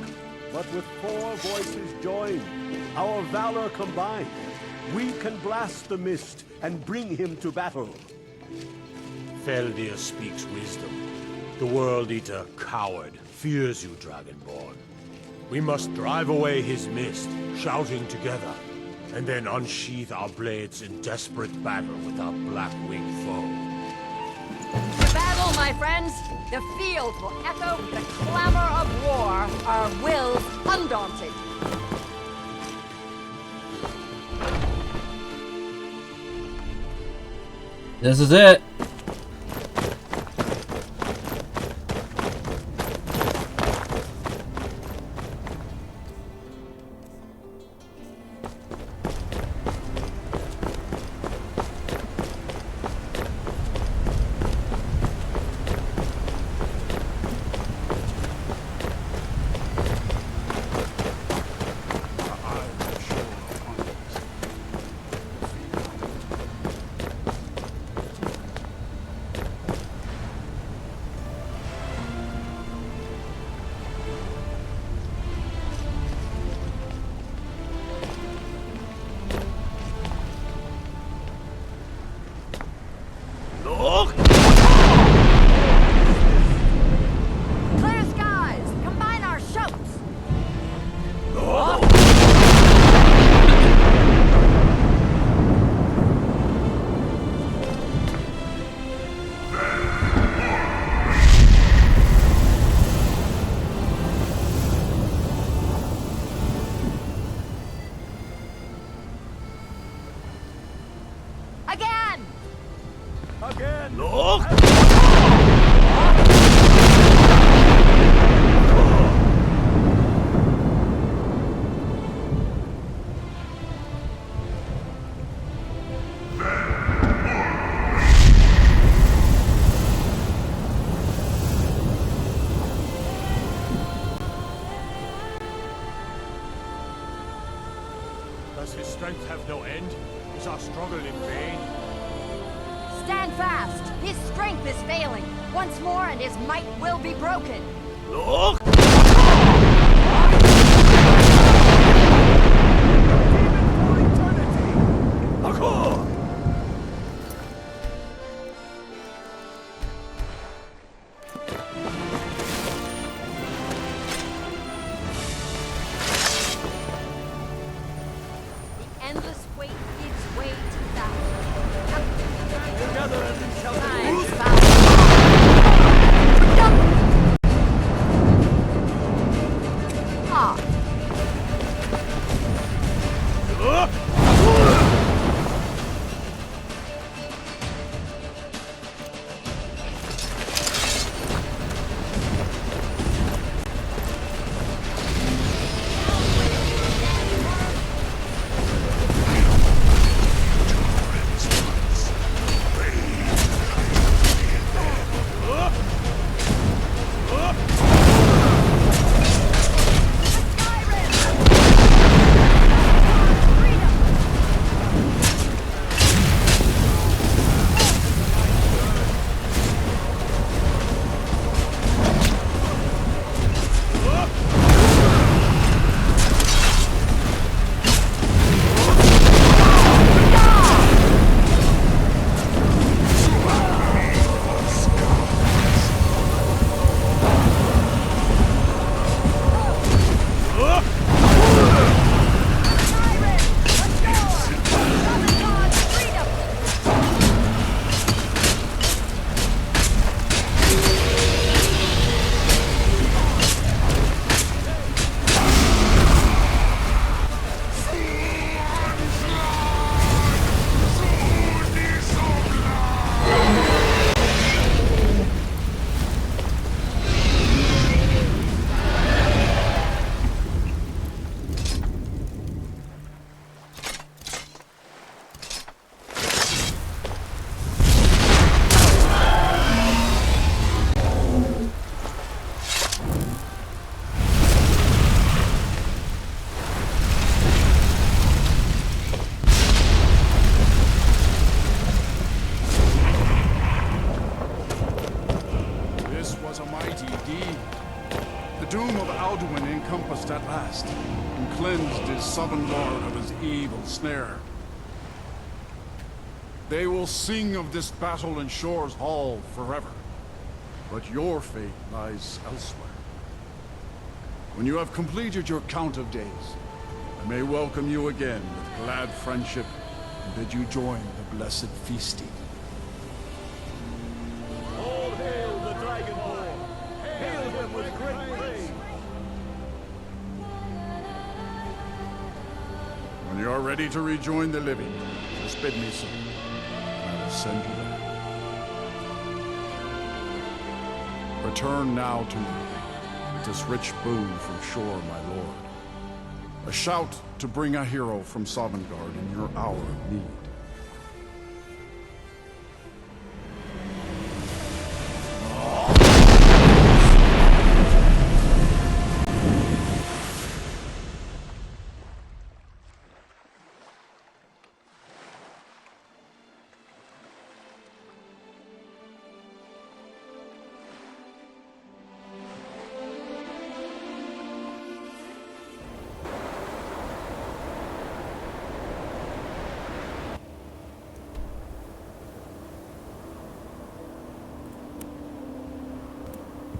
But with 4 voices joined, our valor combined, we can blast the mist and bring him to battle. Feldir speaks wisdom. The World Eater, coward, fears you, Dragonborn. We must drive away his mist, shouting together, and then unsheath our blades in desperate battle with our black-winged foe. To battle, my friends! The field will echo with the clamor of war, our wills undaunted. This is it. Clear skies! Combine our shouts! Again! Again! Does his strength have no end? Is our struggle in vain? Stand fast! His strength is failing. Once more and his might will be broken. The endless weight gives way to battle. Together as we shall Time's and cleansed his Sovngarde of his evil snare. They will sing of this battle in Shor's Hall forever, but your fate lies elsewhere. When you have completed your count of days, I may welcome you again with glad friendship and bid you join the blessed feasting. All hail the Dragonborn! Hail him with great praise! When you are ready to rejoin the living, just bid me so, and I will send you there. Return now to me with this rich boon from Shor, my lord. A shout to bring a hero from Sovngarde in your hour of need.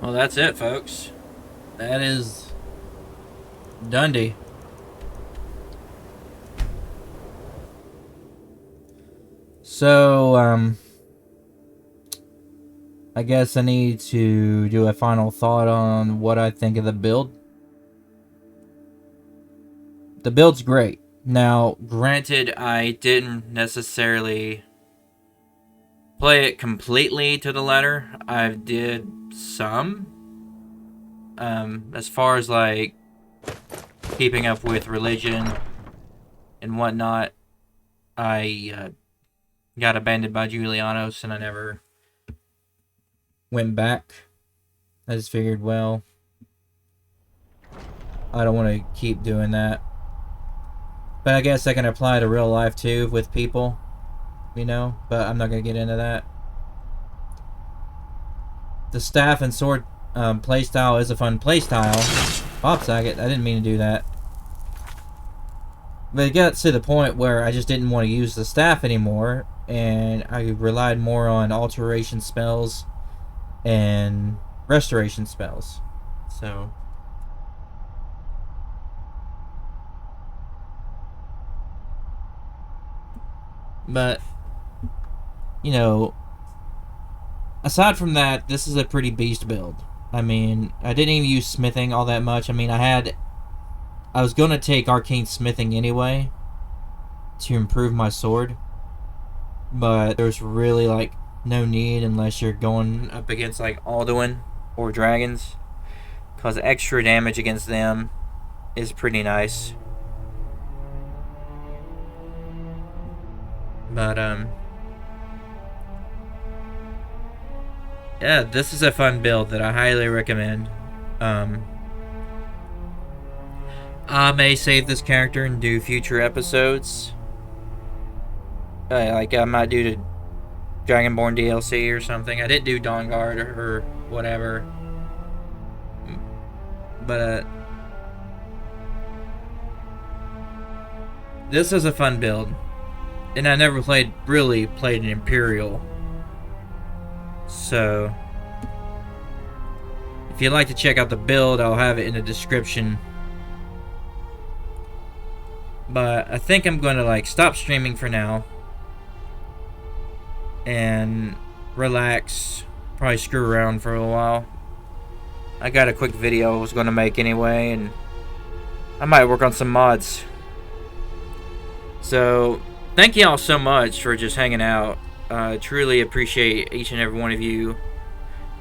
Well, that's it, folks. That is Dundee. So, I guess I need to do a final thought on what I think of the build. The build's great. Now, granted, I didn't necessarily play it completely to the letter. I did some. As far as, like, keeping up with religion and whatnot, I got abandoned by Julianos and I never went back. I just figured, well, I don't want to keep doing that. But I guess I can apply to real life too with people, you know, but I'm not going to get into that. The staff and sword playstyle is a fun playstyle. Pops, I didn't mean to do that. But it got to the point where I just didn't want to use the staff anymore, and I relied more on alteration spells and restoration spells. So, but, you know, aside from that, this is a pretty beast build. I mean, I didn't even use smithing all that much. I mean, I was going to take arcane smithing anyway to improve my sword, but there's really, like, no need unless you're going up against, like, Alduin or dragons, because extra damage against them is pretty nice. But, yeah, this is a fun build that I highly recommend. I may save this character and do future episodes. Like, I might do the Dragonborn DLC or something. I didn't do Dawnguard or whatever. But, this is a fun build. And I never really played an Imperial. So, if you'd like to check out the build, I'll have it in the description. But I think I'm going to, like, stop streaming for now and relax, probably screw around for a while. I got a quick video I was going to make anyway, and I might work on some mods. So, thank y'all so much for just hanging out. Truly appreciate each and every one of you.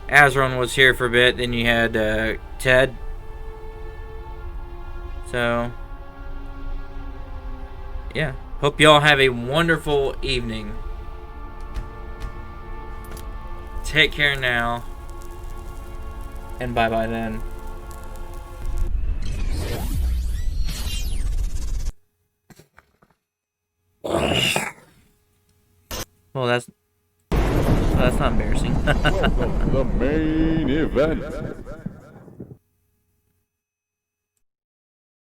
Azron was here for a bit, then you had Ted. So, yeah. Hope y'all have a wonderful evening. Take care now. And bye-bye then. Well, that's not embarrassing. Welcome to the main event.